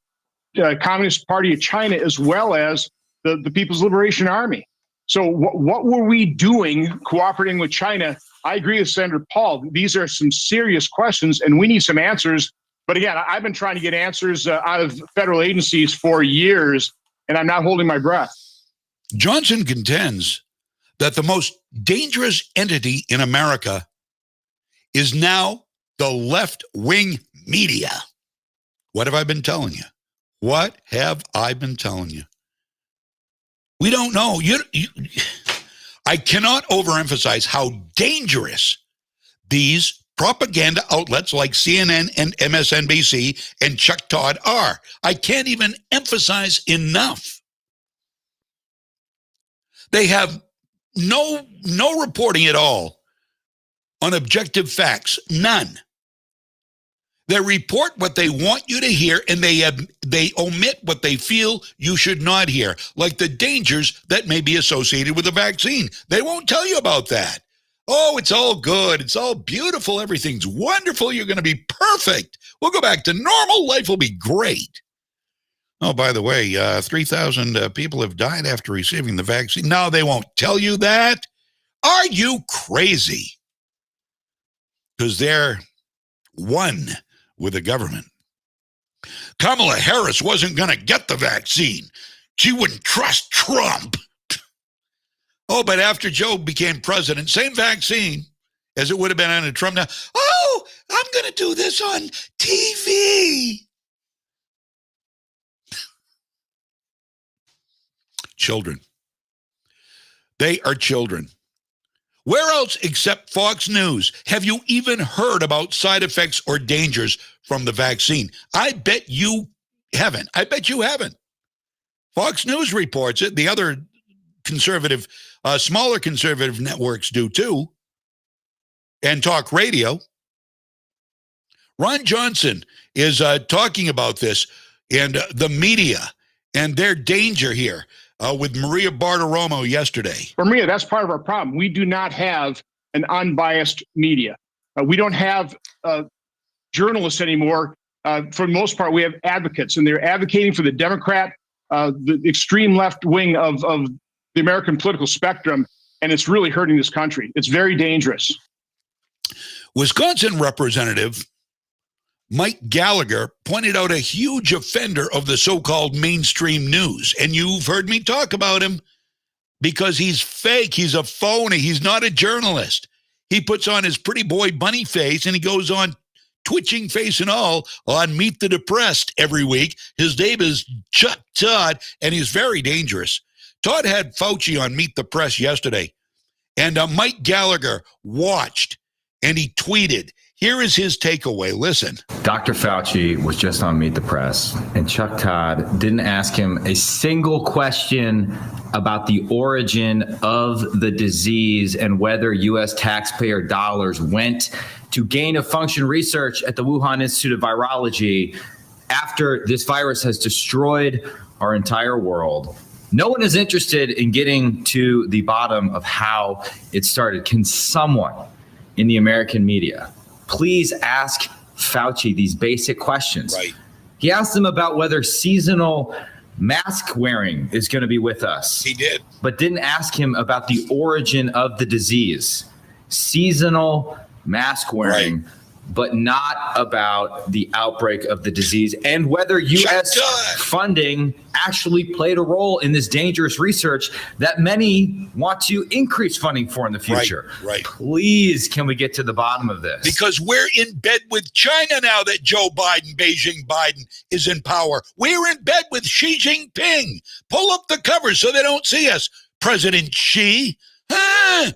Communist Party of China as well as the People's Liberation Army. So what were we doing cooperating with China? I agree with Senator Paul. These are some serious questions, and we need some answers. But again, I've been trying to get answers out of federal agencies for years, and I'm not holding my breath. Johnson contends that the most dangerous entity in America is now the left-wing media. What have I been telling you? What have I been telling you? We don't know. I cannot overemphasize how dangerous these propaganda outlets like CNN and MSNBC and Chuck Todd are. I can't even emphasize enough. They have no reporting at all on objective facts, none. They report what they want you to hear, and they omit what they feel you should not hear, like the dangers that may be associated with the vaccine. They won't tell you about that. Oh, it's all good. It's all beautiful. Everything's wonderful. You're going to be perfect. We'll go back to normal. Life will be great. Oh, by the way, 3,000 people have died after receiving the vaccine. No, they won't tell you that. Are you crazy? Because they're one with the government. Kamala Harris wasn't going to get the vaccine. She wouldn't trust Trump. Oh, but after Joe became president, same vaccine as it would have been under Trump now. Oh, I'm going to do this on TV. Children. They are children. Where else except Fox News have you even heard about side effects or dangers from the vaccine? I bet you haven't. I bet you haven't. Fox News reports it. The other conservative, smaller conservative networks do too. And talk radio. Ron Johnson is talking about this and the media and their danger here. With Maria Bartiromo yesterday. For Maria, that's part of our problem. We do not have an unbiased media. We don't have journalists anymore. For the most part, we have advocates, and they're advocating for the Democrat, the extreme left wing of the American political spectrum, and it's really hurting this country. It's very dangerous. Wisconsin Representative Mike Gallagher pointed out a huge offender of the so-called mainstream news. And you've heard me talk about him because he's fake. He's a phony. He's not a journalist. He puts on his pretty boy bunny face and he goes on twitching face and all on Meet the Depressed every week. His name is Chuck Todd, and he's very dangerous. Todd had Fauci on Meet the Press yesterday, and Mike Gallagher watched and he tweeted. Here is his takeaway. Listen. Dr. Fauci was just on Meet the Press, and Chuck Todd didn't ask him a single question about the origin of the disease and whether U.S. taxpayer dollars went to gain-of-function research at the Wuhan Institute of Virology after this virus has destroyed our entire world. No one is interested in getting to the bottom of how it started. Can someone in the American media please ask Fauci these basic questions? Right. He asked him about whether seasonal mask wearing is going to be with us. He did. But didn't ask him about the origin of the disease. Seasonal mask wearing, but not about the outbreak of the disease and whether U.S. funding actually played a role in this dangerous research that many want to increase funding for in the future. Right. Please, can we get to the bottom of this? Because we're in bed with China now that Joe Biden, Beijing Biden, is in power. We're in bed with Xi Jinping. Pull up the covers so they don't see us. President Xi,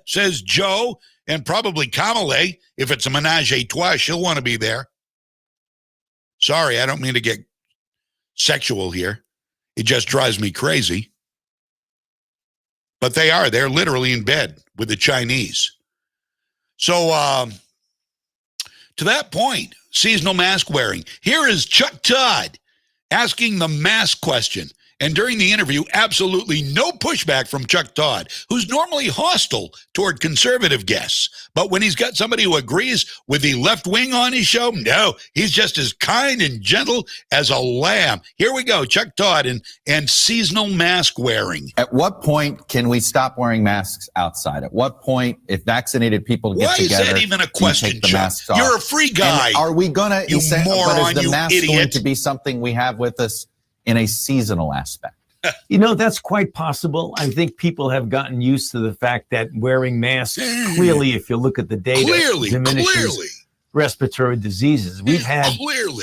says Joe, and probably Kamala. If it's a menage a trois, she'll want to be there. Sorry, I don't mean to get sexual here. It just drives me crazy. But they're literally in bed with the Chinese. So to that point, seasonal mask wearing. Here is Chuck Todd asking the mask question. And during the interview, absolutely no pushback from Chuck Todd, who's normally hostile toward conservative guests. But when he's got somebody who agrees with the left wing on his show, no, he's just as kind and gentle as a lamb. Here we go, Chuck Todd and seasonal mask wearing. At what point can we stop wearing masks outside? At what point, if vaccinated people get together, why is that even a question, take the Chuck? masks off? You're a free guy. And are we going to, you moron, but is the you mask idiot. going to be something we have with us in a seasonal aspect? You know, that's quite possible. I think people have gotten used to the fact that wearing masks, clearly, if you look at the data, diminishes respiratory diseases. We've had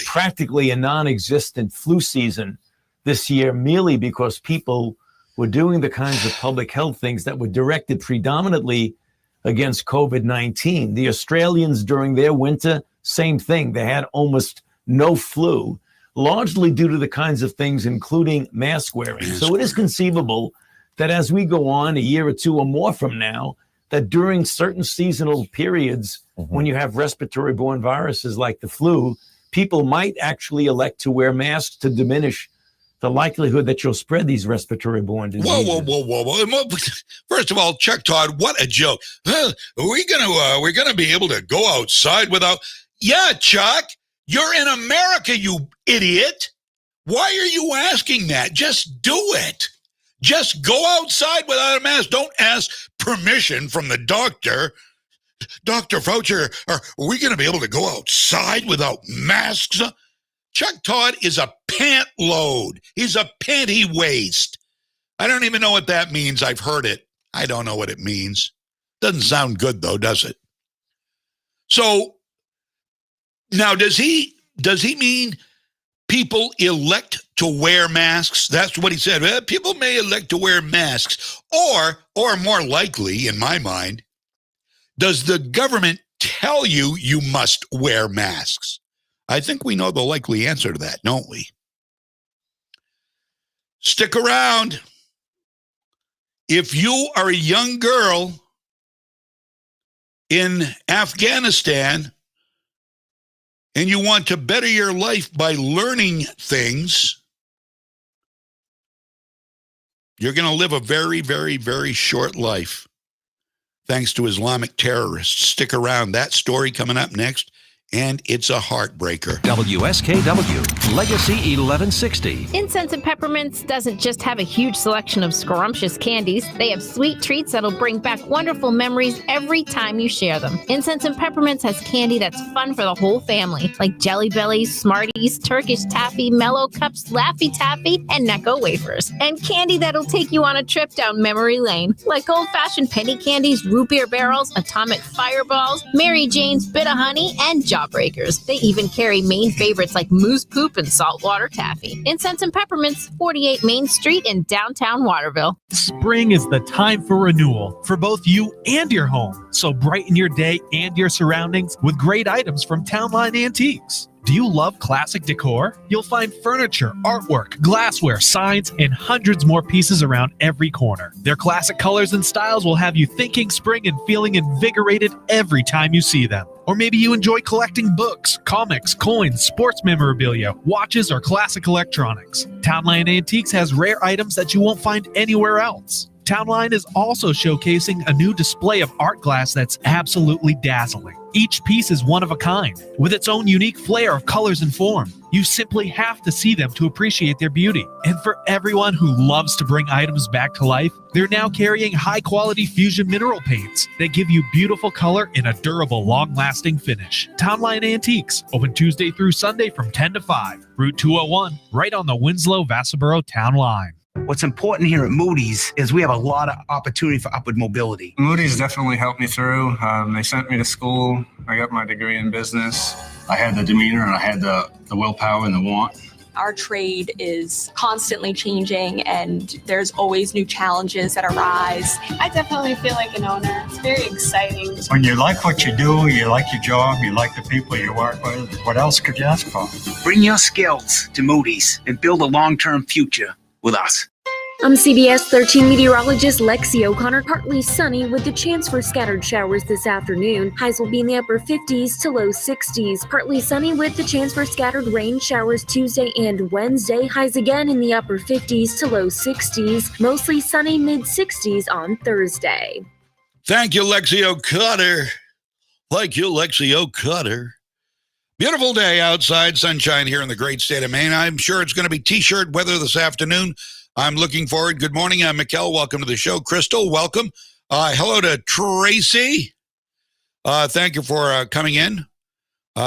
practically a non-existent flu season this year merely because people were doing the kinds of public health things that were directed predominantly against COVID-19. The Australians during their winter, same thing. They had almost no flu, largely due to the kinds of things, including mask wearing. So it is conceivable that as we go on a year or two or more from now, that during certain seasonal periods, when you have respiratory-borne viruses like the flu, people might actually elect to wear masks to diminish the likelihood that you'll spread these respiratory-borne diseases. Whoa. First of all, Chuck Todd, what a joke. We're gonna be able to go outside without... Yeah, Chuck. You're in America, you idiot. Why are you asking that? Just do it. Just go outside without a mask. Don't ask permission from the doctor. Dr. Fauci, are we going to be able to go outside without masks? Chuck Todd is a pant load. He's a panty waist. I don't even know what that means. I've heard it. I don't know what it means. Doesn't sound good, though, does it? So, now, does he mean people elect to wear masks? That's what he said. Well, people may elect to wear masks. Or more likely, in my mind, does the government tell you you must wear masks? I think we know the likely answer to that, don't we? Stick around. If you are a young girl in Afghanistan, and you want to better your life by learning things, you're going to live a very, very, very short life thanks to Islamic terrorists. Stick around. That story coming up next, and it's a heartbreaker. WSKW, Legacy 1160. Incense and Peppermints doesn't just have a huge selection of scrumptious candies. They have sweet treats that'll bring back wonderful memories every time you share them. Incense and Peppermints has candy that's fun for the whole family, like Jelly Bellies, Smarties, Turkish Taffy, Mellow Cups, Laffy Taffy, and Necco wafers. And candy that'll take you on a trip down memory lane, like old-fashioned penny candies, root beer barrels, atomic fireballs, Mary Jane's Bit of Honey, and Jawbreakers. They even carry Maine favorites like Moose Poop and Saltwater Taffy. Incense and Peppermints, 48 Main Street in downtown Waterville. Spring is the time for renewal for both you and your home. So brighten your day and your surroundings with great items from Townline Antiques. Do you love classic decor? You'll find furniture, artwork, glassware, signs, and hundreds more pieces around every corner. Their classic colors and styles will have you thinking spring and feeling invigorated every time you see them. Or maybe you enjoy collecting books, comics, coins, sports memorabilia, watches, or classic electronics. Townline Antiques has rare items that you won't find anywhere else. Townline is also showcasing a new display of art glass that's absolutely dazzling. Each piece is one of a kind, with its own unique flair of colors and form. You simply have to see them to appreciate their beauty. And for everyone who loves to bring items back to life, they're now carrying high-quality fusion mineral paints that give you beautiful color in a durable, long-lasting finish. Townline Antiques, open Tuesday through Sunday from 10 to 5. Route 201, right on the Winslow-Vassaboro Town Line. What's important here at Moody's is we have a lot of opportunity for upward mobility. Moody's definitely helped me through. They sent me to school. I got my degree in business. I had the demeanor and I had the willpower and the want. Our trade is constantly changing and there's always new challenges that arise. I definitely feel like an owner. It's very exciting. When you like what you do, you like your job, you like the people you work with, what else could you ask for? Bring your skills to Moody's and build a long-term future. with us. I'm CBS 13 meteorologist Lexi O'Connor. Partly sunny with the chance for scattered showers this afternoon. Highs will be in the upper 50s to low 60s. Partly sunny with the chance for scattered rain showers Tuesday and Wednesday. Highs again in the upper 50s to low 60s. Mostly sunny mid 60s on Thursday. Thank you, Lexi O'Connor. Thank you, Lexi O'Connor. Beautiful day outside, sunshine here in the great state of Maine. I'm sure it's going to be t-shirt weather this afternoon. I'm looking forward. Good morning. I'm Mikkel. Welcome to the show. Crystal, welcome. Hello to Tracy. Thank you for coming in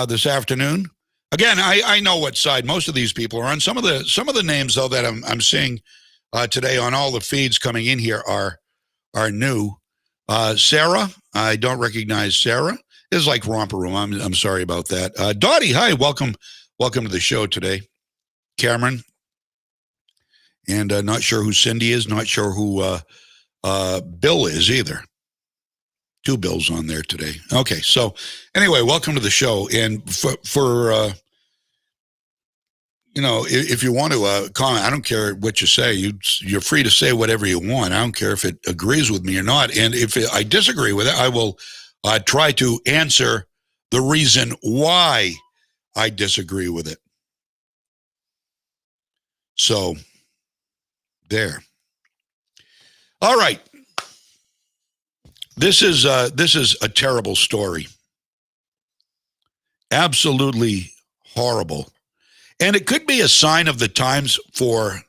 this afternoon. Again, I know what side most of these people are on. Some of the names, though, that I'm seeing today on all the feeds coming in here are new. Sarah, I don't recognize Sarah. This is like Romper Room. I'm sorry about that. Dottie, hi. Welcome to the show today. Cameron. And not sure who Cindy is, not sure who Bill is either. 2 Bills on there today. Okay, so anyway, welcome to the show. And for if you want to comment, I don't care what you say. You're free to say whatever you want. I don't care if it agrees with me or not. And if I disagree with it, I will try to answer the reason why I disagree with it. So there. All right. This is a terrible story. Absolutely horrible. And it could be a sign of the times for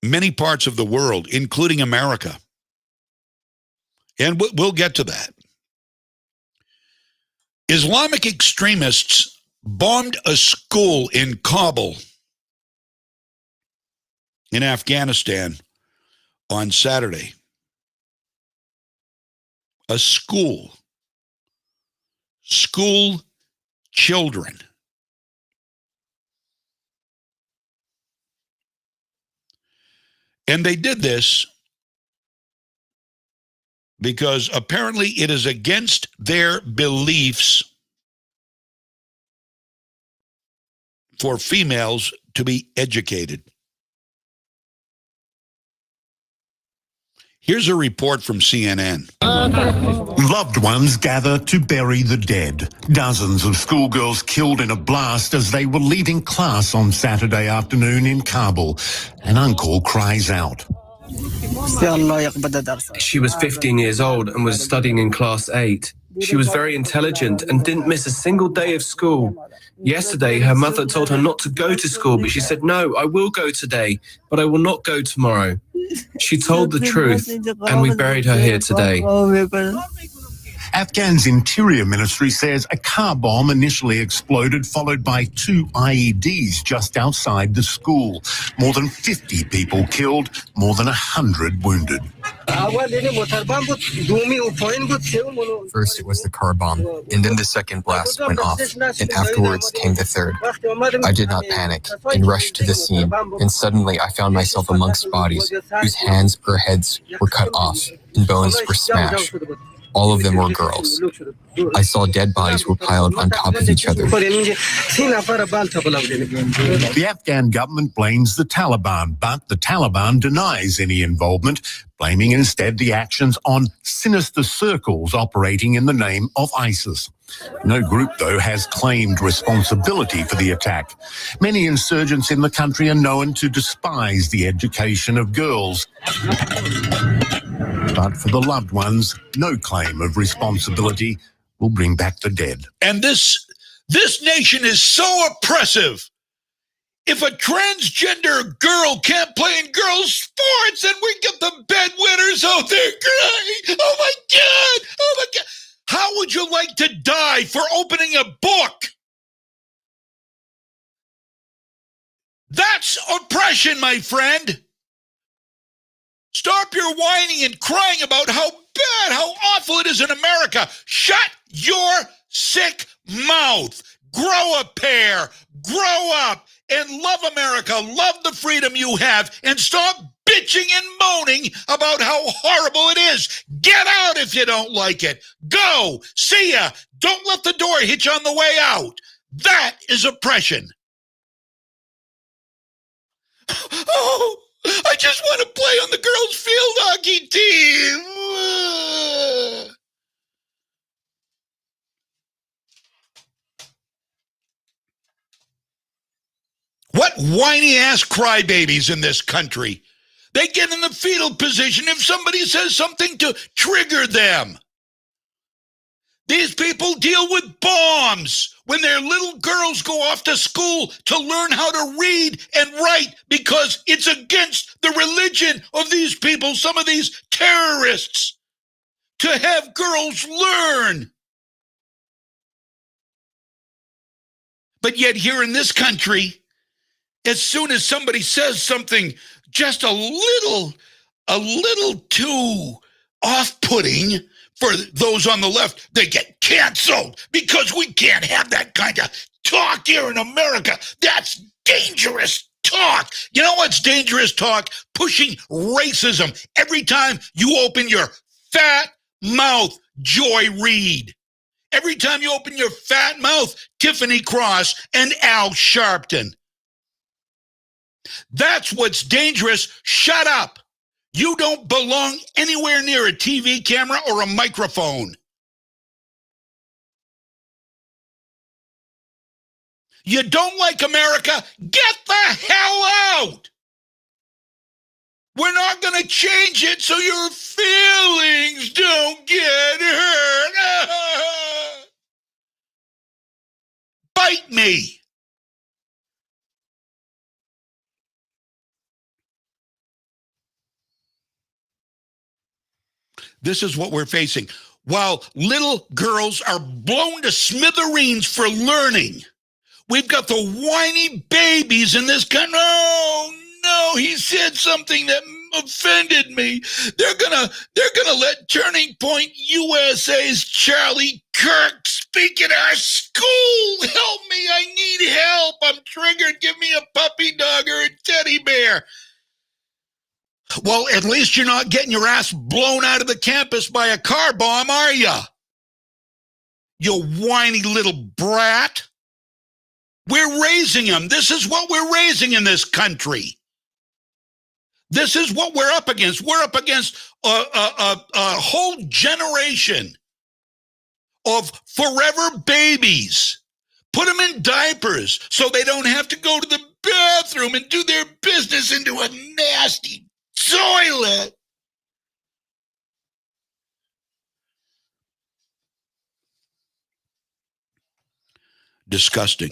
many parts of the world, including America. And we'll get to that. Islamic extremists bombed a school in Kabul in Afghanistan on Saturday. A school children. And they did this because apparently it is against their beliefs for females to be educated. Here's a report from CNN. Loved ones gather to bury the dead. Dozens of schoolgirls killed in a blast as they were leaving class on Saturday afternoon in Kabul. An uncle cries out. She was 15 years old and was studying in class 8. She was very intelligent and didn't miss a single day of school. Yesterday, her mother told her not to go to school, but she said, "No, I will go today, but I will not go tomorrow." She told the truth, and we buried her here today. Afghan's Interior Ministry says a car bomb initially exploded, followed by 2 IEDs just outside the school. More than 50 people killed, more than 100 wounded. First it was the car bomb, and then the second blast went off, and afterwards came the third. I did not panic and rushed to the scene, and suddenly I found myself amongst bodies whose hands or heads were cut off and bones were smashed. All of them were girls. I saw dead bodies were piled on top of each other. The Afghan government blames the Taliban, but the Taliban denies any involvement, blaming instead the actions on sinister circles operating in the name of ISIS. No group, though, has claimed responsibility for the attack. Many insurgents in the country are known to despise the education of girls. But for the loved ones, no claim of responsibility will bring back the dead. And this nation is so oppressive. If a transgender girl can't play in girls' sports, then we get the bedwetters out there crying. Oh my God! Oh my God! How would you like to die for opening a book? That's oppression, my friend. Stop your whining and crying about how bad, how awful it is in America. Shut your sick mouth. Grow a pair. Grow up and love America. Love the freedom you have and stop bitching and moaning about how horrible it is. Get out if you don't like it. Go. See ya. Don't let the door hit you on the way out. That is oppression. Oh, I just want to play on the girls' field hockey team. What whiny-ass crybabies in this country. They get in the fetal position if somebody says something to trigger them. These people deal with bombs when their little girls go off to school to learn how to read and write because it's against the religion of these people, some of these terrorists, to have girls learn. But yet here in this country, as soon as somebody says something just a little too off-putting for those on the left, they get canceled because we can't have that kind of talk here in America. That's dangerous talk. You know what's dangerous talk? Pushing racism every time you open your fat mouth, Joy Reid. Every time you open your fat mouth, Tiffany Cross and Al Sharpton. That's what's dangerous. Shut up. You don't belong anywhere near a TV camera or a microphone. You don't like America? Get the hell out. We're not going to change it so your feelings don't get hurt. Bite me. This is what we're facing. While little girls are blown to smithereens for learning, we've got the whiny babies in this country. No, he said something that offended me. They're gonna let Turning Point USA's Charlie Kirk speak at our school. Help me, I need help. I'm triggered. Give me a puppy dog or a teddy bear. Well, at least you're not getting your ass blown out of the campus by a car bomb, are you? You whiny little brat. We're raising them. This is what we're raising in this country. This is what we're up against. We're up against a whole generation of forever babies. Put them in diapers so they don't have to go to the bathroom and do their business into a nasty toilet. Disgusting.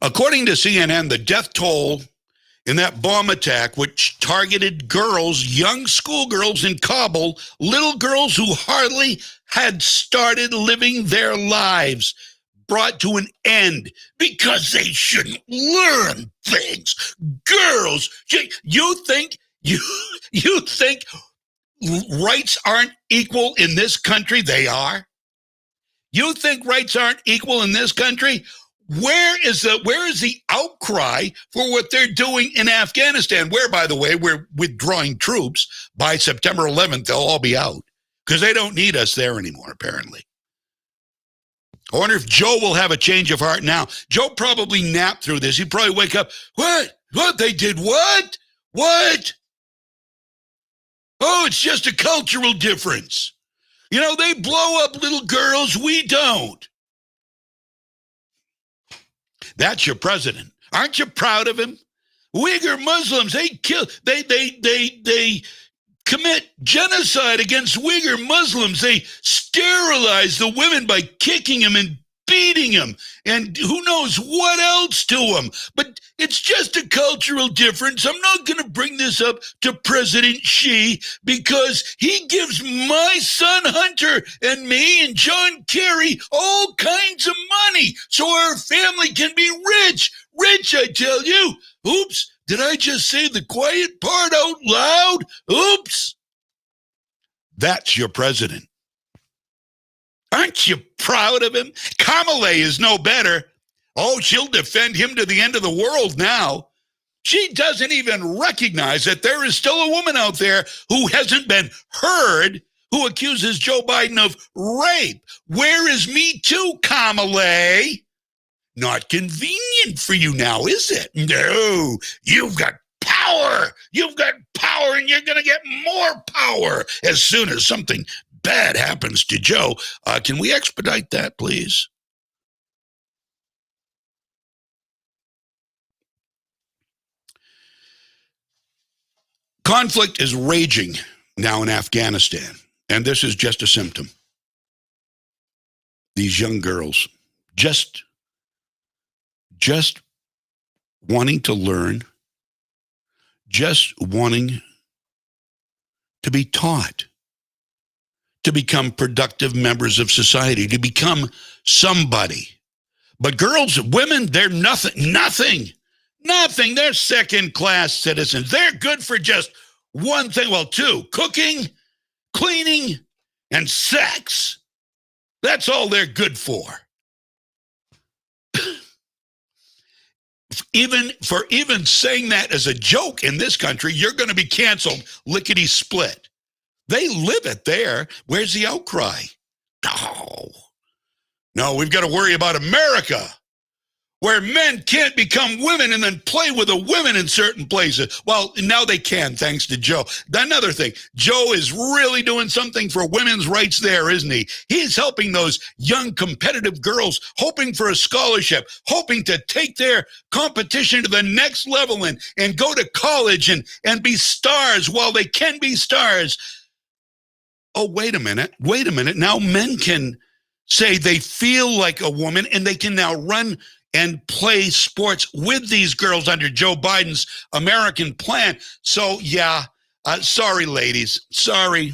According to CNN, the death toll in that bomb attack, which targeted girls, young schoolgirls in Kabul, little girls who hardly had started living their lives, brought to an end because they shouldn't learn things. Girls, you think rights aren't equal in this country? They are. You think rights aren't equal in this country? Where is the outcry for what they're doing in Afghanistan? Where, by the way, we're withdrawing troops. By September 11th, they'll all be out because they don't need us there anymore, apparently. I wonder if Joe will have a change of heart now. Joe probably napped through this. He'd probably wake up. What? They did what? What? Oh, it's just a cultural difference. You know, they blow up little girls. We don't. That's your president. Aren't you proud of him? Uyghur Muslims, they commit genocide against Uyghur Muslims. They sterilize the women by kicking them and beating them and who knows what else to them. But it's just a cultural difference. I'm not going to bring this up to President Xi because he gives my son Hunter and me and John Kerry all kinds of money so our family can be rich. Rich, I tell you. Oops, did I just say the quiet part out loud? Oops. That's your president. Aren't you proud of him? Kamala is no better. Oh, she'll defend him to the end of the world now. She doesn't even recognize that there is still a woman out there who hasn't been heard who accuses Joe Biden of rape. Where is Me Too, Kamala? Not convenient for you now, is it? No, you've got power. You've got power, and you're going to get more power as soon as something bad happens to Joe. Can we expedite that, please? Conflict is raging now in Afghanistan, and this is just a symptom. These young girls just wanting to learn, just wanting to be taught, to become productive members of society, to become somebody. But girls, women, they're nothing. They're second-class citizens. They're good for just one thing, well, two: cooking, cleaning, and sex. That's all they're good for. Even saying that as a joke in this country, you're going to be canceled lickety-split. They live it there. Where's the outcry? No, we've got to worry about America, where men can't become women and then play with the women in certain places. Well, now they can, thanks to Joe. Another thing, Joe is really doing something for women's rights there, isn't he? He's helping those young competitive girls, hoping for a scholarship, hoping to take their competition to the next level and go to college and be stars while they can be stars. Oh, wait a minute. Now men can say they feel like a woman, and they can now run and play sports with these girls under Joe Biden's American plan. So, yeah, sorry, ladies. Sorry.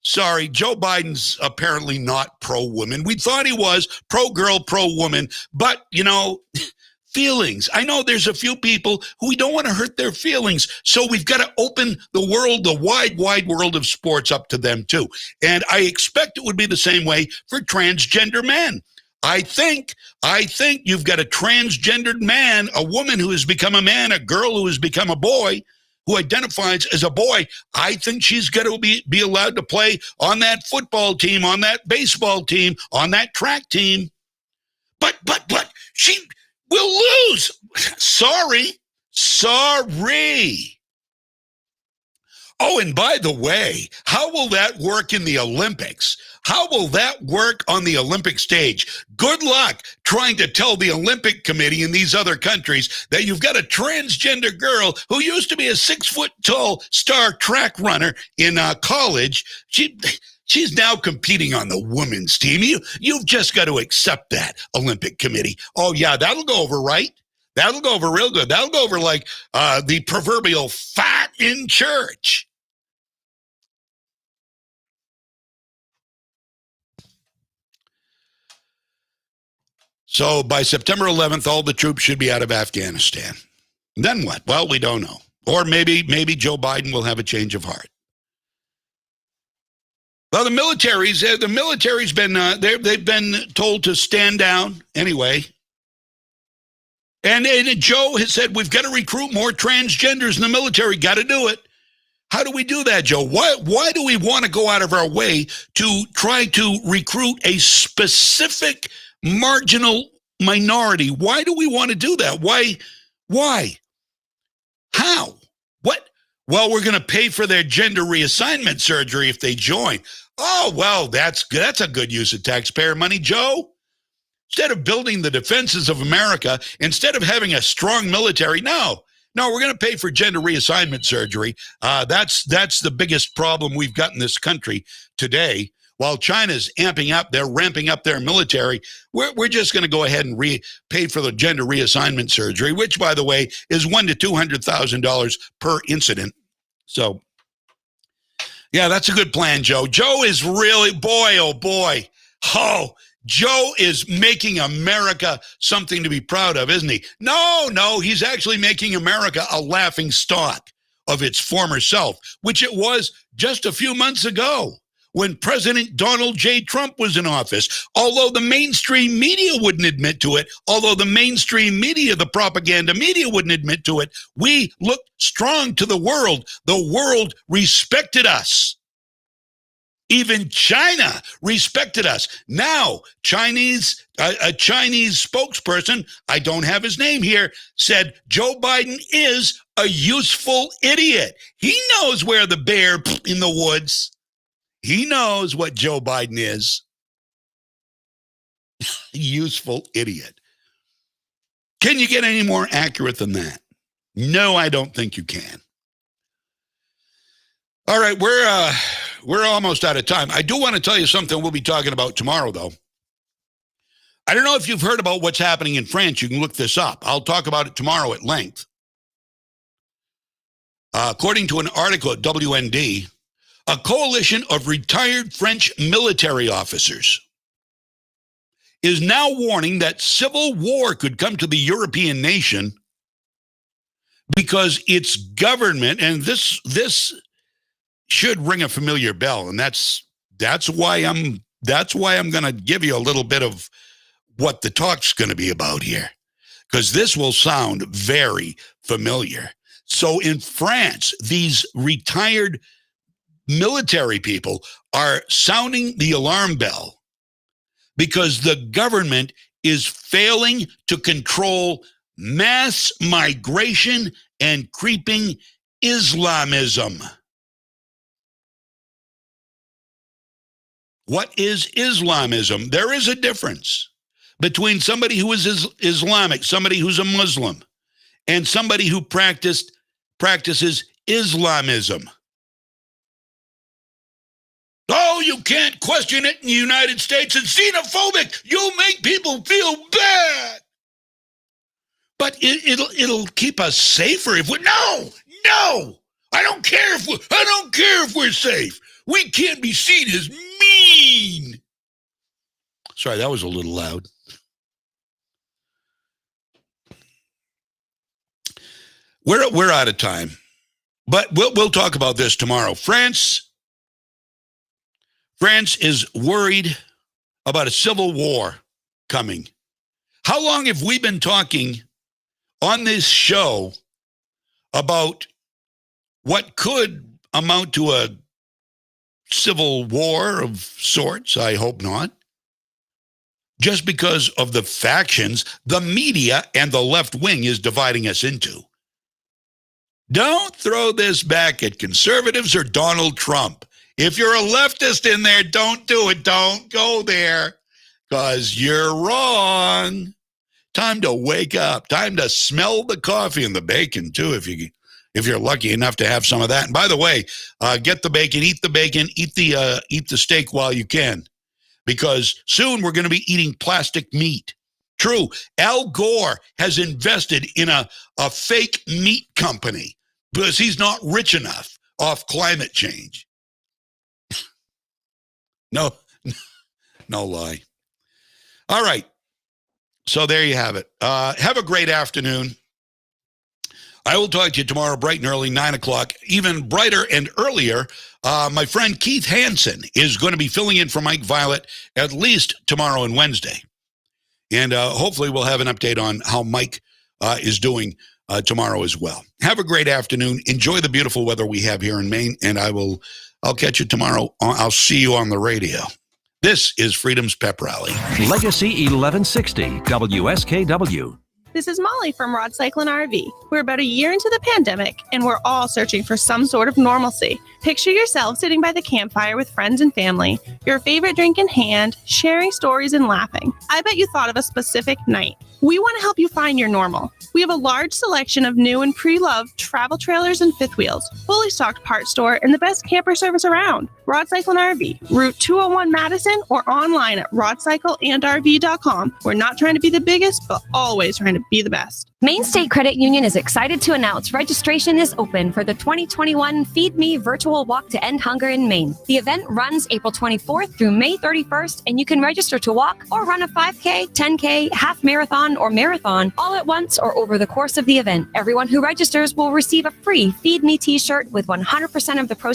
Joe Biden's apparently not pro-women. We thought he was pro-girl, pro-woman. But, feelings. I know there's a few people who we don't want to hurt their feelings. So we've got to open the world, the wide world of sports up to them, too. And I expect it would be the same way for transgender men. I think you've got a transgendered man, a woman who has become a man, a girl who has become a boy, who identifies as a boy. I think she's got to be allowed to play on that football team, on that baseball team, on that track team. But she will lose. Sorry. Oh, and by the way, how will that work in the Olympics? How will that work on the Olympic stage? Good luck trying to tell the Olympic Committee in these other countries that you've got a transgender girl who used to be a 6-foot-tall star track runner in college. She's now competing on the women's team. You've just got to accept that, Olympic Committee. Oh, yeah, that'll go over, right? That'll go over real good. That'll go over like the proverbial fat in church. So by September 11th, all the troops should be out of Afghanistan. Then what? Well, we don't know. Or maybe Joe Biden will have a change of heart. Well, the military's been they've been told to stand down anyway. And Joe has said we've got to recruit more transgenders in the military. Got to do it. How do we do that, Joe? Why do we want to go out of our way to try to recruit a specific marginal minority? Why do we want to do that? Why? How? What? Well, we're going to pay for their gender reassignment surgery if they join. Oh, well, that's a good use of taxpayer money, Joe. Instead of building the defenses of America, instead of having a strong military, no, we're going to pay for gender reassignment surgery. That's the biggest problem we've got in this country today. While China's ramping up their military, we're just going to go ahead and pay for the gender reassignment surgery, which, by the way, is $100,000 to $200,000 per incident. So, yeah, that's a good plan, Joe. Joe is really, Joe is making America something to be proud of, isn't he? No, he's actually making America a laughing stock of its former self, which it was just a few months ago when President Donald J. Trump was in office. Although the mainstream media wouldn't admit to it, the propaganda media wouldn't admit to it, we looked strong to the world. The world respected us. Even China respected us. Now, a Chinese spokesperson, I don't have his name here, said Joe Biden is a useful idiot. He knows where the bear in the woods. He knows what Joe Biden is. Useful idiot. Can you get any more accurate than that? No, I don't think you can. All right, we're almost out of time. I do want to tell you something we'll be talking about tomorrow, though. I don't know if you've heard about what's happening in France. You can look this up. I'll talk about it tomorrow at length. According to an article at WND, a coalition of retired French military officers is now warning that civil war could come to the European nation because its government, and this should ring a familiar bell, and that's why I'm going to give you a little bit of what the talk's going to be about here, because this will sound very familiar. So in France, these retired military people are sounding the alarm bell because the government is failing to control mass migration and creeping Islamism. What is Islamism? There is a difference between somebody who is Islamic, somebody who's a Muslim, and somebody who practices Islamism. Oh, you can't question it in the United States. It's xenophobic. You'll make people feel bad. But it'll keep us safer if we no. I don't care if we're safe. We can't be seen as mean. Sorry, that was a little loud. We're out of time, but we'll talk about this tomorrow. France is worried about a civil war coming. How long have we been talking on this show about what could amount to a civil war of sorts? I hope not. Just because of the factions the media and the left wing is dividing us into. Don't throw this back at conservatives or Donald Trump. If you're a leftist in there, don't do it. Don't go there, because you're wrong. Time to wake up. Time to smell the coffee and the bacon, too, if you're lucky enough to have some of that. And by the way, get the bacon, eat the steak while you can, because soon we're going to be eating plastic meat. True, Al Gore has invested in a fake meat company because he's not rich enough off climate change. No lie. All right. So there you have it. Have a great afternoon. I will talk to you tomorrow bright and early, 9 o'clock. Even brighter and earlier, my friend Keith Hansen is going to be filling in for Mike Violette at least tomorrow and Wednesday. And hopefully we'll have an update on how Mike is doing tomorrow as well. Have a great afternoon. Enjoy the beautiful weather we have here in Maine, and I'll catch you tomorrow. I'll see you on the radio. This is Freedom's Pep Rally. Legacy 1160 WSKW. This is Molly from Rod Cycle and RV. We're about a year into the pandemic, and we're all searching for some sort of normalcy. Picture yourself sitting by the campfire with friends and family, your favorite drink in hand, sharing stories and laughing. I bet you thought of a specific night. We want to help you find your normal. We have a large selection of new and pre-loved travel trailers and fifth wheels, fully stocked parts store, and the best camper service around. Rod Cycle and RV, Route 201 Madison, or online at rodcycleandrv.com. We're not trying to be the biggest, but always trying to be the best. Maine State Credit Union is excited to announce registration is open for the 2021 Feed Me Virtual Walk to End Hunger in Maine. The event runs April 24th through May 31st, and you can register to walk or run a 5K, 10K, half marathon, or marathon all at once or over the course of the event. Everyone who registers will receive a free Feed Me t-shirt with 100% of the proceeds